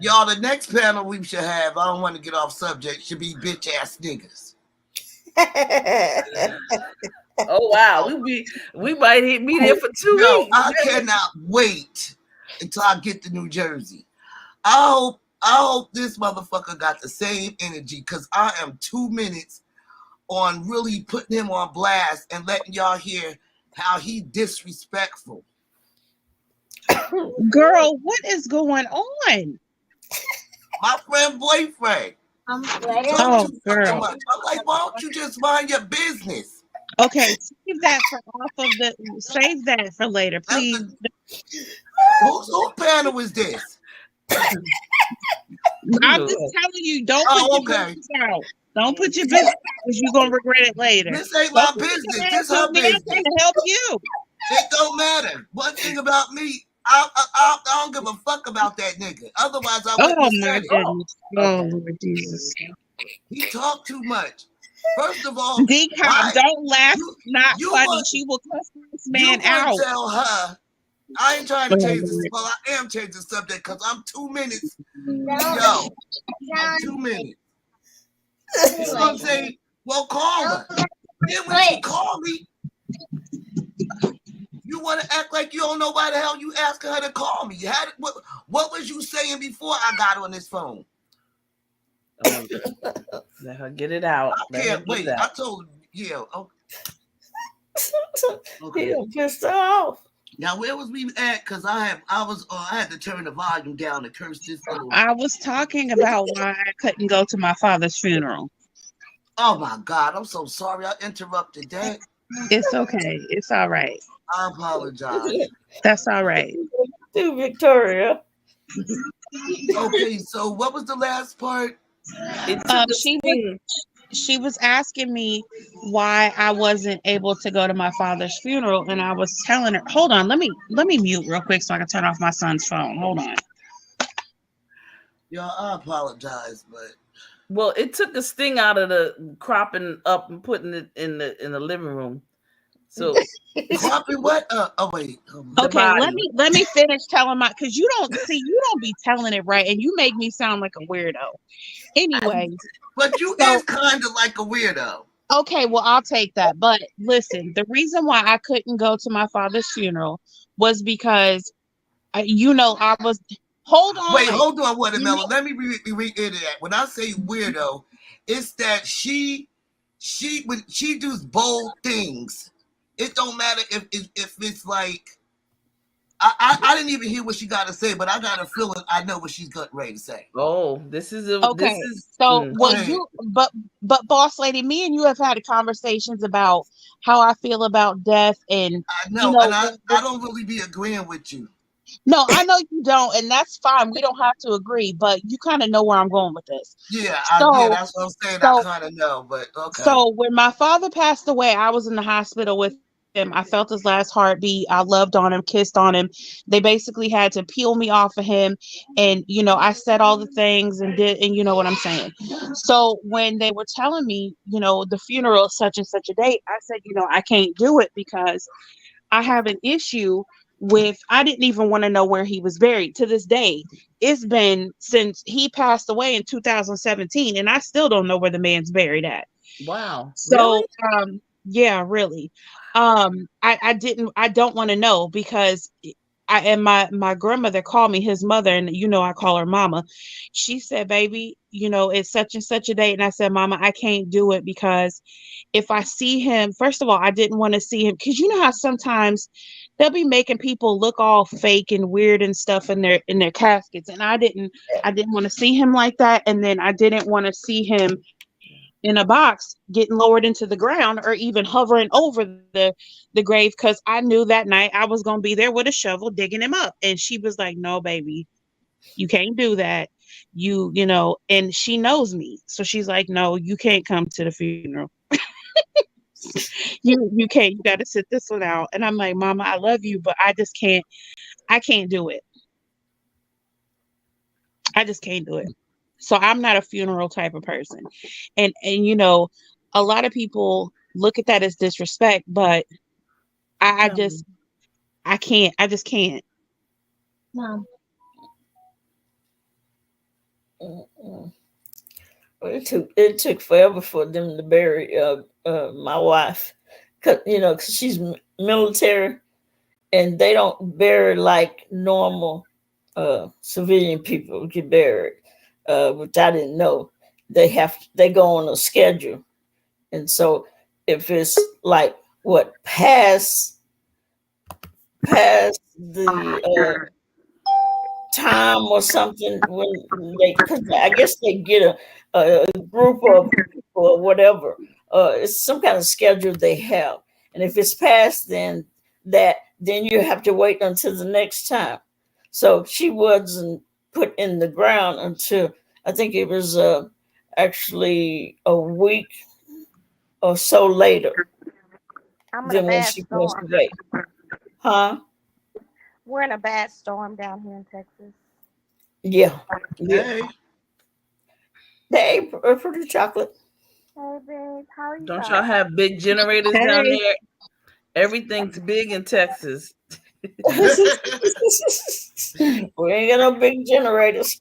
Y'all, the next panel we should have, I don't want to get off subject, should be bitch ass niggas. Oh wow, we might be there for 2 weeks. I cannot wait until I get to New Jersey. I hope this motherfucker got the same energy, because I am 2 minutes on really putting him on blast and letting y'all hear how he disrespectful. Girl, what is going on? My friend boyfriend. Oh, girl. Much. I'm like, why don't you just mind your business? Okay, save that for later, please. Whose panel is this? I'm just telling you, don't put your business out. Don't put your business out because you're gonna regret it later. This ain't my business. This is her business. I'm trying to help you. It don't matter. One thing about me, I don't give a fuck about that nigga. Otherwise, I wouldn't have said it. Oh, Lord Jesus. He talked too much. First of all, DCOP, don't laugh. Not funny. She will cuss this man out. You tell her. I ain't trying to change this. Well, I am changing the subject because I'm 2 minutes. Yo, I'm 2 minutes. He's gonna say, "Well, call her." Then when she call me, you want to act like you don't know why the hell you asking her to call me. What was you saying before I got on this phone? Let her get it out. I can't wait. I told her, yeah. Okay. He pissed off. Now where was we at? Because I had to turn the volume down to curse this little. I was talking about why I couldn't go to my father's funeral. Oh my God! I'm so sorry I interrupted that. It's okay. It's all right. I apologize. That's all right. To Victoria. Okay, so what was the last part? She was asking me why I wasn't able to go to my father's funeral, and I was telling her, hold on, let me mute real quick so I can turn off my son's phone. Hold on. Yeah, I apologize, but well, it took a sting out of the cropping up and putting it in the living room. So cropping what? Oh wait. Okay, let me finish telling because you don't be telling it right, and you make me sound like a weirdo. Anyway, but you is kind of like a weirdo. Okay, well, I'll take that. But listen, the reason why I couldn't go to my father's funeral was because, I was. Hold on. Wait, hold on, Watermelon. Let me reiterate that. When I say weirdo, it's that she does bold things. It don't matter if it's like. I didn't even hear what she got to say, but I got a feeling I know what she's got ready to say. Oh, this is but boss lady, me and you have had conversations about how I feel about death, and I know, and I don't really be agreeing with you. No, I know you don't, and that's fine. We don't have to agree, but you kind of know where I'm going with this. Yeah, that's what I'm saying. I kind of know, but okay. So when my father passed away, I was in the hospital with him. I felt his last heartbeat. I loved on him, kissed on him. They basically had to peel me off of him, and I said all the things and you know what I'm saying. So when they were telling me, the funeral is such and such a date, I said, I can't do it because I have an issue with, I didn't even want to know where he was buried. To this day, it's been since he passed away in 2017, and I still don't know where the man's buried at. Wow. So, really? Yeah, really. I don't want to know because my grandmother called me, his mother, and I call her mama. She said, baby, it's such and such a date. And I said, mama, I can't do it because if I see him, first of all, I didn't want to see him because you know how sometimes they'll be making people look all fake and weird and stuff in their caskets. And I didn't want to see him like that. And then I didn't want to see him in a box getting lowered into the ground or even hovering over the grave, because I knew that night I was going to be there with a shovel digging him up. And she was like, no, baby, you can't do that. And she knows me. So she's like, no, you can't come to the funeral. You can't. You got to sit this one out. And I'm like, mama, I love you, but I can't do it. I just can't do it. So I'm not a funeral type of person. And a lot of people look at that as disrespect, but I just can't. Mom. It took forever for them to bury my wife, because she's military, and they don't bury like normal civilian people get buried, which I didn't know. They go on a schedule, and so if it's like past past the time or something when because I guess they get a group of people or whatever. It's some kind of schedule they have, and if it's past then you have to wait until the next time. So she wasn't put in the ground until I think it was actually a week or so later I'm in a than when bad she passed storm. away. Huh? We're in a bad storm down here in Texas. Yeah. Yeah. Hey, Hey, pretty chocolate. Hey, babe, how are you Don't y'all guys? have big generators down Hey. there? Everything's big in Texas. We ain't got no big generators.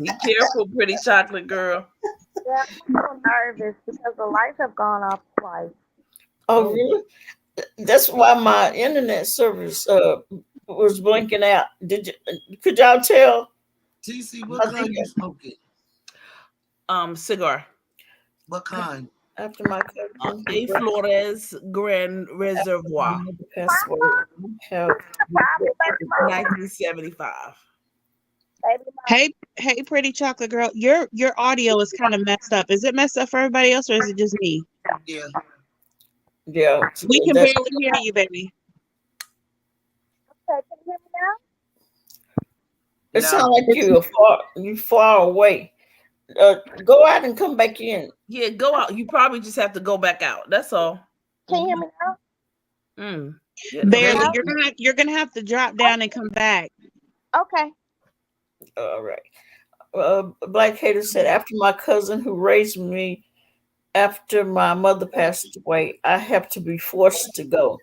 Be careful, pretty chocolate girl. Yeah, I'm a little nervous because the lights have gone off twice. Oh, really? That's why my internet service was blinking out. Could y'all tell? TC, what I think kind you smoking? Cigar. What kind? after my cousin A Flores Grand Reservoir, passed away, I have 1975. Baby, my Hey, pretty chocolate girl. Your audio is kind of messed up. Is it messed up for everybody else, or is it just me? Yeah. yeah. We can That's barely hear you, baby. okay, can you hear me now? it. No. Sounds like you far away. Go out and come back in. Yeah, go out. You probably just have to go back out. That's all. Can you hear me now? Yeah, Barely. Okay. You're gonna have to drop down and come back. Okay. All right. Black Hater said, after my cousin who raised me, after my mother passed away, I have to be forced to go.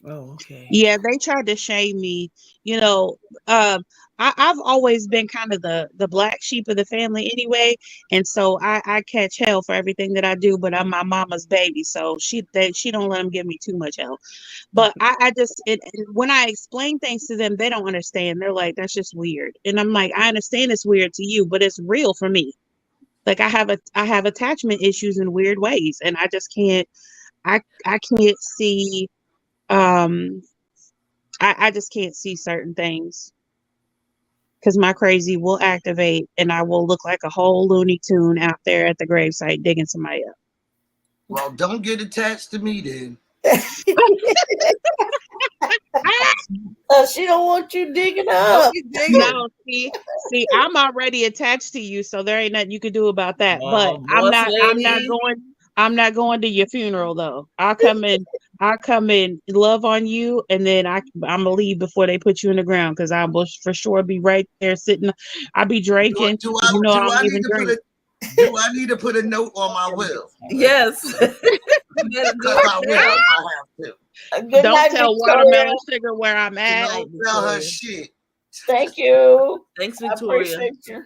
Oh, okay. Yeah, they tried to shame me. You know, I've always been kind of the black sheep of the family anyway, and so I catch hell for everything that I do. But I'm my mama's baby, so she don't let them give me too much hell. But I just when I explain things to them, they don't understand. They're like, "That's just weird," and I'm like, "I understand it's weird to you, but it's real for me. Like I have attachment issues in weird ways, and I just can't. I can't see. Um, I just can't see certain things because my crazy will activate and I will look like a whole Looney Tune out there at the gravesite digging somebody up. Well, don't get attached to me then. She don't want you digging up. No, see, I'm already attached to you, so there ain't nothing you can do about that. But I'm boss not lady. I'm not going to your funeral though. I'll come in, love on you, and then I'm gonna leave before they put you in the ground because I will for sure be right there sitting. I'll be drinking. Do You know, I I don't need even to drink. do I need to put a note on my will? Yes. Because I will if I have to. Good Don't night, tell Victoria. Watermelon Sugar where I'm at. Don't tell her shit. Thank you. Thanks, I Victoria. appreciate you.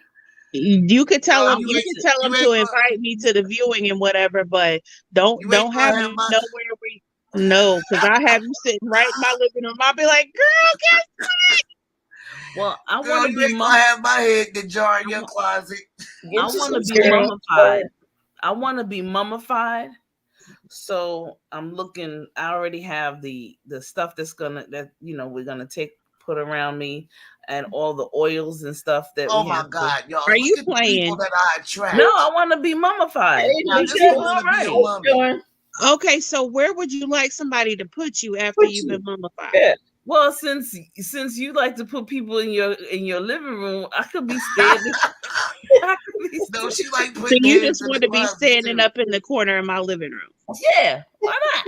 You could tell them. You You ain't- could tell them you to ain't invite me to the viewing and whatever, but don't You ain't have gonna have me my nowhere we. No, because I have you sitting right in my living room. I'll be like, girl, guess Well, I girl, want to you be ain't gonna have my head to jar in your closet. Get I you want some to be cereal. mummified. I want to be mummified. So I'm looking. I already have the stuff we're gonna put around me, and all the oils and stuff that Oh we my have. God, y'all! Are Look you at the playing? people that I attract. No, I want to be mummified. Hey, Now You this feel is Michelle, all gonna be a right? how you mummy. doing? Okay, so where would you like somebody to put you after Put you've you. been mummified? Yeah. Well, since you like to put people in your living room, I could be standing. I could be No, she like So putting you heads just in the want to be closet standing too. up in the corner of my living room? Yeah, why not?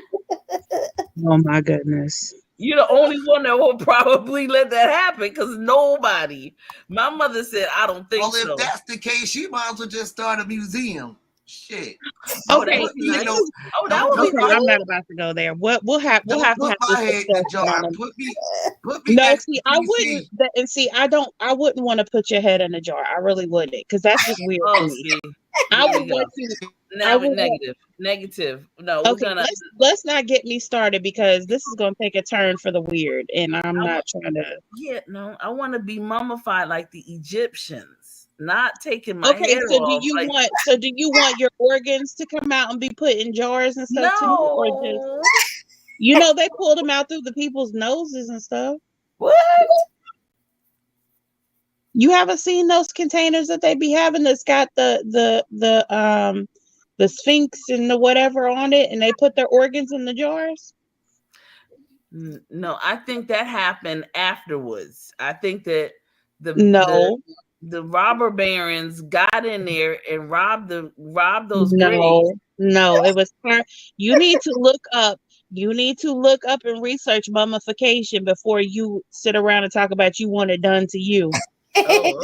Oh my goodness. You're the only one that will probably let that happen because nobody. My mother said, I don't think Well, if so. that's the case, she might as well just start a museum. Shit. Oh, Okay, that Don't would put be me in nice. no. Oh, that Don't would be put okay, my I'm cool. not about to go there. We'll have don't to put have my this head in the discussion jar. on them. Put me No, next see, to I TC. wouldn't. And see, I wouldn't want to put your head in a jar. I really wouldn't, because that's just weird to Oh, me. see, I here we would go. want you. I Now would it's want. negative. No, we're Okay, gonna. let's not get me started because this is gonna take a turn for the weird, and I'm not trying to. Yeah, no, I want to be mummified like the Egyptians, not taking my Okay, head so off. Like, do you want your organs to come out and be put in jars and stuff too, or just no, You know, they pulled them out through the people's noses and stuff. What? You haven't seen those containers that they be having that's got the Sphinx and the whatever on it, and they put their organs in the jars? No, I think that happened afterwards. I think that the No, the robber barons got in there and robbed those graves. no. It was her. You need to look up. You need to look up and research mummification before you sit around and talk about you want it done to you. Oh,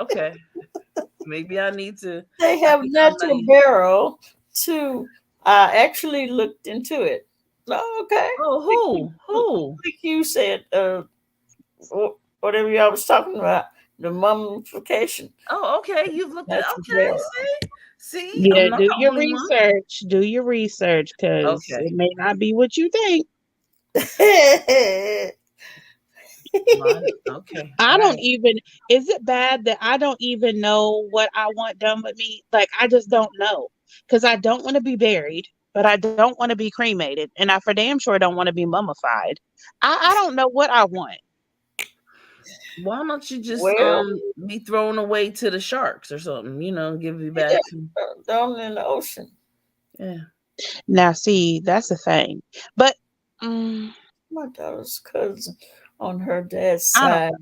okay. Maybe I need to. They have I'm natural not- burial too. I actually looked into it. Oh, okay. Oh, who? Like you said, whatever y'all was talking about, the mummification. Oh, okay. You've looked at. Natural Okay, burial. see, Yeah, I'm not do the your only one. research. Do your research, because Okay. it may not be what you think. Okay. I all don't right. even. Is it bad that I don't even know what I want done with me? Like, I just don't know, because I don't want to be buried, but I don't want to be cremated, and I for damn sure don't want to be mummified. I don't know what I want. Why don't you just Well, be thrown away to the sharks or something? Give you back to down in the ocean. yeah. Now, see, that's the thing. But My daughter's cousin on her dad's I don't. side,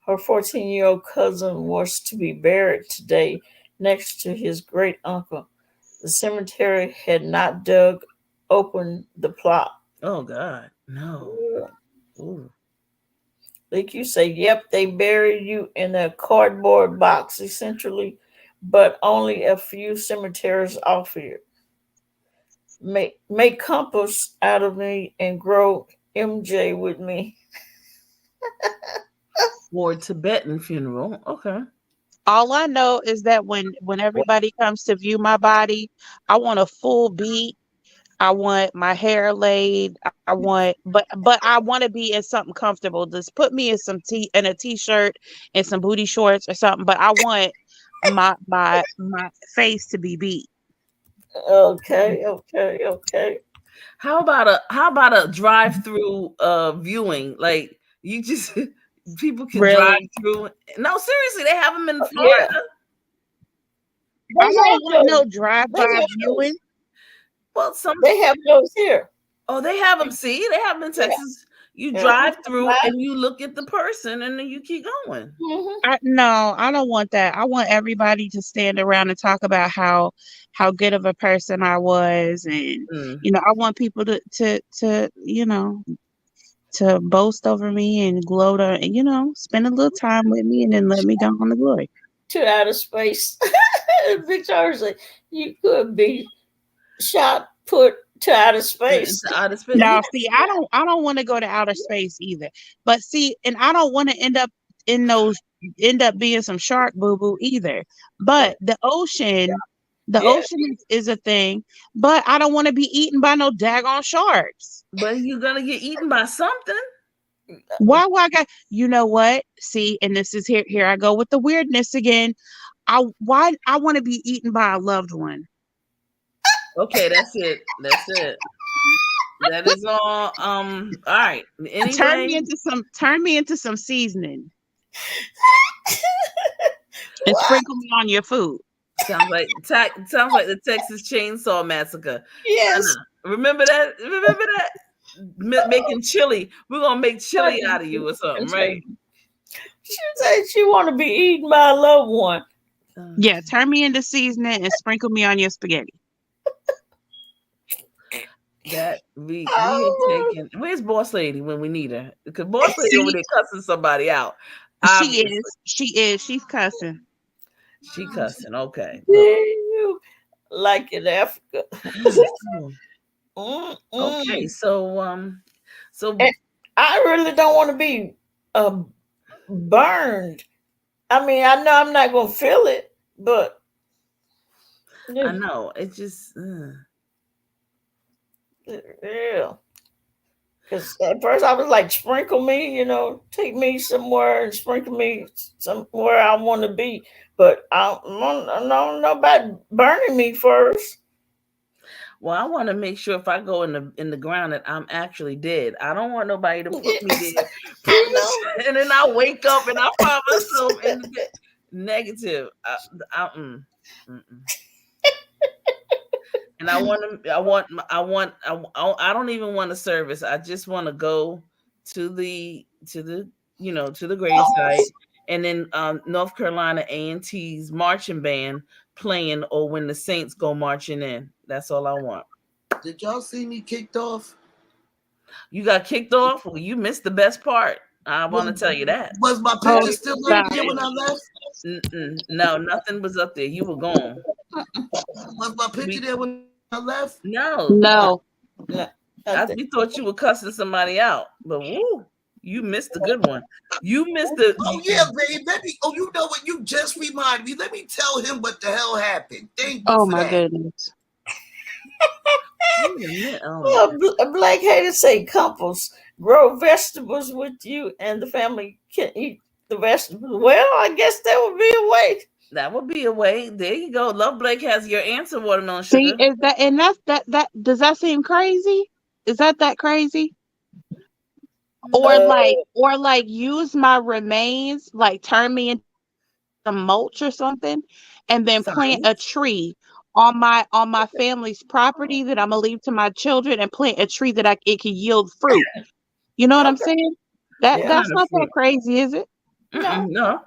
her 14-year-old cousin was to be buried today next to his great uncle. The cemetery had not dug open the plot. Oh God, no. Ooh. Like you say, yep, they buried you in a cardboard box essentially, but only a few cemeteries offer it. Make compost out of me and grow MJ with me. Or Tibetan funeral. Okay. All I know is that when everybody comes to view my body, I want a full beat. I want my hair laid. I want, but I want to be in something comfortable. Just put me in in a t-shirt and some booty shorts or something. But I want my face to be beat. Okay. How about a drive-through viewing? Like you just people can drive Really, through. No, seriously, they have them in Yeah, Florida. they I don't have want no those. They drive-by have viewing. those. Well, some They have those here. they have them. See, they have them in Yeah, Texas. You yeah. drive through and you look at the person, and then you keep going. Mm-hmm. No, I don't want that. I want everybody to stand around and talk about how good of a person I was, and Mm. I want people to to boast over me and gloat on, and spend a little time with me and then let me down on the glory. To outer space. Victoria said, you could be shot put to outer space. Into outer space. Now, Yeah. see, I don't want to go to outer space either. But see, and I don't want to in those end up being some shark boo boo either. But the Yeah. ocean is a thing, but I don't want to be eaten by no daggone sharks. But you're gonna get eaten by something. Why would I got you know what? See, and this is here I go with the weirdness again. I want to be eaten by a loved one. Okay, that's it. That's it. That is all. All right. Anyway, Turn me into some seasoning and sprinkle me on your food. sounds like the Texas Chainsaw Massacre. Yes. Remember that? Remember that? Making chili. We're gonna make chili out of you or something, right? She said she want to be eaten by a loved one. Yeah, turn me into seasoning and sprinkle me on your spaghetti. That we have Oh, taken. Where's Boss Lady when we need her? Because Boss Lady over there cussing somebody out. She is. She's cussing. She cussing. Okay. you like in Africa. Okay. So And I really don't want to be burned. I mean, I know I'm not gonna feel it, but I know it just. yeah. Because at first I was like, sprinkle me, take me somewhere and sprinkle me somewhere I want to be. But I don't know about burning me first. Well, I want to make sure if I go in the ground that I'm actually dead. I don't want nobody to put me there, and then I wake up and I find myself in the bed. Negative. And I don't even want a service. I just want to go to the to the grave site, and then North Carolina A&T's marching band playing, or when the Saints go marching in. That's all I want. Did y'all see me kicked off? You got kicked off? Well, you missed the best part. I want to tell you that. Was my picture still up there when I left? No, nothing was up there. You were gone. Was my picture there when I left? No. We thought you were cussing somebody out, but woo, you missed the good one. You missed the. Oh yeah, babe. You know what? You just reminded me. Let me tell him what the hell happened. Thank you. Oh for my that. goodness. Well, Black haters say couples grow vegetables with you, and the family can eat the vegetables. Well, I guess that would be a way. That would be a way. There you go. Love Blake has your answer, watermelon See, sugar. is that and that does that seem crazy? Is that crazy? Or like use my remains, like turn me into some mulch or something, and then plant a tree on my family's property that I'm gonna leave to my children, and plant a tree that it can yield fruit. You know what I'm saying? That's not that crazy, is it? No.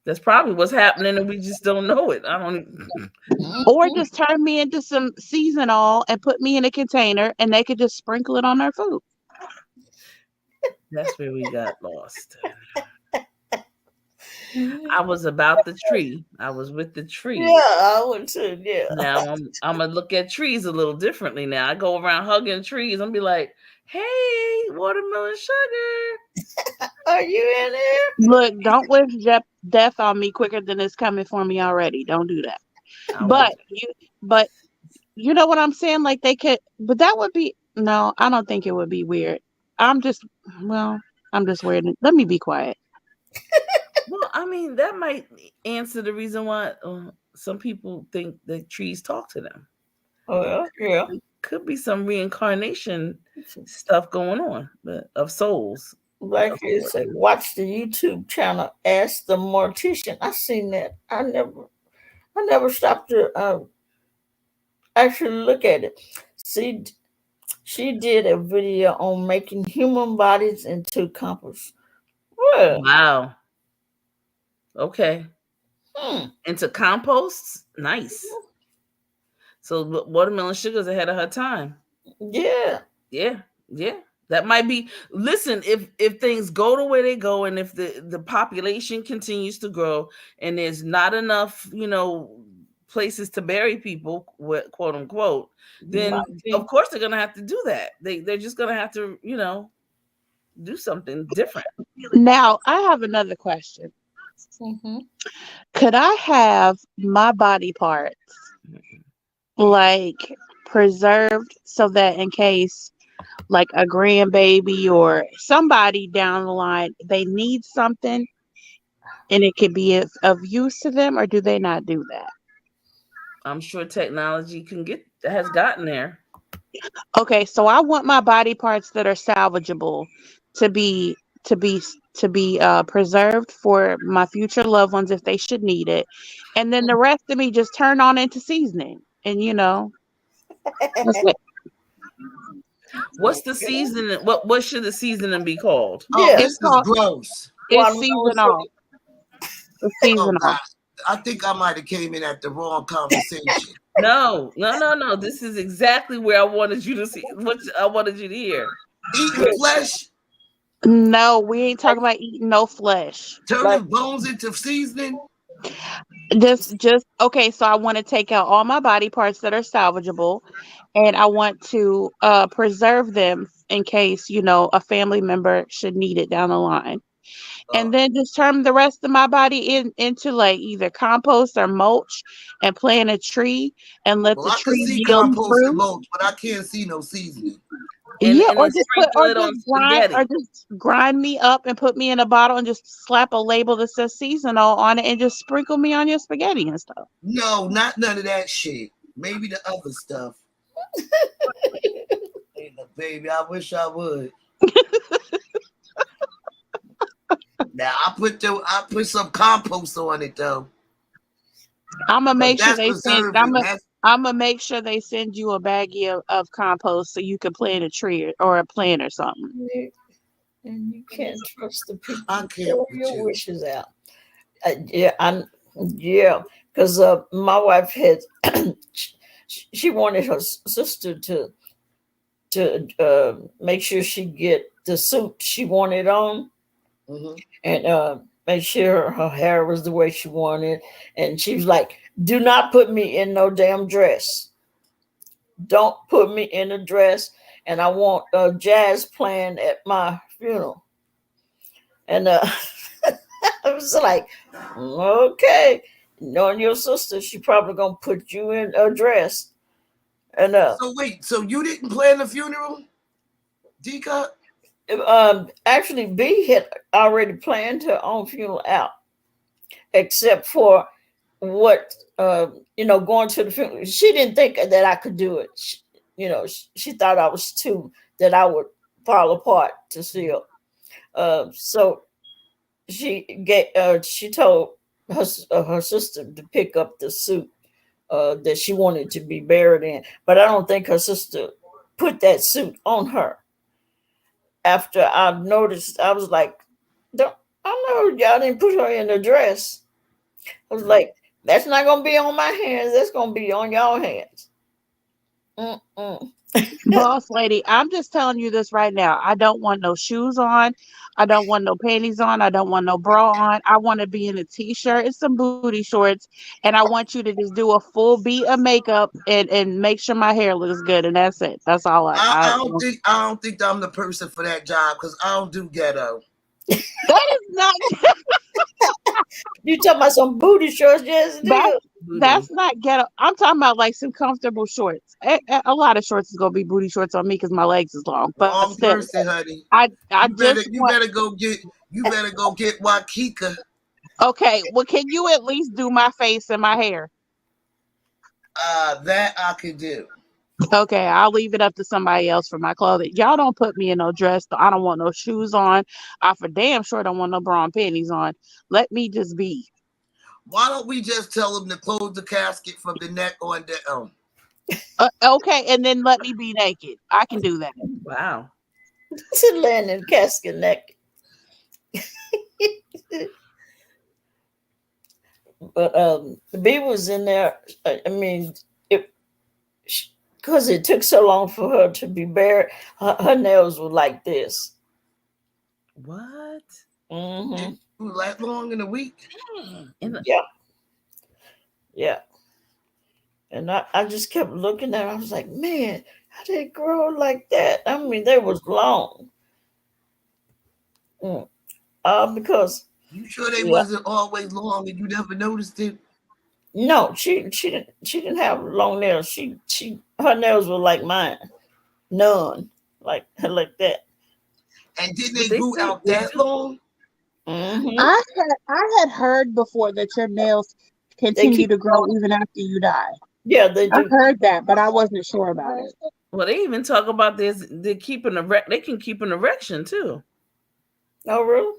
That's probably what's happening, and we just don't know it. I don't. Or just turn me into some seasonal and put me in a container, and they could just sprinkle it on their food. That's where we got lost. I was about the tree. I was with the tree. Yeah, I would too. Yeah. Now I'm gonna look at trees a little differently. Now I go around hugging trees. I'm be like, "Hey, watermelon sugar, are you in there?" Look, don't wish death on me quicker than it's coming for me already. Don't do that. But you know what I'm saying? Like they could, but that would be no. I don't think it would be weird. I'm just weird. Let me be quiet. Well, I mean, that might answer the reason why some people think that trees talk to them. Oh, yeah. Could be some reincarnation stuff going on, but of souls. Like you said, watch the YouTube channel Ask the Mortician. I seen that. I never stopped to actually look at it. See, she did a video on making human bodies into compost. Well, wow. Okay. Into composts? Nice. So watermelon sugar's ahead of her time. Yeah. Yeah. Yeah. That might be. Listen, if things go the way they go, and if the population continues to grow, and there's not enough, places to bury people, quote unquote, then of course they're gonna have to do that. They're just gonna have to, do something different. Now I have another question. Mm-hmm. Could I have my body parts like preserved so that in case like a grandbaby or somebody down the line, they need something and it could be of use to them, or do they not do that? I'm sure technology has gotten there. Okay, so I want my body parts that are salvageable to be preserved for my future loved ones if they should need it, and then the rest of me just turn on into seasoning, and that's it. What's the seasoning? What should the seasoning be called? Oh, yeah, this is gross. It's seasonal. It's seasonal. Oh, I think I might have came in at the wrong conversation. No. This is exactly where I wanted you to see. What I wanted you to hear. Eating flesh? No, we ain't talking about eating no flesh. Turning bones into seasoning? Just okay. So I want to take out all my body parts that are salvageable, and I want to preserve them in case a family member should need it down the line. And then just turn the rest of my body into like either compost or mulch, and plant a tree and let the tree yield fruit. And mulch, but I can't see no seasoning. Or just grind me up and put me in a bottle and just slap a label that says seasonal on it and just sprinkle me on your spaghetti and stuff. No, not none of that shit. Maybe the other stuff. Hey, look, baby, I wish I would. Now I put some compost on it though. I'm gonna make sure That's they send. preserving. I'm gonna make sure they send you a baggie of compost so you can plant a tree or a plant or something. And you can't trust the people I who can't throw with your you. wishes out. Yeah, because my wife had she wanted her sister to make sure she get the suit she wanted on, and make sure her hair was the way she wanted. And she was like, "Do not put me in no damn dress. Don't put me in a dress." And I want jazz playing at my funeral. And I was like, okay, knowing your sister, she probably gonna put you in a dress. And So wait, so you didn't plan the funeral, DCOP? actually, B had already planned her own funeral out, except for what going to the funeral. She didn't think that I could do it. She thought I was too that I would fall apart to see her. So she told her sister to pick up the suit that she wanted to be buried in, but I don't think her sister put that suit on her. After I noticed, I was like, "Don't I know y'all didn't put her in a dress?" I was like, "That's not gonna be on my hands. That's gonna be on y'all hands." Mm-mm. Boss lady, I'm just telling you this right now. I don't want no shoes on. I don't want no panties on. I don't want no bra on. I want to be in a t-shirt and some booty shorts. And I want you to just do a full beat of makeup and make sure my hair looks good. And that's it. That's all I don't think I'm the person for that job because I don't do ghetto. That is not. You talking about some booty shorts? Yes, That's not ghetto. I'm talking about like some comfortable shorts. A lot of shorts is gonna be booty shorts on me because my legs is long. But Wrong still, person, honey. I You better go get Wakika. Okay, well, can you at least do my face and my hair? That I could do. Okay, I'll leave it up to somebody else for my clothing. Y'all don't put me in no dress. I don't want no shoes on. I for damn sure don't want no bra and panties on. Let me just be. Why don't we just tell them to close the casket from the neck on down? Okay, and then let me be naked. I can do that. Wow. She's laying in casket naked. But B was in there. I mean, because it took so long for her to be buried. Her nails were like this. What? Mm-hmm. That long in a week? Yeah. And I just kept looking at her. I was like, man, how did it grow like that? I mean, they was long. Because you sure they wasn't always long and you never noticed it? No, she didn't have long nails. Her nails were like mine, none, like that. And didn't they grew out that long? Mm-hmm. I had heard before that your nails continue to grow even after you die. Yeah, they do. I heard that, but I wasn't sure about it. Well, they even talk about this. They can keep an erection too. Oh, really?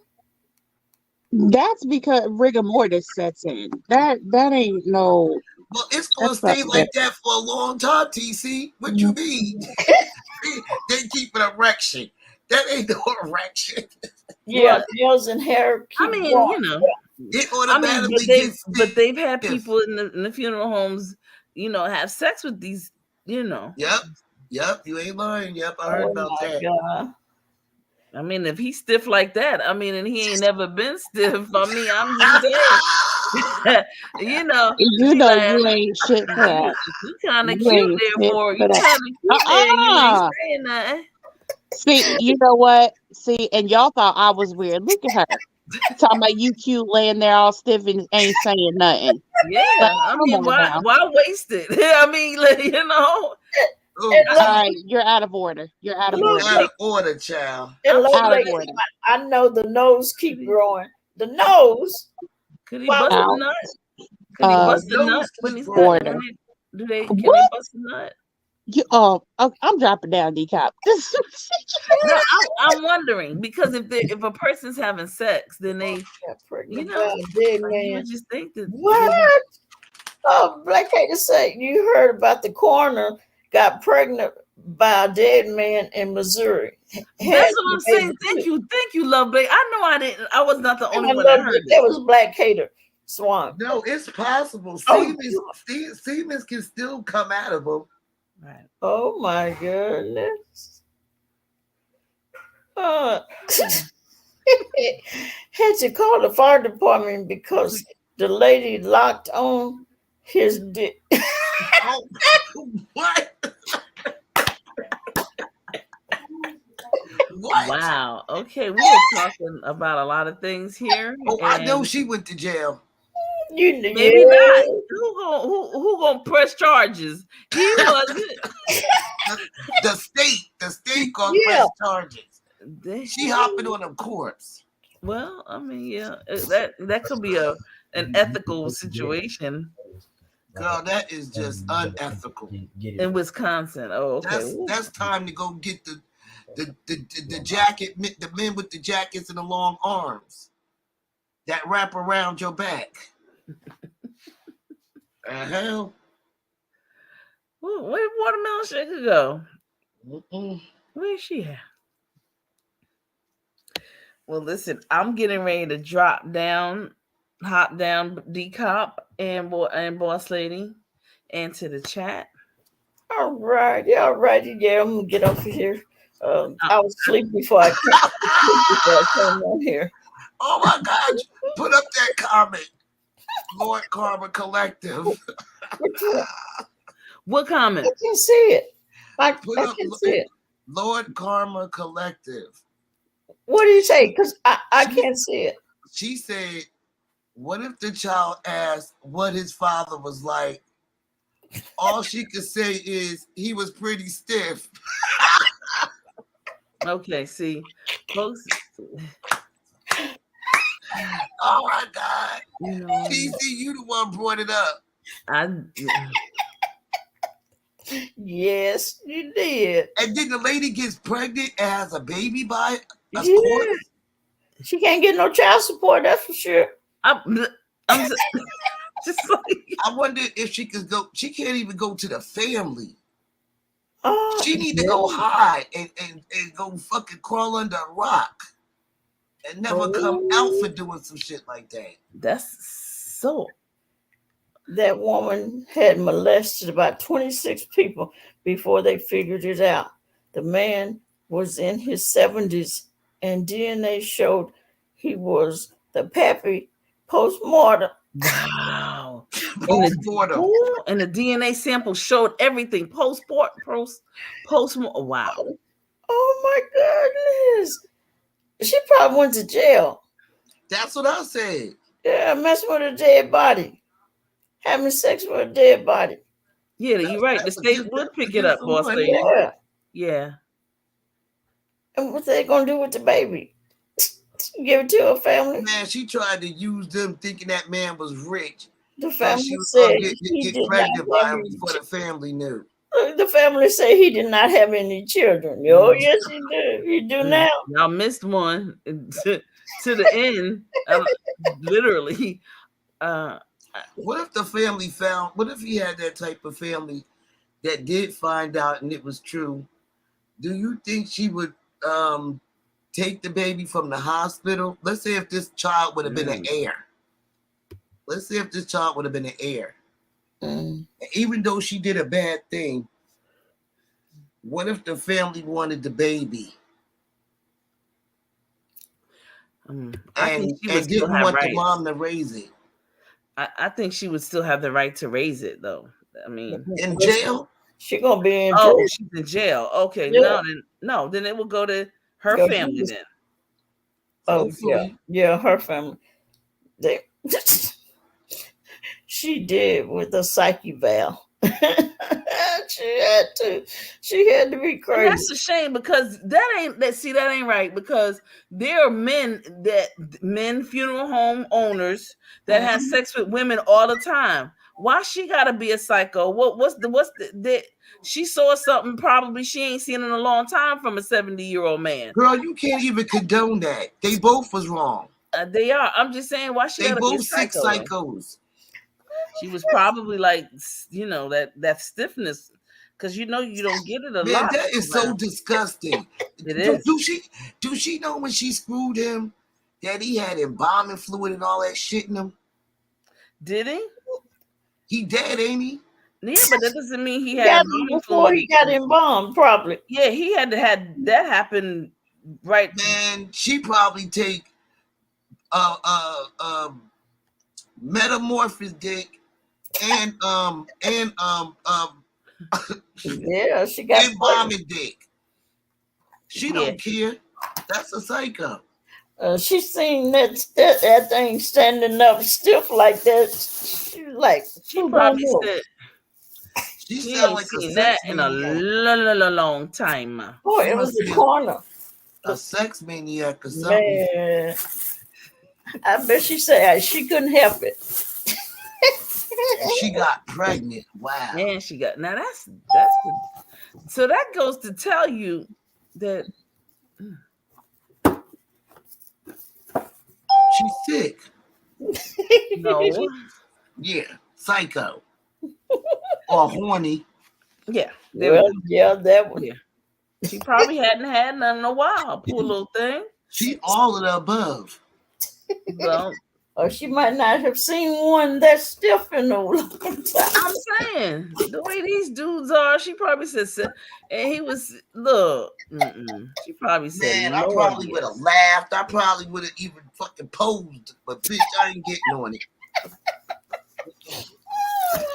That's because rigor mortis sets in. That ain't no. Well, it's gonna stay like that for a long time, TC. What you mean? They keep an erection. That ain't no erection. Yeah, nails and hair. I mean, growing. It automatically but they've had people in the funeral homes, have sex with these, Yep. You ain't lying. Yep, I heard about that. God. I mean, if he's stiff like that, and he ain't never been stiff. I mean, I'm just saying, you ain't shit for that. You kind of cute, therefore. You kind of cute there. You ain't saying nothing. See, you know what? See, and y'all thought I was weird. Look at her. Talking about you cute laying there all stiff and ain't saying nothing. Yeah, I mean, why waste it? I mean, All right, you're out of order. You're out of order. Out of order, child. Out of order. I know the nose keep growing. The nose. Could he bust a nut? Could he bust a nut when he's Can they What? bust a nut? I'm dropping down, DCOP. No, I'm wondering because if a person's having sex, then they, Got you pregnant by know, a dead you man. would just think that. What? Oh, Black Hater say you heard about the coroner got pregnant by a dead man in Missouri. That's Had what I'm the baby saying. too. Thank you, Love Baby. I know I didn't. I was not the only I one that love heard it. it. That was Black Hater Swan. No, it's possible. Oh, Semen can still come out of them. Right. oh my goodness. Had to call the fire department because the lady locked on his dick. Oh, what? What? Wow. Okay, we are talking about a lot of things here. Oh, I know she went to jail. Maybe not. Who gonna press charges? He wasn't. The state gonna press charges. She hopping on them corpse. Well, I mean, yeah, that could be an ethical situation. Girl, that is just unethical. In Wisconsin. Oh, okay. That's time to go get the jacket, the men with the jackets and the long arms that wrap around your back. Hell. Where Watermelon Shaker go? Where is she at? Well, listen, I'm getting ready to hop down DCOP and Boss Lady into the chat. All right. Yeah, all righty. Yeah, I'm gonna get off of here. I was asleep before I came on here. Oh my God! Put up that comment, Lord Karma Collective. What comment? I can see it. I can see it. Lord Karma Collective. What do you say? Because I can't see it. She said, "What if the child asked what his father was like? All she could say is he was pretty stiff." Okay, see, folks. Oh my God. You know, TC, you the one brought it up. Yes, you did. And then the lady gets pregnant and has a baby by a Yeah. corpse. She can't get no child support, that's for sure. I'm just like, I wonder if she could go. She can't even go to the family. Oh, She need to go hide and go fucking crawl under a rock and never come out for doing some shit like that. That's so. That woman had molested about 26 people before they figured it out. The man was in his 70s, and DNA showed he was the pappy post-mortem. Wow. Post-mortem. And the DNA sample showed everything. Post-mortem. Wow. Oh my goodness. She probably went to jail. That's what I said. Yeah, messing with a dead body. Having sex with a dead body. Yeah, you're right. The state would pick it up, Boss Lady. Yeah. Yeah. And what they gonna do with the baby? Give it to her family? Man, she tried to use them thinking that man was rich. The family she was said get pregnant by him before the family knew. The family said he did not have any children. Oh, yes, he do. He do now. Y'all missed one to the end. Literally. What if the family found? What if he had that type of family that did find out and it was true? Do you think she would take the baby from the hospital? Let's say if this child would have been an heir. Let's say if this child would have been an heir. Even though she did a bad thing, what if the family wanted the baby? And didn't want the mom to raise it? I think she would still have the right to raise it, though. I mean, in jail? She gonna be in jail. Oh, she's in jail. Okay, Yeah. then it will go to her family then. Oh, yeah, her family. They she did with a psyche valve. She had to be crazy. And that's a shame because that ain't right, because there are men funeral home owners that have sex with women all the time. Why she gotta be a psycho? What's the she saw something probably she ain't seen in a long time from a 70-year-old man. Girl, you can't even condone that. They both was wrong. They are. I'm just saying, why she They gotta be a both sick psycho? psychos. She was probably like, that stiffness, because you don't get it a Man, lot. that is so disgusting. It is. Do she know when she screwed him that he had embalming fluid and all that shit in him? Did he? He dead, ain't he? Yeah, but that doesn't mean he He had got it before he got embalmed, probably. Yeah, he had to had that happen, right? Man, she probably take metamorphosis dick and yeah, she got embalming dick. She don't care. That's a psycho. She seen that thing standing up stiff like that. She probably said she ain't like seen that in a long time. Boy, it was the corner. A sex maniac or something. Man, I bet she said she couldn't help it. She got pregnant. Wow. And she got so that goes to tell you that she's sick. No. Yeah, psycho. Or horny. Yeah. That one. Yeah. She probably hadn't had none in a while. Poor little thing. She all of the above. Well, or she might not have seen one that's stiff in a long time. I'm saying the way these dudes are, she probably said, and he was look. She probably said, "Man, I probably would have laughed. I probably would have even fucking posed, but bitch, I ain't getting on it."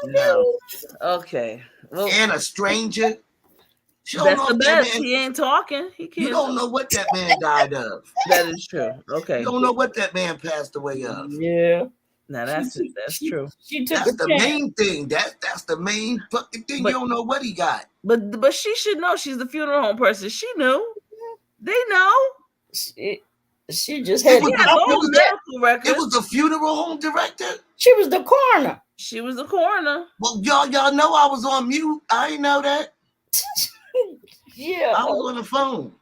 No. Okay. Well, and a stranger. That's the best. He ain't talking. He can't. You don't know what that man died of. That is true. Okay. You don't know what that man passed away of. Yeah. Now that's true. That's the main thing. That's the main fucking thing. You don't know what he got. But she should know. She's the funeral home person. She knew. They know. She just had medical records. It was the funeral home director. She was the coroner. She was the coroner. Well, y'all know I was on mute. I didn't know that. Yeah, I was on the phone.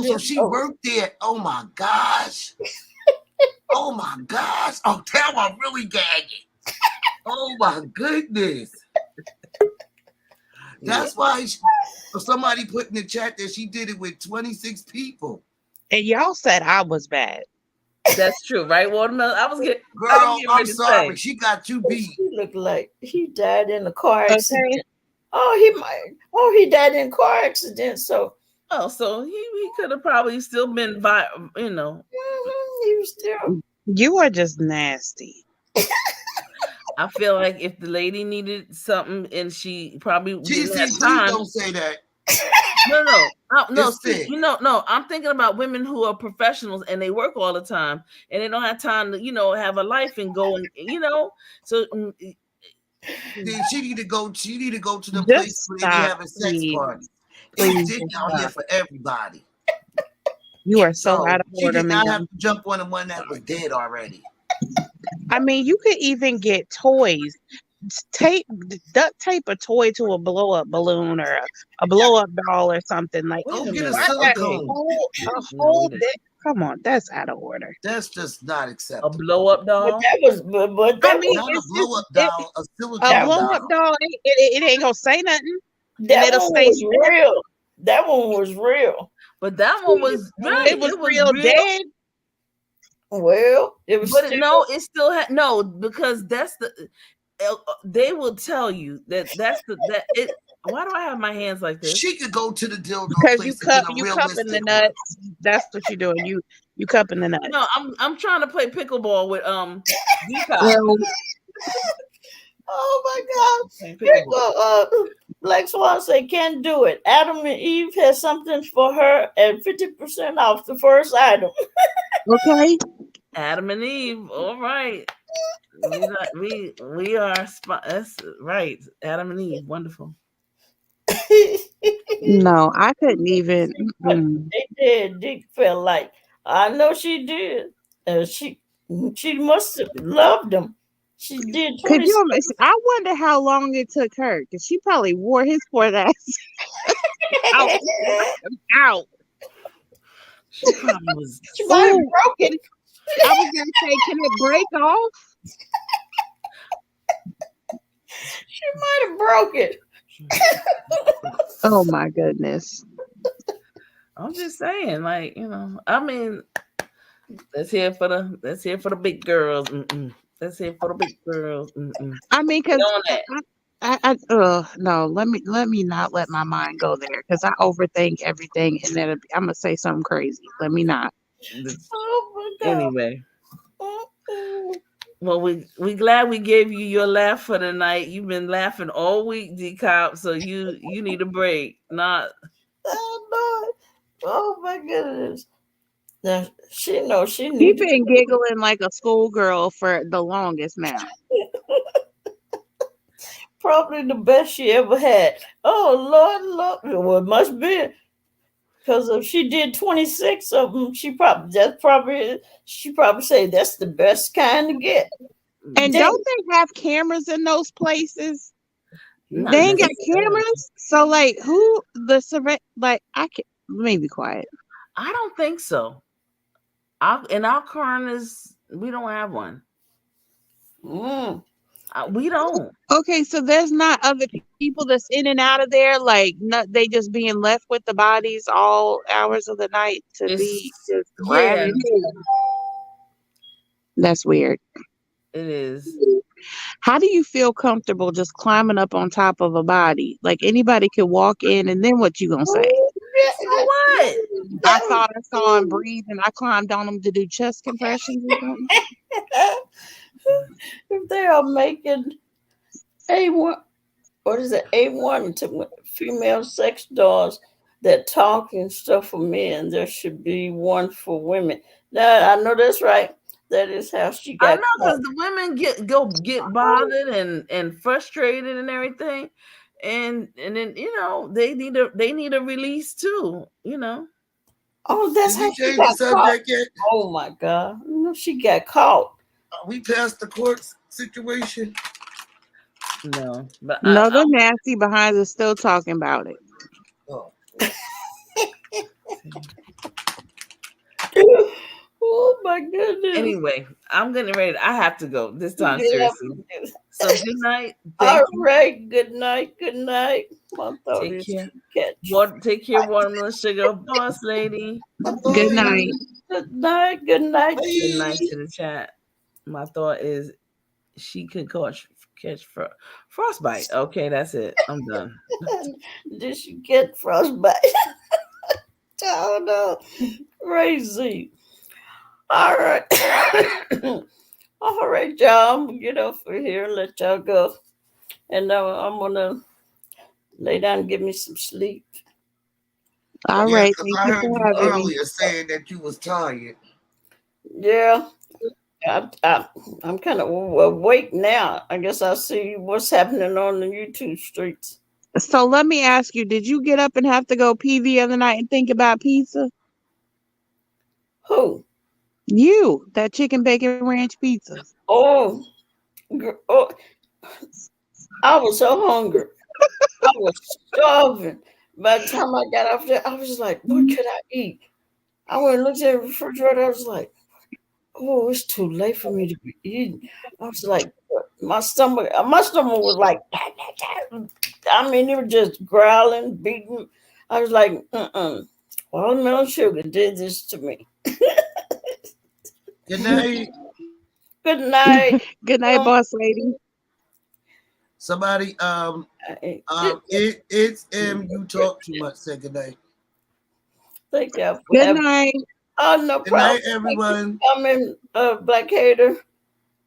So she worked there. Oh my gosh. Oh my gosh. Oh, now I'm really gagging. Oh my goodness. That's why somebody put in the chat that she did it with 26 people. And y'all said I was bad. That's true, right, Watermelon? Girl, I'm sorry. She got you beat. She looked like he died in a car accident. Okay. He died in a car accident. So he could have probably still been, he was still. You are just nasty. I feel like if the lady needed something and she probably didn't have time. Don't say that. No. See, I'm thinking about women who are professionals and they work all the time and they don't have time to, have a life and go and, so. She need to go to the place where they having sex parties. It's out here for everybody. You are so out of order, man. I have to jump on the one that was dead already. I mean, you could even get toys. Duct tape a toy to a blow up balloon or a blow up doll or something like. Go get a silicone. Come on, that's out of order. That's just not acceptable. A blow up doll. But that was, I mean, not a blow up doll. A silicone. A blow up doll. It ain't gonna say nothing. That one was real. That one was real. But that one was really, it was real dead. Well, it was. But it still had because that's the. They will tell you that's it. Why do I have my hands like this? She could go to the dildo because you cupping the nuts. That's what you're doing. You cupping the nuts. No, I'm trying to play pickleball with DCOP. Oh my God! Black Swan say can't do it. Adam and Eve has something for her at 50% off the first item. Okay. Adam and Eve. All right. We are. That's right. Adam and Eve. Wonderful. No, I couldn't even. They did. Dick felt like I know she did. She must have loved him. She did Could 20. you imagine? I wonder how long it took her, because she probably wore his poor ass out. Out. She probably was. She might have Ooh, broke it. I was gonna say, can it break off? She might have broke it. Oh my goodness. I'm just saying, like, I mean, let's hear for the big girls. Let's hear for the big girls. I mean, Get because on that. no, let me not let my mind go there, because I overthink everything, and then I'm gonna say something crazy. Let me not. Oh my God. Anyway, Mm-mm. well, we glad we gave you your laugh for the night. You've been laughing all week, DCOP, so you need a break. Not Oh, no. Oh my goodness. Now, she knows she She need to been giggling like a schoolgirl for the longest now. probably the best she ever had. Oh Lord. Well, it must be because if she did 26 of them, she probably say that's the best kind to get. And Damn. don't they have cameras in those places? They not ain't got necessarily. cameras. So like, who the survey? Like, I can let me be quiet. I don't think so. In our coroners, we don't have one. Mm. We don't. Okay, so there's not other people that's in and out of there. Like, not they just being left with the bodies all hours of the night to be It's just yeah, ravaged. That's weird. it is. How do you feel comfortable just climbing up on top of a body? Like anybody could walk in, and then what you gonna say? So what? I thought I saw him breathe, and I climbed on him to do chest compressions or something. If they are making A1, what is it, A1 to female sex dolls that talk and stuff for men, there should be one for women. Now, I know that's right. That is how she I got know, caught. because the women get bothered and frustrated and everything, and then they need a release too. Oh, that's Did how we she change the got caught. subject yet? Oh my God. No, she got caught. Are we past the court situation? No, but No, the nasty behind is still talking about it. Oh. Oh my goodness. anyway, I'm getting ready. I have to go this time, Yeah. seriously. So good night. Thank All you. right. Good night. Good night. My thought Take is care. catch. Take care, watermelon sugar, boss lady. Good night. Good night. Good night. Good night to the chat. My thought is she could catch frostbite. Okay, that's it. I'm done. Did she get frostbite? Oh no. Crazy. All right. All right, y'all. I'm gonna get off of here and let y'all go. And I'm gonna lay down and get me some sleep. All Yeah, right. because Thank I you heard for you having me. earlier saying that you was tired. Yeah. I'm kind of awake now. I guess I'll see what's happening on the YouTube streets. So let me ask you, did you get up and have to go pee the other night and think about pizza? Who? You, that chicken bacon ranch pizza. Oh, oh, I was so hungry. I was starving. By the time I got off there, I was like, what could I eat? I went and looked at the refrigerator. I was like, oh, it's too late for me to be eating. I was like, my stomach was like, I mean, it was just growling, beating. I was like, watermelon sugar did this to me. Good night. Good night. Good night, boss lady. Somebody, it's you talk too much. Say good night. Thank y'all for Good having. night. Oh, no Good night, problem. Thank you everyone. for coming, Black Hater.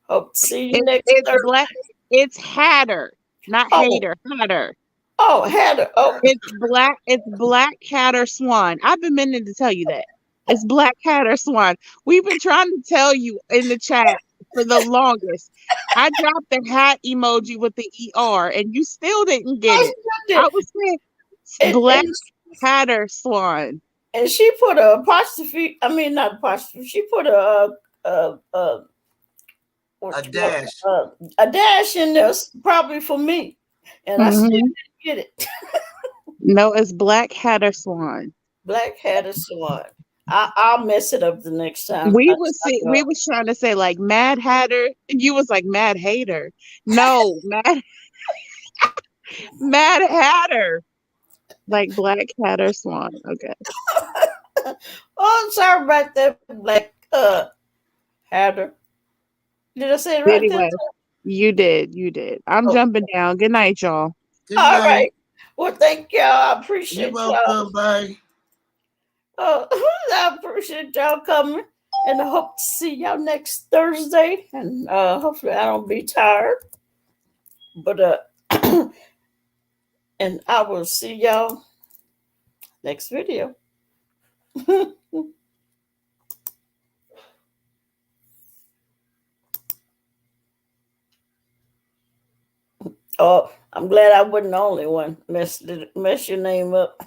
Hope to see you next It's Thursday. black. It's Hatter, not Oh, Hater. Hatter. Hatter. Oh, It's black. It's Black Hatter Swan. I've been meaning to tell you that. It's Black Hatter Swan. We've been trying to tell you in the chat for the longest. I dropped the hat emoji with the ER, and you still didn't get it. I was saying and, Black and, Hatter Swan. and she put a apostrophe. I mean, not apostrophe. She put a A dash. A dash in this probably for me, and I still didn't get it. No, it's Black Hatter Swan. Black Hatter Swan. I'll mess it up the next time. We was trying to say like Mad Hatter, and you was like Mad Hater. No, Mad Hatter. Like Black Hatter Swan. Okay. Oh, I'm sorry about that, Black Hatter. Did I say it right this Anyway, time? you did. I'm Oh, jumping down. Good night, y'all. Good all night. right. Well, thank y'all. I You're appreciate welcome. y'all. Bye. I appreciate y'all coming, and I hope to see y'all next Thursday. And hopefully, I don't be tired. But and I will see y'all next video. Oh, I'm glad I wasn't the only one mess your name up.